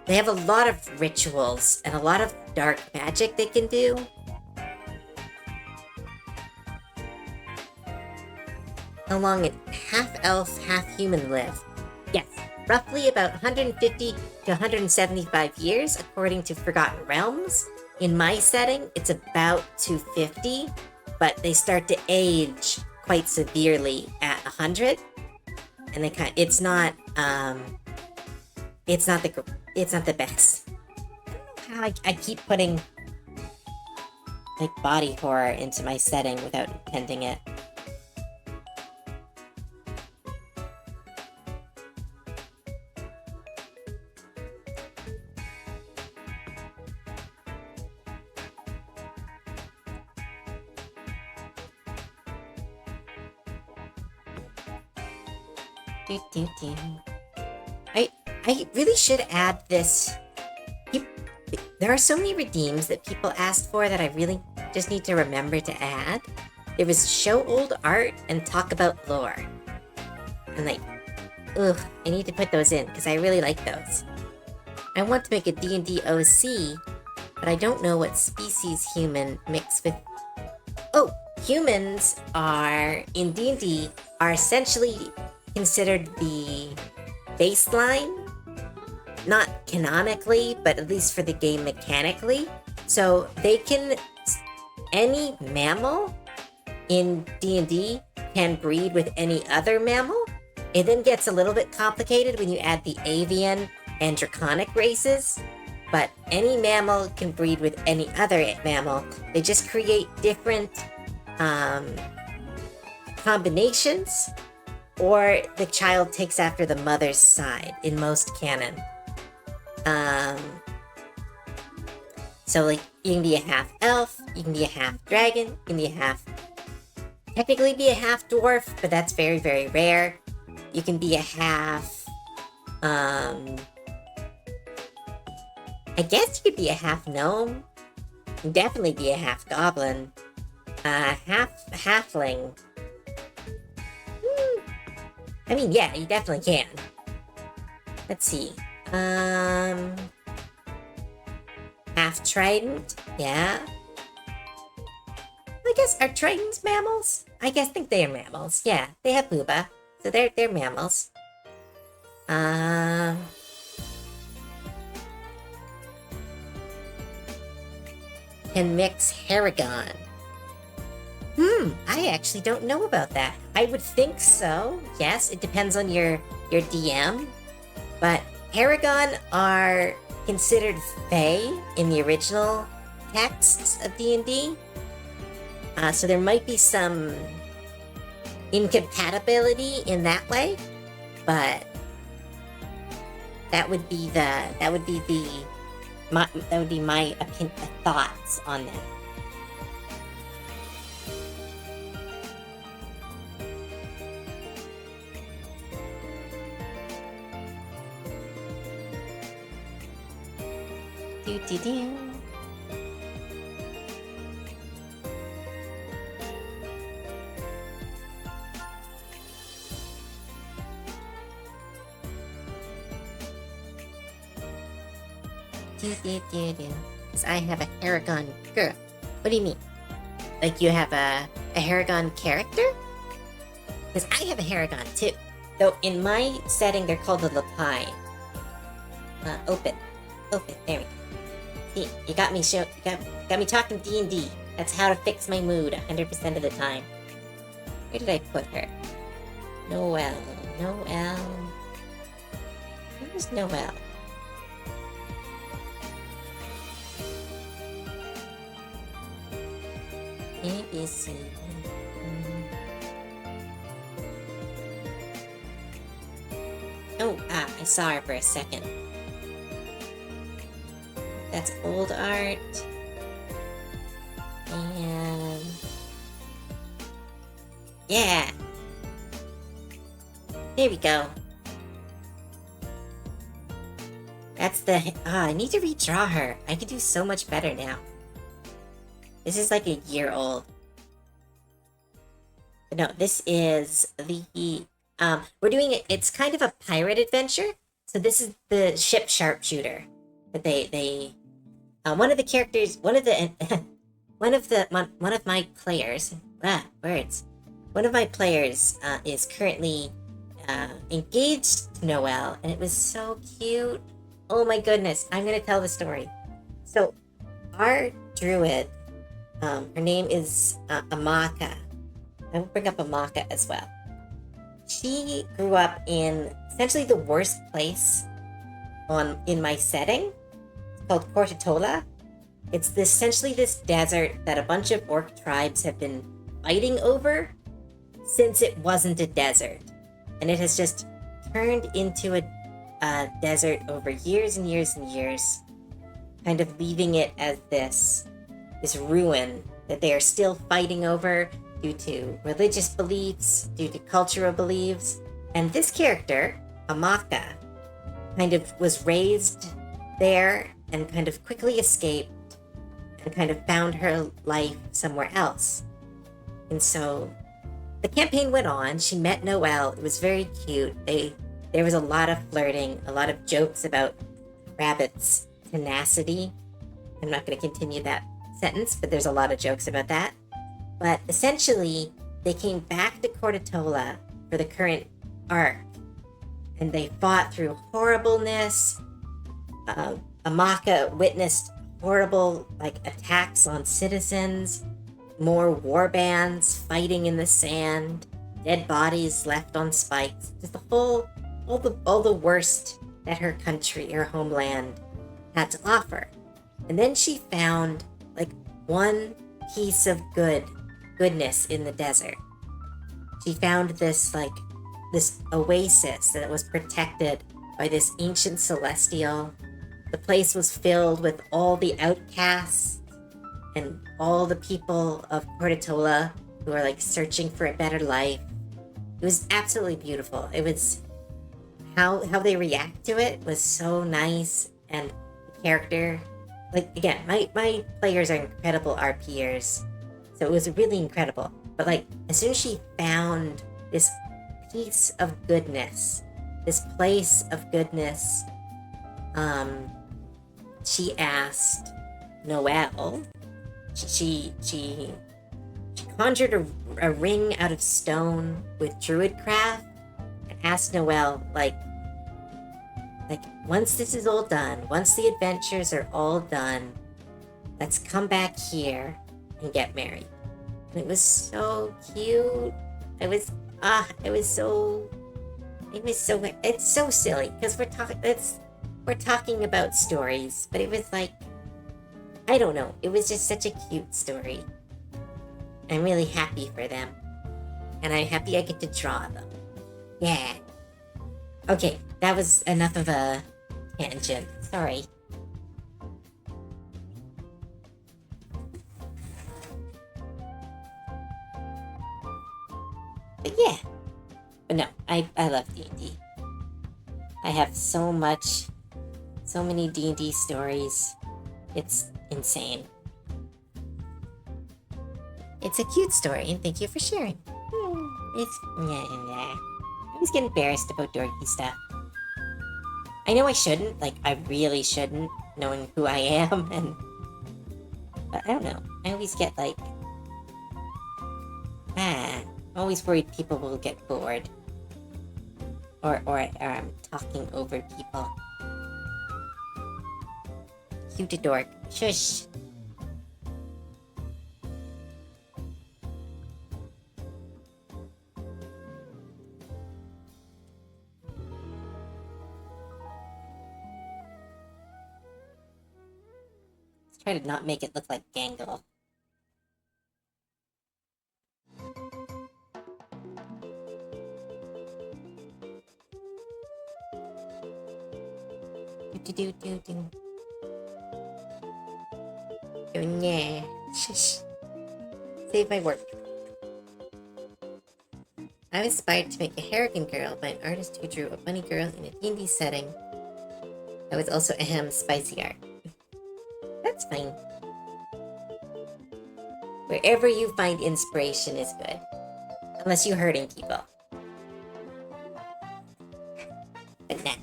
they have a lot of rituals and a lot of dark magic they can do. How long a half elf, half human live? Yes, roughly about 150 to 175 years, according to Forgotten Realms. In my setting, it's about 250, but they start to age quite severely at 100, and it's not the best. How I keep putting like body horror into my setting without intending it. Do, do, do. I really should add this. There are so many redeems that people asked for that I really just need to remember to add. There was show old art and talk about lore. And like, ugh, I need to put those in because I really like those. I want to make a D&D OC, but I don't know what species human mixed with... Oh, humans are, in D&D, are essentially considered the baseline. Not canonically, but at least for the game mechanically. So they can... Any mammal in D&D can breed with any other mammal. It then gets a little bit complicated when you add the avian and draconic races, but any mammal can breed with any other mammal. They just create different combinations, or the child takes after the mother's side in most canon. So like you can be a half elf, you can be a half dragon, you can be a half... Technically be a half dwarf, but that's very, very rare. You can be a half... I guess you could be a half gnome. You can definitely be a half goblin. Halfling. I mean, yeah, you definitely can. Let's see. Half trident, yeah. I guess, are tridents mammals? I think they are mammals. Yeah, they have booba, so they're mammals. Can mix Haragon. I actually don't know about that. I would think so. Yes, it depends on your DM. But Haragon are considered Fae in the original texts of D&D. So there might be some incompatibility in that way, but that would be my opinion, thoughts on that. Do. Because I have a Haragon girl. What do you mean? Like you have a Haragon character? Because I have a Haragon too. Though in my setting they're called the Lapine. Open, there we go. See, you got me got me talking D&D. That's how to fix my mood 100% of the time. Where did I put her? Noelle. Where's Noelle? ABC. Oh, I saw her for a second. That's old art. And... yeah! There we go. That's the... I need to redraw her. I could do so much better now. This is like a year old. But no, this is the... we're doing it... It's kind of a pirate adventure. So this is the ship sharpshooter. That they one of the characters, one of my players, one of my players is currently engaged to Noelle, and it was so cute. Oh my goodness, I'm gonna tell the story. So our druid, her name is Amaka. I will bring up Amaka as well. She grew up in essentially the worst place in my setting. Called Cortatola. It's essentially this desert that a bunch of orc tribes have been fighting over since it wasn't a desert. And it has just turned into a desert over years and years and years, kind of leaving it as this ruin that they are still fighting over due to religious beliefs, due to cultural beliefs. And this character, Amaka, kind of was raised there and kind of quickly escaped and kind of found her life somewhere else. And so the campaign went on. She met Noelle. It was very cute. There was a lot of flirting, a lot of jokes about Rabbit's tenacity. I'm not going to continue that sentence, but there's a lot of jokes about that. But essentially, they came back to Cortatola for the current arc, and they fought through horribleness. Amaka witnessed horrible attacks on citizens, more war bands fighting in the sand, dead bodies left on spikes, just all the worst that her country, her homeland, had to offer. And then she found one piece of goodness in the desert. She found this oasis that was protected by this ancient celestial. The place was filled with all the outcasts and all the people of Cortatola who are searching for a better life. It was absolutely beautiful. It was how they react to it was so nice, and the character, again, my players are incredible RPers, so it was really incredible. But as soon as she found this piece of goodness, this place of goodness, she asked Noelle. She conjured a ring out of stone with druidcraft and asked Noelle, once this is all done, once the adventures are all done, let's come back here and get married. And it was so cute. It's so silly because we're talking about stories, but it was I don't know, it was just such a cute story. I'm really happy for them, and I'm happy I get to draw them. Yeah. Okay, that was enough of a tangent. Sorry. But yeah. But no, I love D&D. I have so many D&D stories. It's insane. It's a cute story, and thank you for sharing. I always get embarrassed about dorky stuff. I know I shouldn't, I really shouldn't, knowing who I am, but I don't know. I always get I'm always worried people will get bored. Or I'm talking over people. Cute dork. Shush. Let's try to not make it look like Gangle. Do. Oh yeah. Shush. Save my work. I'm inspired to make a Harrigan girl by an artist who drew a bunny girl in a D&D setting. That was also spicy art. That's fine. Wherever you find inspiration is good. Unless you're hurting people. But nah.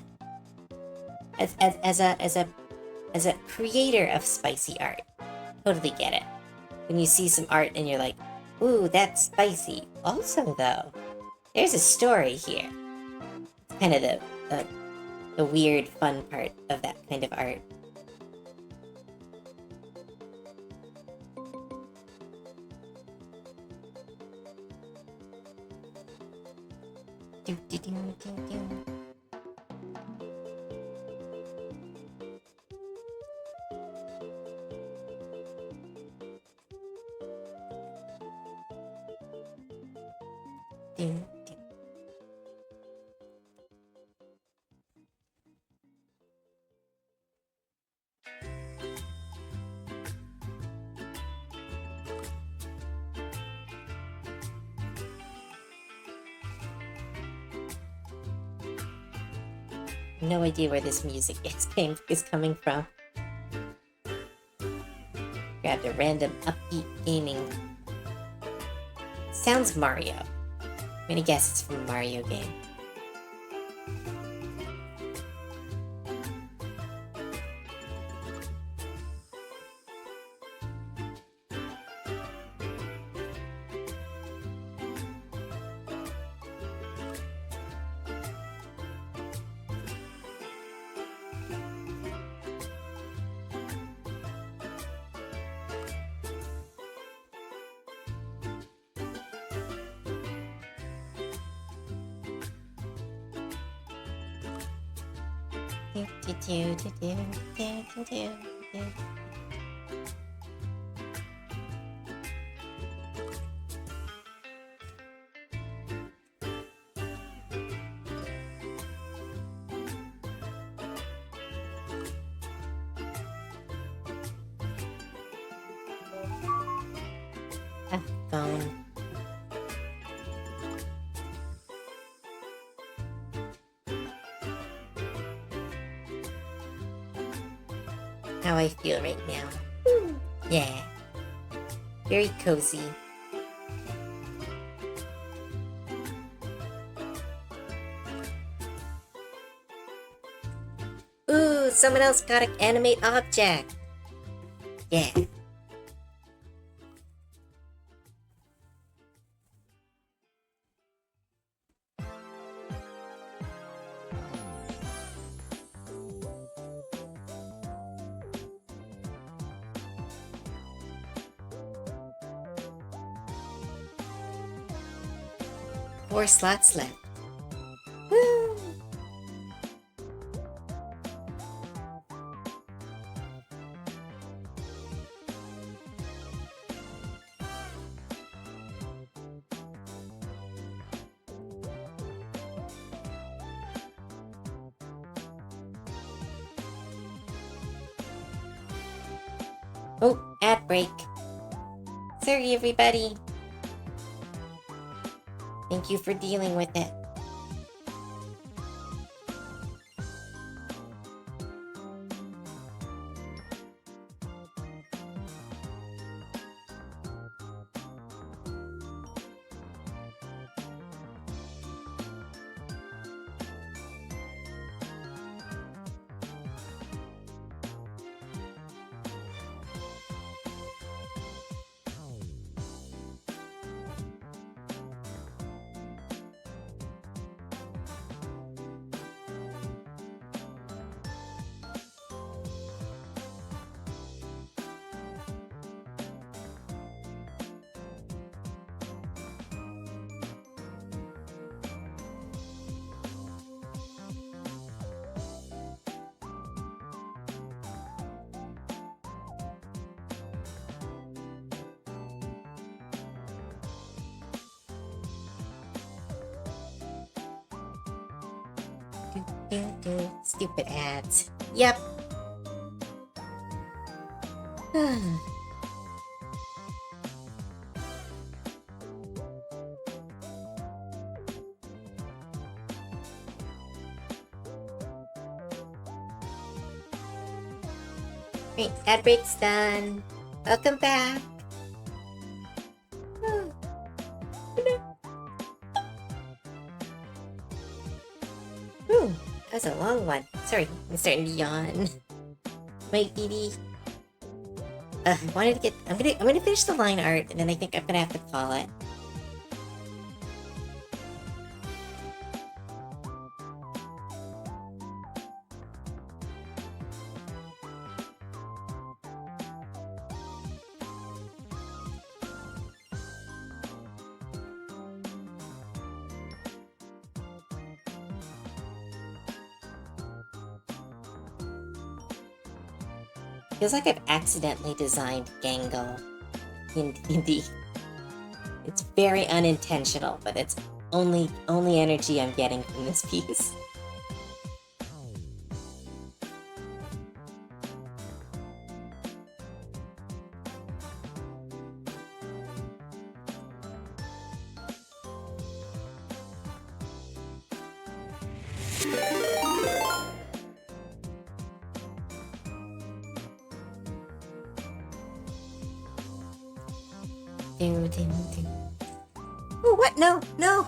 As a creator of spicy art, totally get it. When you see some art and you're like, ooh, that's spicy. Also, though, there's a story here. It's kind of the weird, fun part of that kind of art. Do. No idea where this music is coming from. Grabbed a random upbeat gaming. Sounds Mario. I'm gonna guess it's from a Mario game. Phone. How I feel right now. Yeah. Very cozy. Ooh, someone else got an animate object. Yeah. Four slots left. Woo! Oh, ad break. Sorry, everybody. Thank you for dealing with it. Stupid ads. Yep. Great, ad break's done. Welcome back. That was a long one. Sorry, I'm starting to yawn. Wait, Dee. I wanted to get. I'm gonna finish the line art, and then I think I'm gonna have to call it. Feels like I've accidentally designed Gangle in D&D. It's very unintentional, but it's only energy I'm getting from this piece. Oh, what? No, no.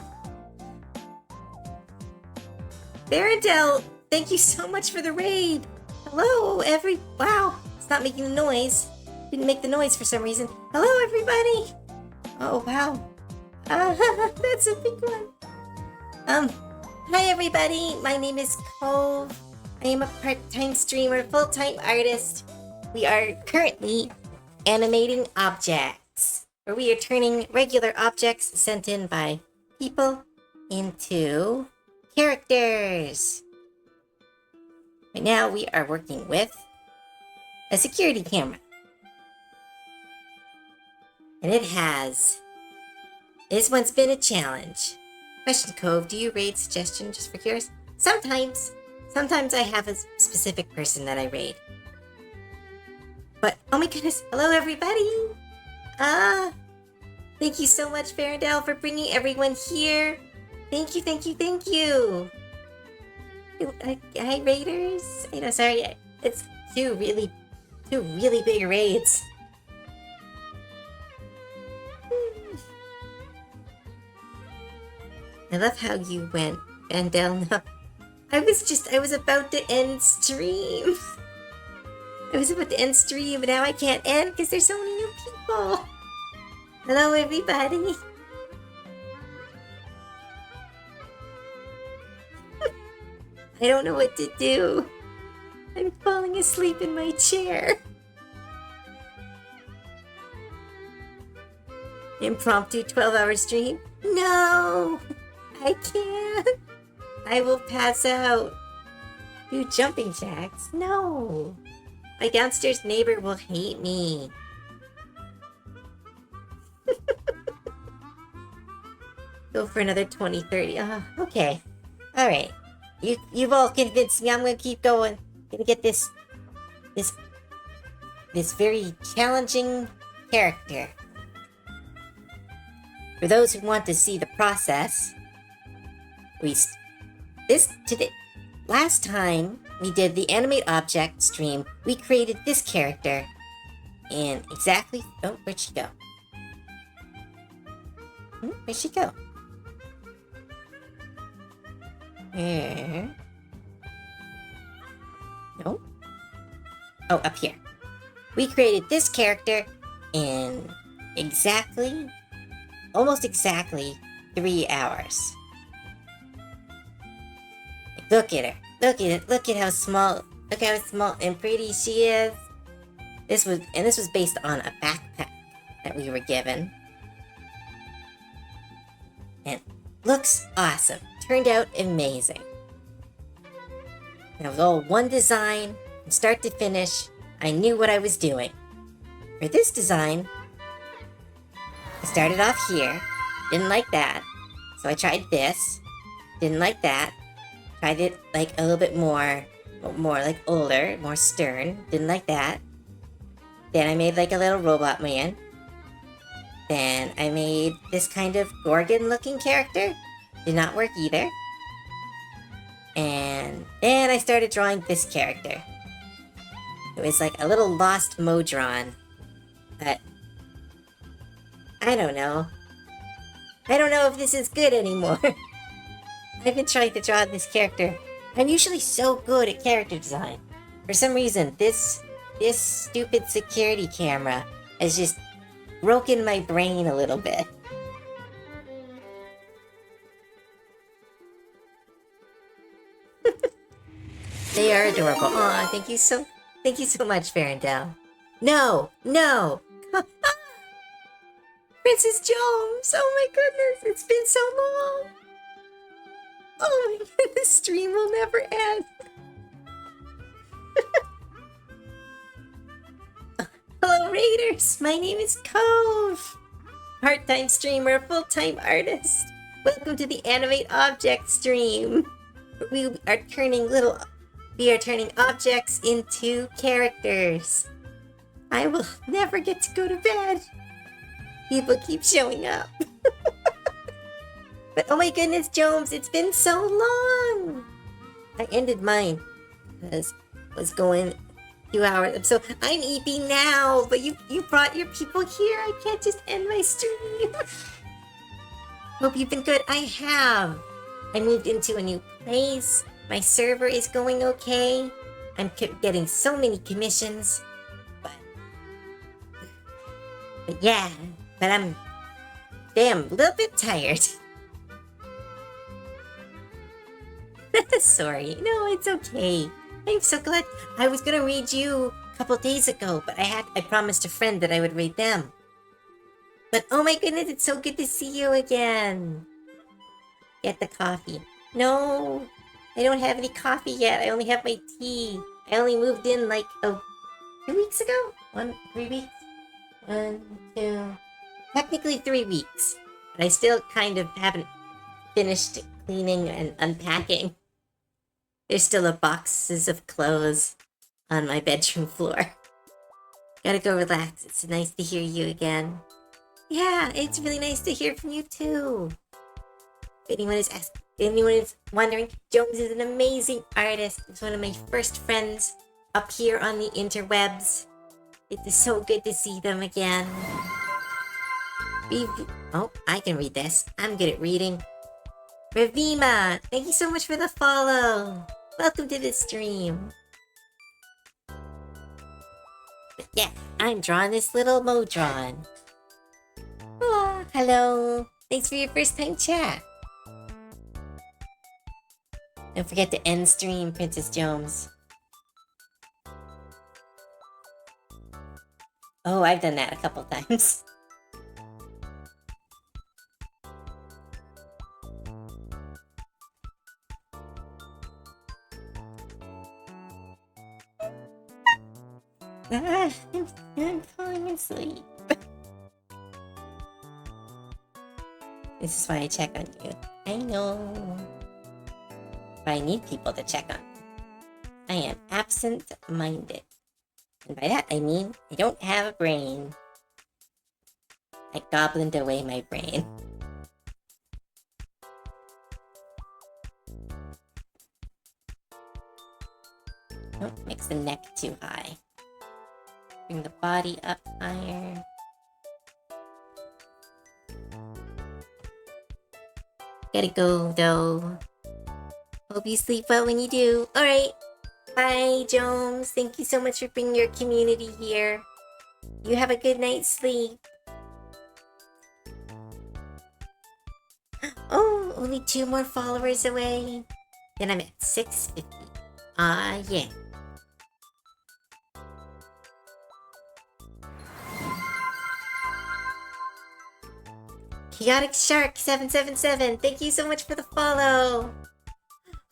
Barendell, thank you so much for the raid. Hello, wow, it's not making the noise. Didn't make the noise for some reason. Hello, everybody. Oh, wow. That's a big one. Hi, everybody. My name is Cove. I am a part-time streamer, full-time artist. We are currently animating objects, where we are turning regular objects sent in by people into characters. Right now we are working with a security camera. And this one's been a challenge. Question, Cove, do you raid suggestion just for curious? Sometimes I have a specific person that I raid. But, oh my goodness, hello everybody! Thank you so much, Farendale, for bringing everyone here. Thank you, thank you, thank you. Hi, raiders. Sorry, it's two really big raids. I love how you went, Farendale. No, I was about to end stream. I was about to end stream, but now I can't end because there's so many new people. Hello, everybody. I don't know what to do. I'm falling asleep in my chair. Impromptu 12-hour stream? No, I can't. I will pass out. Do jumping jacks? No. My downstairs neighbor will hate me. Go for another 20, 30. Oh, okay. All right. You've all convinced me. I'm gonna keep going. Gonna get this very challenging character. For those who want to see the process, last time we did the Animate object stream, we created this character in exactly. Oh, where'd she go? Where'd she go? Where? No. Oh, up here. We created this character in almost exactly 3 hours. Look at her. Look at it. Look at how small and pretty she is. This was based on a backpack that we were given. And looks awesome. Turned out amazing. It was all one design, from start to finish. I knew what I was doing. For this design, I started off here. Didn't like that. So I tried this. Didn't like that. Tried it like a little bit more like older, more stern. Didn't like that. Then I made like a little robot man. Then I made this kind of Gorgon looking character. Did not work either. And then I started drawing this character. It was like a little lost Modron. But I don't know. I don't know if this is good anymore. I've been trying to draw this character. I'm usually so good at character design. For some reason, this stupid security camera has just broken my brain a little bit. They are adorable. Aw, thank you so much, Farendale. No! Princess Jones! Oh my goodness, it's been so long! Oh my goodness, this stream will never end. Hello, Raiders! My name is Cove! Part-time streamer, full-time artist. Welcome to the Animate Object stream. We are turning objects into characters. I will never get to go to bed. People keep showing up. But oh my goodness, Jones, it's been so long. I ended mine because I was going 2 hours. So I'm eeping now, but you brought your people here. I can't just end my stream. Hope you've been good. I have. I moved into a new place. My server is going okay. I'm getting so many commissions. But yeah, but I'm a little bit tired. Sorry. No, it's okay. I'm so glad. I was gonna read you a couple days ago, but I promised a friend that I would read them. But oh my goodness, it's so good to see you again. Get the coffee. No, I don't have any coffee yet. I only have my tea. I only moved in like 2 weeks ago? 3 weeks? 1, 2... Technically 3 weeks. But I still kind of haven't finished cleaning and unpacking. There's still boxes of clothes on my bedroom floor. Gotta go relax. It's nice to hear you again. Yeah, it's really nice to hear from you too. If anyone is wondering, Jones is an amazing artist. He's one of my first friends up here on the interwebs. It is so good to see them again. Oh, I can read this. I'm good at reading. Ravima, thank you so much for the follow. Welcome to the stream. But yeah, I'm drawing this little Modron. Oh, hello. Thanks for your first time chat. Don't forget to end stream, Princess Jones. Oh, I've done that a couple times. I'm falling asleep. This is why I check on you. I know. But I need people to check on. I am absent-minded. And by that I mean I don't have a brain. I goblined away my brain. Don't mix the neck too high. Bring the body up higher. Gotta go, though. Hope you sleep well when you do. Alright. Bye, Jones. Thank you so much for bringing your community here. You have a good night's sleep. Oh, only 2 more followers away. Then I'm at 650. Ah, yeah. Chaotic Shark 777, thank you so much for the follow.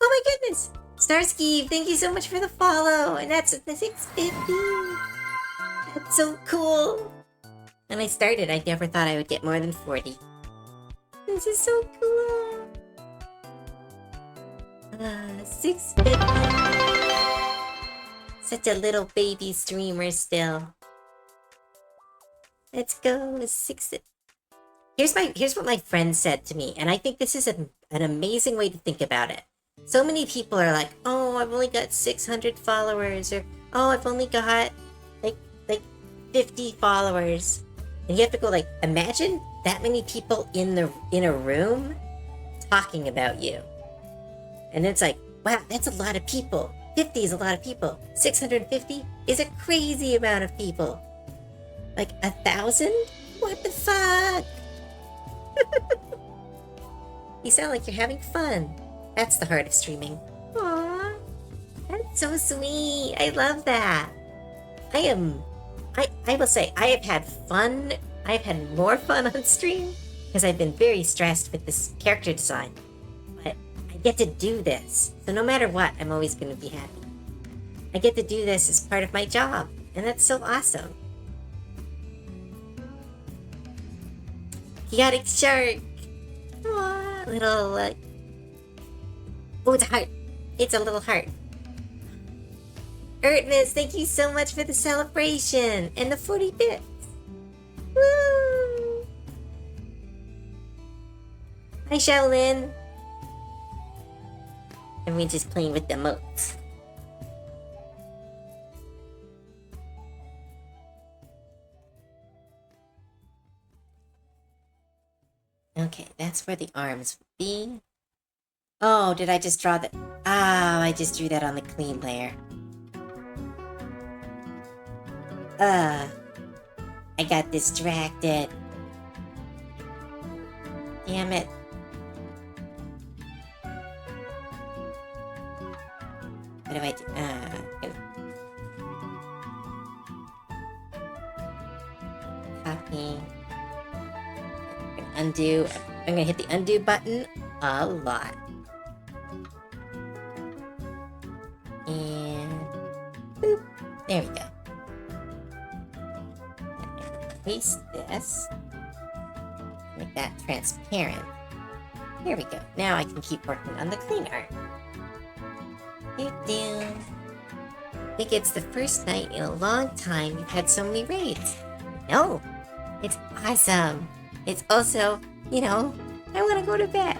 Oh my goodness. Starsky, thank you so much for the follow. And that's at the 650. That's so cool. When I started, I never thought I would get more than 40. This is so cool. 650. Such a little baby streamer still. Let's go. 650. Here's what my friend said to me, and I think this is an amazing way to think about it. So many people are like, oh, I've only got 600 followers, or oh, I've only got like 50 followers. And you have to go like, imagine that many people in a room talking about you. And it's like, wow, that's a lot of people. 50 is a lot of people. 650 is a crazy amount of people. Like 1,000? What the fuck? You sound like you're having fun. That's the heart of streaming. Aww, that's so sweet. I love that. I will say, I have had fun. I've had more fun on stream because I've been very stressed with this character design. But I get to do this. So no matter what, I'm always going to be happy. I get to do this as part of my job. And that's so awesome. Chaotic Shark. Aww, little, oh, it's a heart. It's a little heart. Ertmas, thank you so much for the celebration and the 40 bits. Woo! Hi, Shaolin. Everyone's just playing with the emotes. Okay, that's where the arms would be. Oh, did I just draw that? Ah, I just drew that on the clean layer. I got distracted. Damn it. What do I do? Copy. Undo. I'm gonna hit the undo button a lot. And boop. There we go. Paste this. Make that transparent. There we go. Now I can keep working on the clean art. I think it's the first night in a long time you've had so many raids. No, it's awesome. It's also, you know, I want to go to bed.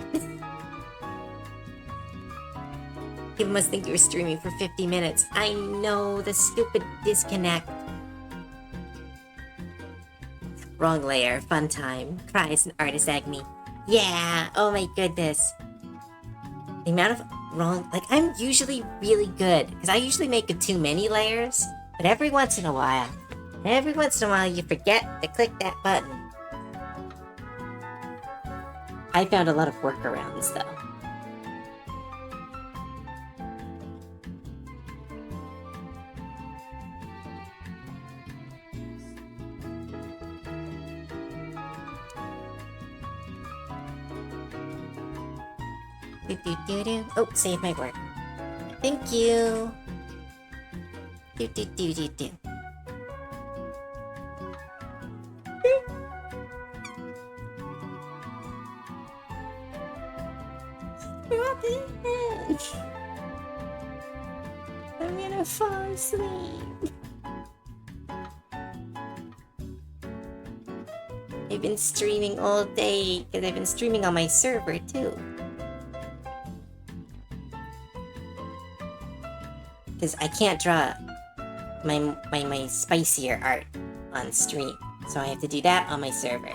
People must think you were streaming for 50 minutes. I know, the stupid disconnect. Wrong layer, fun time. Cries and artist agony. Yeah, oh my goodness. The amount of wrong, like I'm usually really good, because I usually make too many layers, but every once in a while you forget to click that button. I found a lot of workarounds though. Oh, save my work. Thank you. Do. I'm gonna fall asleep. I've been streaming all day because I've been streaming on my server too. Because I can't draw my spicier art on stream, so I have to do that on my server.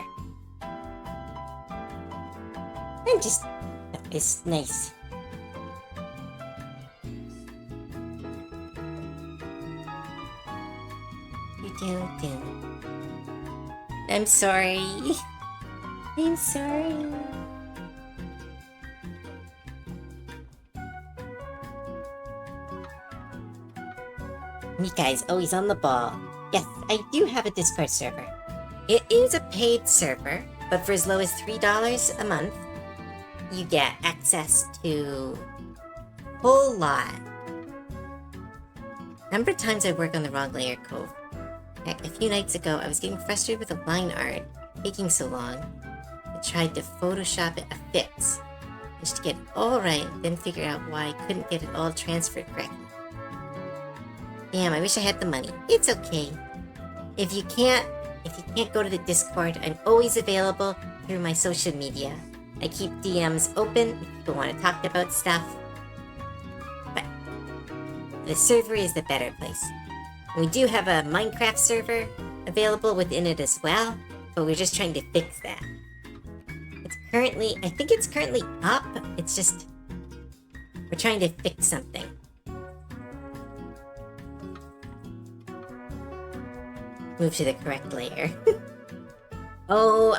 It's nice. I'm sorry. I'm sorry. Mika is always on the ball. Yes, I do have a Discord server. It is a paid server, but for as low as $3 a month, you get access to a whole lot. Number of times I work on the wrong layer cove. Heck, a few nights ago, I was getting frustrated with the line art taking so long. I tried to Photoshop it a fix, just to get it all right, then figure out why I couldn't get it all transferred correctly. Damn, I wish I had the money. It's okay. If you can't go to the Discord, I'm always available through my social media. I keep DMs open if people want to talk about stuff. But the server is the better place. We do have a Minecraft server available within it as well, but we're just trying to fix that. I think it's currently up. It's just, we're trying to fix something. Move to the correct layer. Oh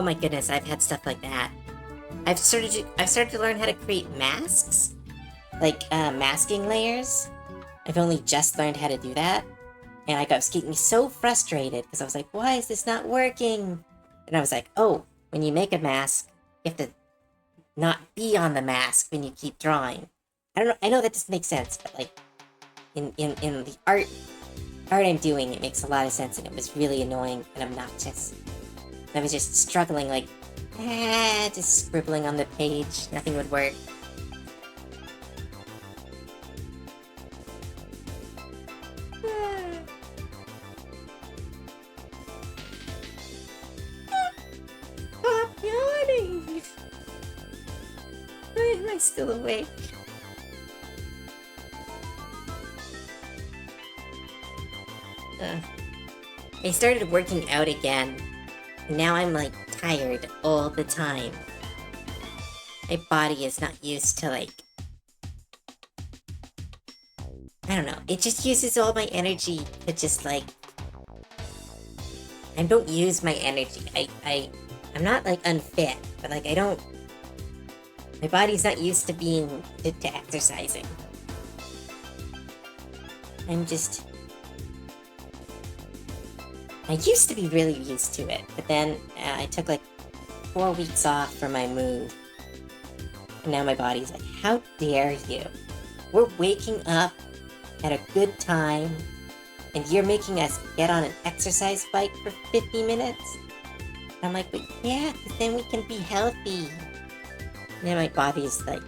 my goodness, I've had stuff like that. I've started to learn how to create masks, like masking layers. I've only just learned how to do that, and I was getting so frustrated because I was like, why is this not working? And I was like, oh, when you make a mask, you have to not be on the mask when you keep drawing. I know that doesn't make sense, but like in the art I'm doing, it makes a lot of sense, and it was really annoying and obnoxious. I was just struggling, like, just scribbling on the page. Nothing would work. Stop yawning! Why am I still awake? I started working out again. And now I'm like tired all the time. My body is not used to, like... I don't know. It just uses all my energy to just, like... I don't use my energy. I'm not, like, unfit, but, like, I don't... My body's not used to being... to exercising. I'm just... I used to be really used to it, but then I took, like, 4 weeks off for my move. And now my body's like, how dare you? We're waking up at a good time, and you're making us get on an exercise bike for 50 minutes? And I'm like, but yeah, because then we can be healthy. And then my body's like...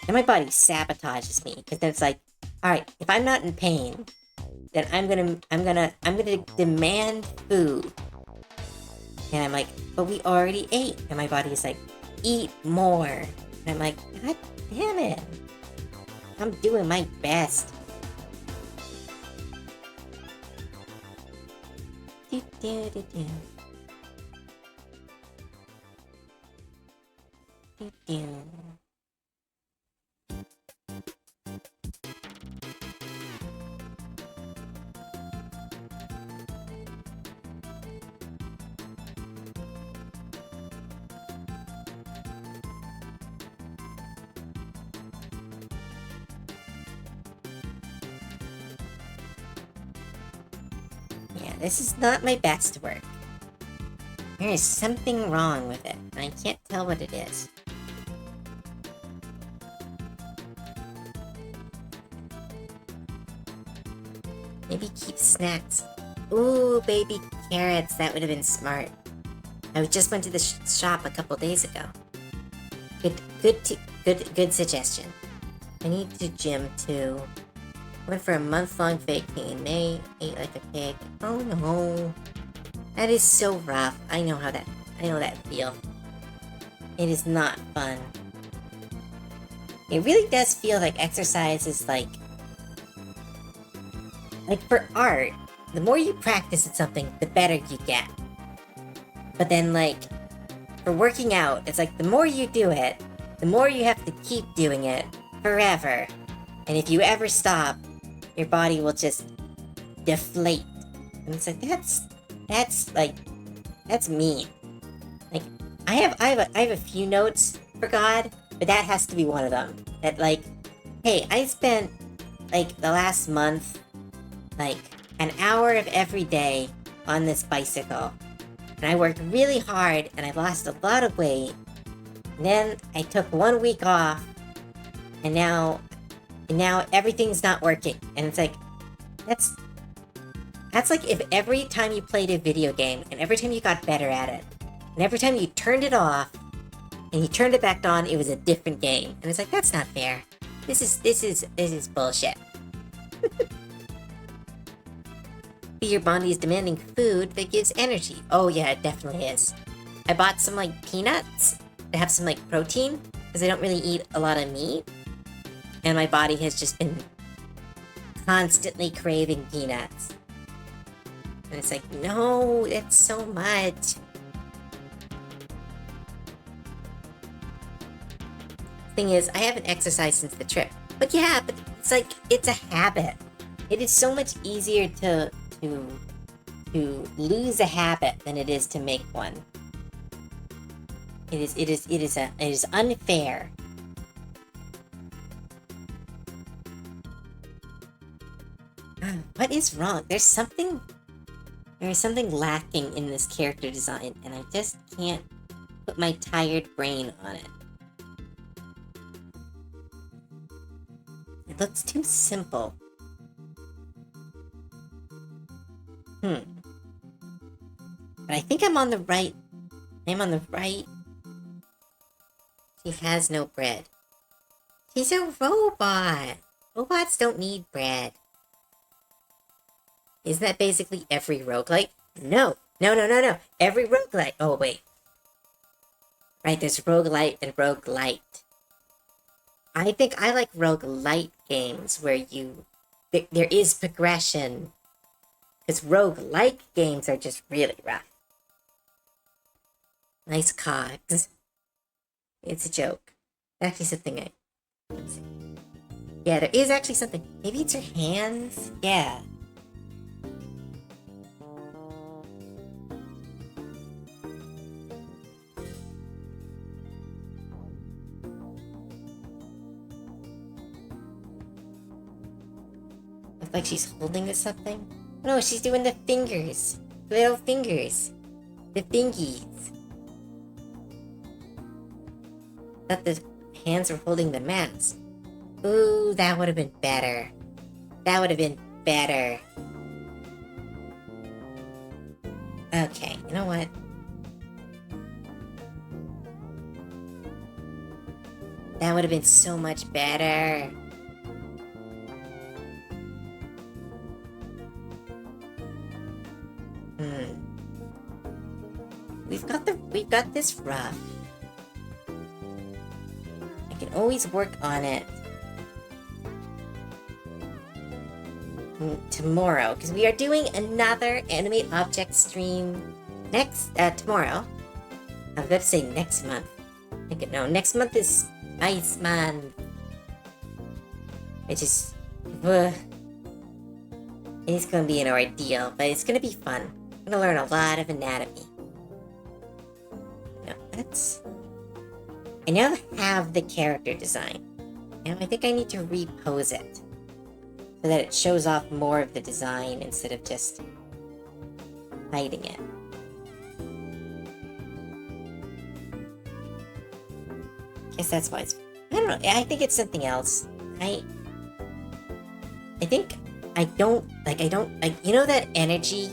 Then my body sabotages me, because then it's like, alright, if I'm not in pain, then I'm gonna demand food. And I'm like, but we already ate. And my body's like, eat more. And I'm like, God damn it. I'm doing my best. Do, do, do, do. Do, do. This is not my best work. There is something wrong with it, and I can't tell what it is. Maybe keep snacks. Ooh, baby carrots, that would have been smart. I just went to the shop a couple days ago. Good suggestion. I need to gym too. Went for a month-long vacation. May ate like a pig. Oh no. That is so rough. I know that feel. It is not fun. It really does feel like exercise is like for art, the more you practice at something, the better you get. But then like, for working out, it's like the more you do it, the more you have to keep doing it forever. And if you ever stop, your body will just deflate. And it's like, that's mean. Like, I have a few notes for God, but that has to be one of them. That like, hey, I spent like the last month, like an hour of every day on this bicycle. And I worked really hard and I lost a lot of weight. And then I took 1 week off, and now everything's not working. And it's like, that's like if every time you played a video game and every time you got better at it, and every time you turned it off and you turned it back on, it was a different game. And it's like, that's not fair. This is bullshit. Your body is demanding food that gives energy. Oh yeah, it definitely is. I bought some like peanuts to have some like protein, because I don't really eat a lot of meat. And my body has just been constantly craving peanuts. And it's like, no, it's so much. Thing is, I haven't exercised since the trip. But yeah, but it's like, it's a habit. It is so much easier to lose a habit than it is to make one. It is unfair. What is wrong? There is something lacking in this character design, and I just can't put my tired brain on it. It looks too simple. But I think I'm on the right. She has no bread. She's a robot. Robots don't need bread. Isn't that basically every roguelike? No. Every roguelike. Oh, wait. Right, there's roguelite and roguelite. I think I like roguelite games where there is progression. Because roguelike games are just really rough. Nice cogs. It's a joke. Actually something I... Let's see. Yeah, there is actually something. Maybe it's her hands? Yeah. Looks like she's holding something. No, she's doing the fingers. Little fingers. The fingies. Thought the hands were holding the mask. Ooh, that would have been better. That would have been better. Okay, you know what? That would have been so much better. We've got this rough. I can always work on it tomorrow, because we are doing another Animate object stream tomorrow. I was about to say next month. No, next month is Ice Month. It's just... it's gonna be an ordeal, but it's gonna be fun. I'm gonna learn a lot of anatomy. No, that's... I now have the character design. And I think I need to repose it, so that it shows off more of the design instead of just hiding it. Guess that's why it's... I don't know, I think it's something else. I think I don't, you know that energy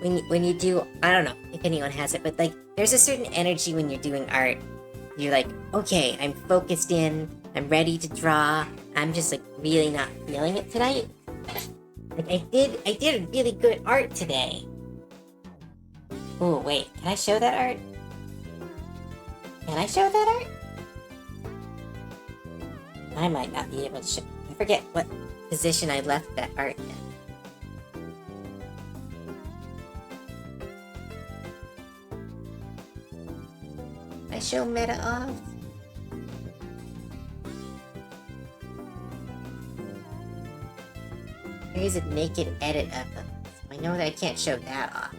when you do, I don't know if anyone has it, but like, there's a certain energy when you're doing art. You're like, okay, I'm focused in, I'm ready to draw, I'm just like really not feeling it tonight. Like I did really good art today. Oh wait, can I show that art? Can I show that art? I might not be able to show. I forget what position I left that art in. I show meta off. There's a naked edit of them. I know that I can't show that off.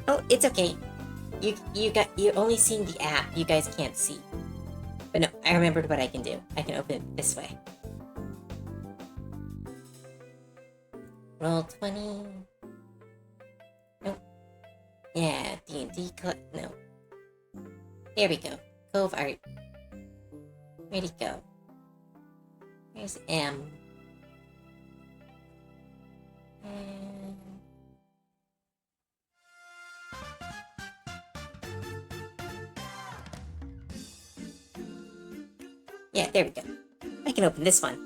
Oh, it's okay. You only seen the app. You guys can't see. But no, I remembered what I can do. I can open it this way. Roll 20. Nope. Yeah, D&D no. Here we go. Cove art. Where'd it go? There's M. And... yeah, there we go. I can open this one.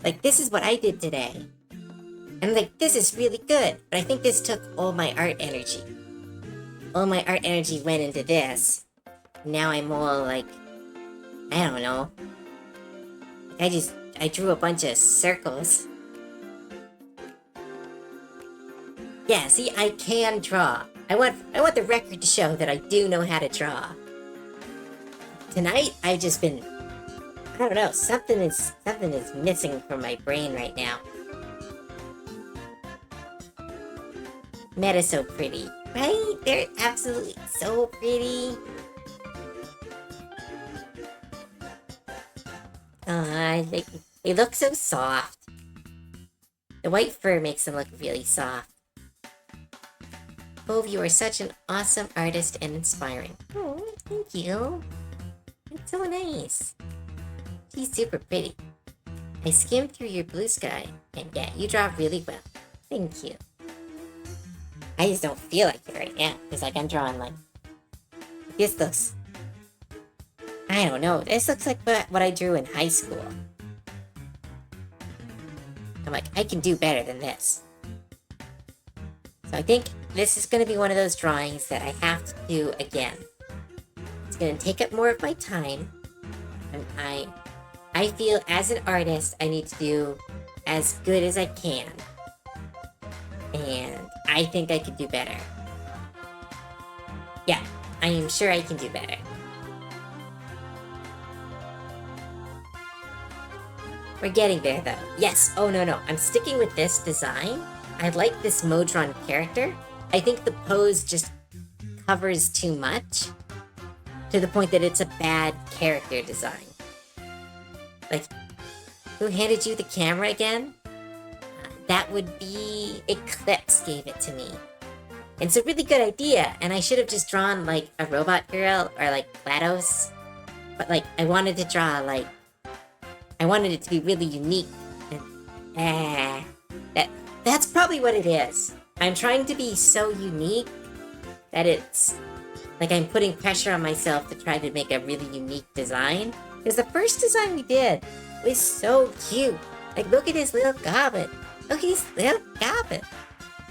Like, this is what I did today. And like, this is really good. But I think this took all my art energy. All my art energy went into this. Now I'm all like, I don't know. I drew a bunch of circles. Yeah, see, I can draw. I want the record to show that I do know how to draw. Tonight, I've just been... I don't know, something is missing from my brain right now. Meta's so pretty, right? They're absolutely so pretty. They look so soft. The white fur makes them look really soft. Cove, you are such an awesome artist and inspiring. Oh, thank you. It's so nice. She's super pretty. I skimmed through your blue sky, and yeah, you draw really well. Thank you. I just don't feel like it right now, because like I'm drawing like... this looks... I don't know, this looks like what I drew in high school. I'm like, I can do better than this. So I think this is going to be one of those drawings that I have to do again. It's going to take up more of my time. And I feel as an artist, I need to do as good as I can. And I think I could do better. Yeah, I am sure I can do better. We're getting there, though. Yes. Oh, no. I'm sticking with this design. I like this Modron character. I think the pose just covers too much to the point that it's a bad character design. Like, who handed you the camera again? That would be Eclipse gave it to me. And it's a really good idea, and I should have just drawn, like, a robot girl or, like, GLaDOS. But, like, I wanted to draw, like, I wanted it to be really unique. And, that's probably what it is. I'm trying to be so unique that it's like I'm putting pressure on myself to try to make a really unique design. Because the first design we did was so cute. Like, look at his little goblin. Look at his little goblin.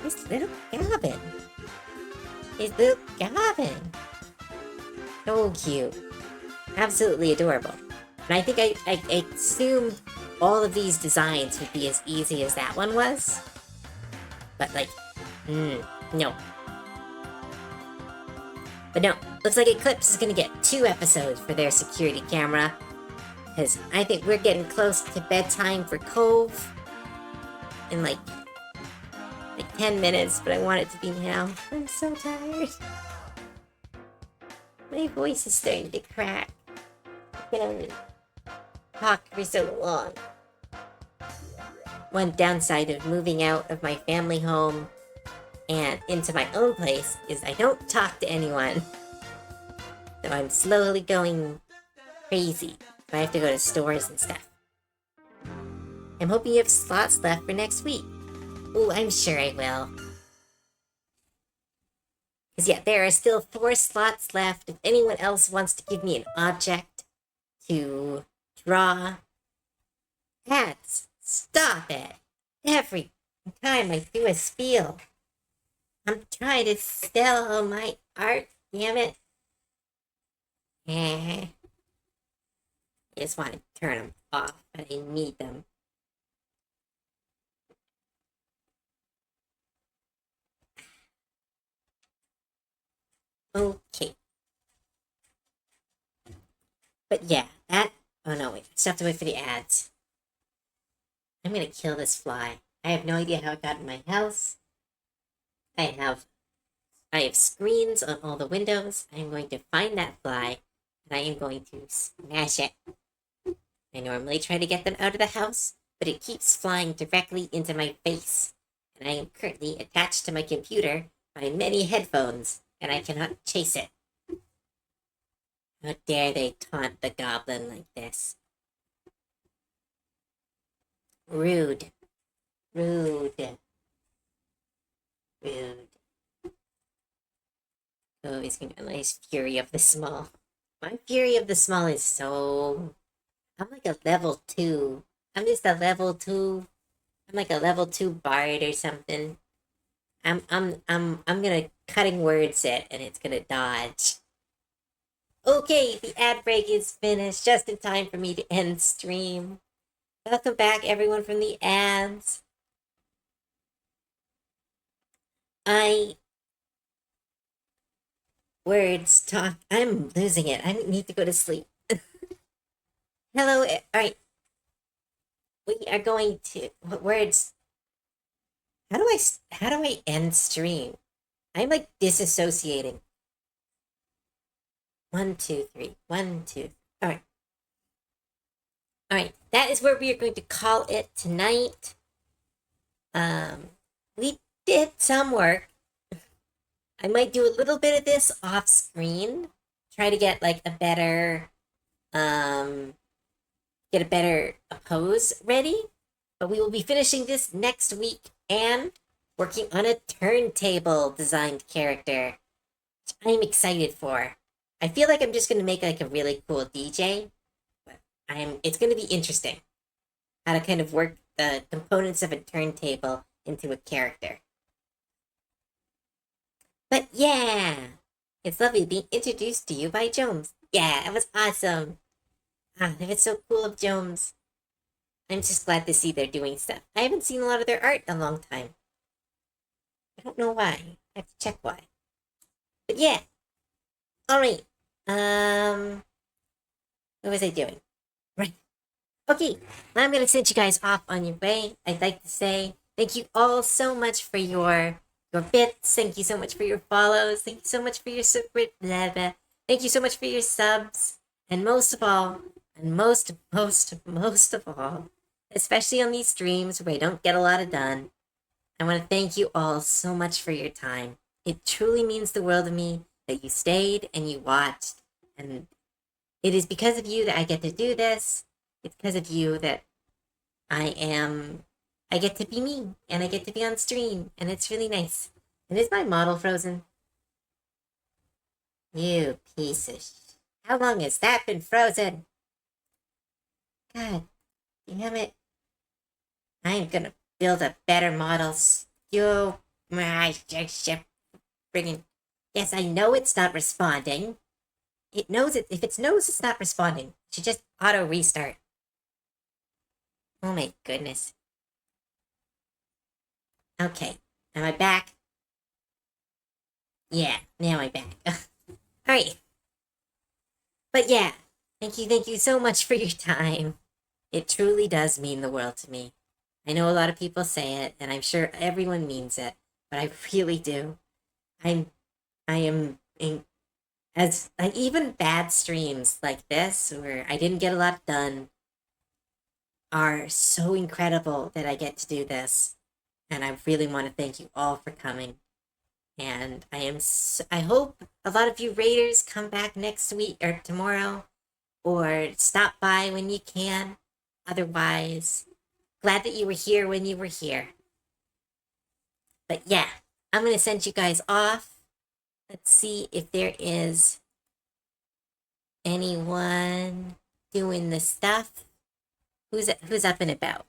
His little goblin. His little goblin. So cute. Absolutely adorable. And I think I assumed all of these designs would be as easy as that one was. But, like, no. But no, looks like Eclipse is gonna get 2 episodes for their security camera. Because I think we're getting close to bedtime for Cove. In like 10 minutes, but I want it to be now. I'm so tired. My voice is starting to crack. I can only talk for so long. One downside of moving out of my family home and into my own place is I don't talk to anyone. So I'm slowly going crazy. I have to go to stores and stuff. I'm hoping you have slots left for next week. Oh, I'm sure I will. Because yeah, there are still 4 slots left. If anyone else wants to give me an object to draw. Cats, stop it. Every time I do a spiel. I'm trying to sell my art, damn it. I just want to turn them off, but I need them. Okay. But yeah, that... Oh no, wait. I still have to wait for the ads. I'm gonna kill this fly. I have no idea how it got in my house. I have screens on all the windows. I'm going to find that fly, and I am going to smash it. I normally try to get them out of the house, but it keeps flying directly into my face. And I am currently attached to my computer by many headphones, and I cannot chase it. How dare they taunt the goblin like this? Rude. Rude. Rude. Oh, he's gonna realize Fury of the Small. My Fury of the Small is so... I'm like a level 2. I'm just a level 2. I'm like a level 2 bard or something. I'm gonna cutting words it and it's gonna dodge. Okay, the ad break is finished just in time for me to end stream. Welcome back, everyone, from the ads. Words talk. I'm losing it. I need to go to sleep. Hello, alright. We are going to... What words? How do I end stream? I'm like disassociating. 1, 2, 3. 1, 2. Alright. Alright, that is where we are going to call it tonight. We did some work. I might do a little bit of this off screen. Try to get like a better, pose ready. But we will be finishing this next week and working on a turntable designed character, which I'm excited for. I feel like I'm just going to make like a really cool DJ, but it's going to be interesting how to kind of work the components of a turntable into a character. But yeah, it's lovely being introduced to you by Jones. Yeah, it was awesome. It was so cool of Jones. I'm just glad to see they're doing stuff. I haven't seen a lot of their art in a long time. I don't know why. I have to check why. But yeah. All right. What was I doing? Right. Okay. I'm gonna send you guys off on your way. I'd like to say thank you all so much for your bits. Thank you so much for your follows. Thank you so much for your support. Blah, blah. Thank you so much for your subs. And most of all, and most of all, especially on these streams where I don't get a lot of done, I want to thank you all so much for your time. It truly means the world to me that you stayed and you watched. And it is because of you that I get to do this. It's because of you that I get to be me and I get to be on stream. And it's really nice. And is my model frozen? You piece of How long has that been frozen? God damn it. I'm gonna build a better model. You, my ship, friggin'. Yes, I know it's not responding. It knows it. If it knows it's not responding, it should just auto restart. Oh my goodness. Okay, am I back? Yeah, now I'm back. Alright. But yeah, thank you so much for your time. It truly does mean the world to me. I know a lot of people say it, and I'm sure everyone means it, but I really do. I'm, I am, in, as like even bad streams like this, where I didn't get a lot done, are so incredible that I get to do this. And I really want to thank you all for coming. And I hope a lot of you raiders come back next week or tomorrow or stop by when you can. Otherwise, glad that you were here when you were here. But yeah, I'm going to send you guys off. Let's see if there is anyone doing the stuff. Who's up and about?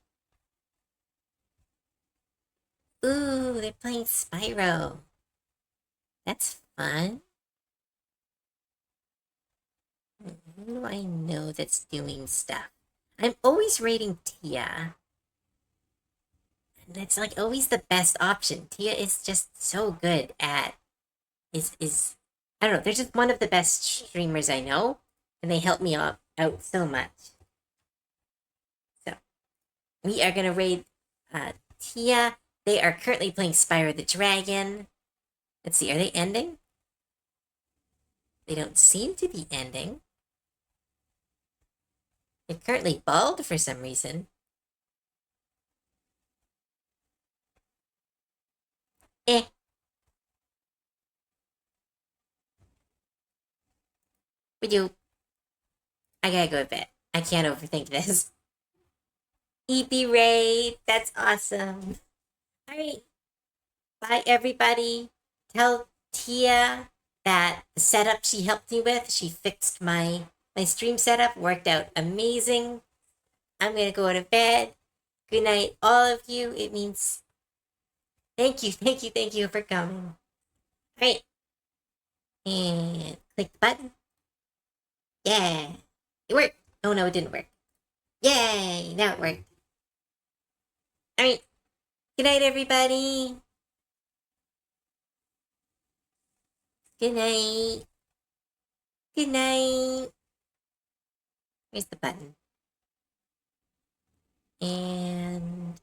Ooh, they're playing Spyro. That's fun. Who do I know that's doing stuff? I'm always rating Tia. And it's like always the best option. Tia is just so good at is I don't know, they're just one of the best streamers I know. And they help me out so much. So we are gonna raid Tia. They are currently playing Spyro the Dragon. Let's see, are they ending? They don't seem to be ending. They're currently bald for some reason. Eh. Would you? I gotta go to bed. I can't overthink this. EP raid. That's awesome. Alright. Bye, everybody. Tell Tia that the setup she helped me with, she fixed my stream setup, worked out amazing. I'm gonna go to bed. Good night, all of you. It means thank you for coming. Alright. And click the button. Yeah. It worked. Oh no, it didn't work. Yay! Now it worked. Alright. Good night, everybody. Good night. Good night. Where's the button? And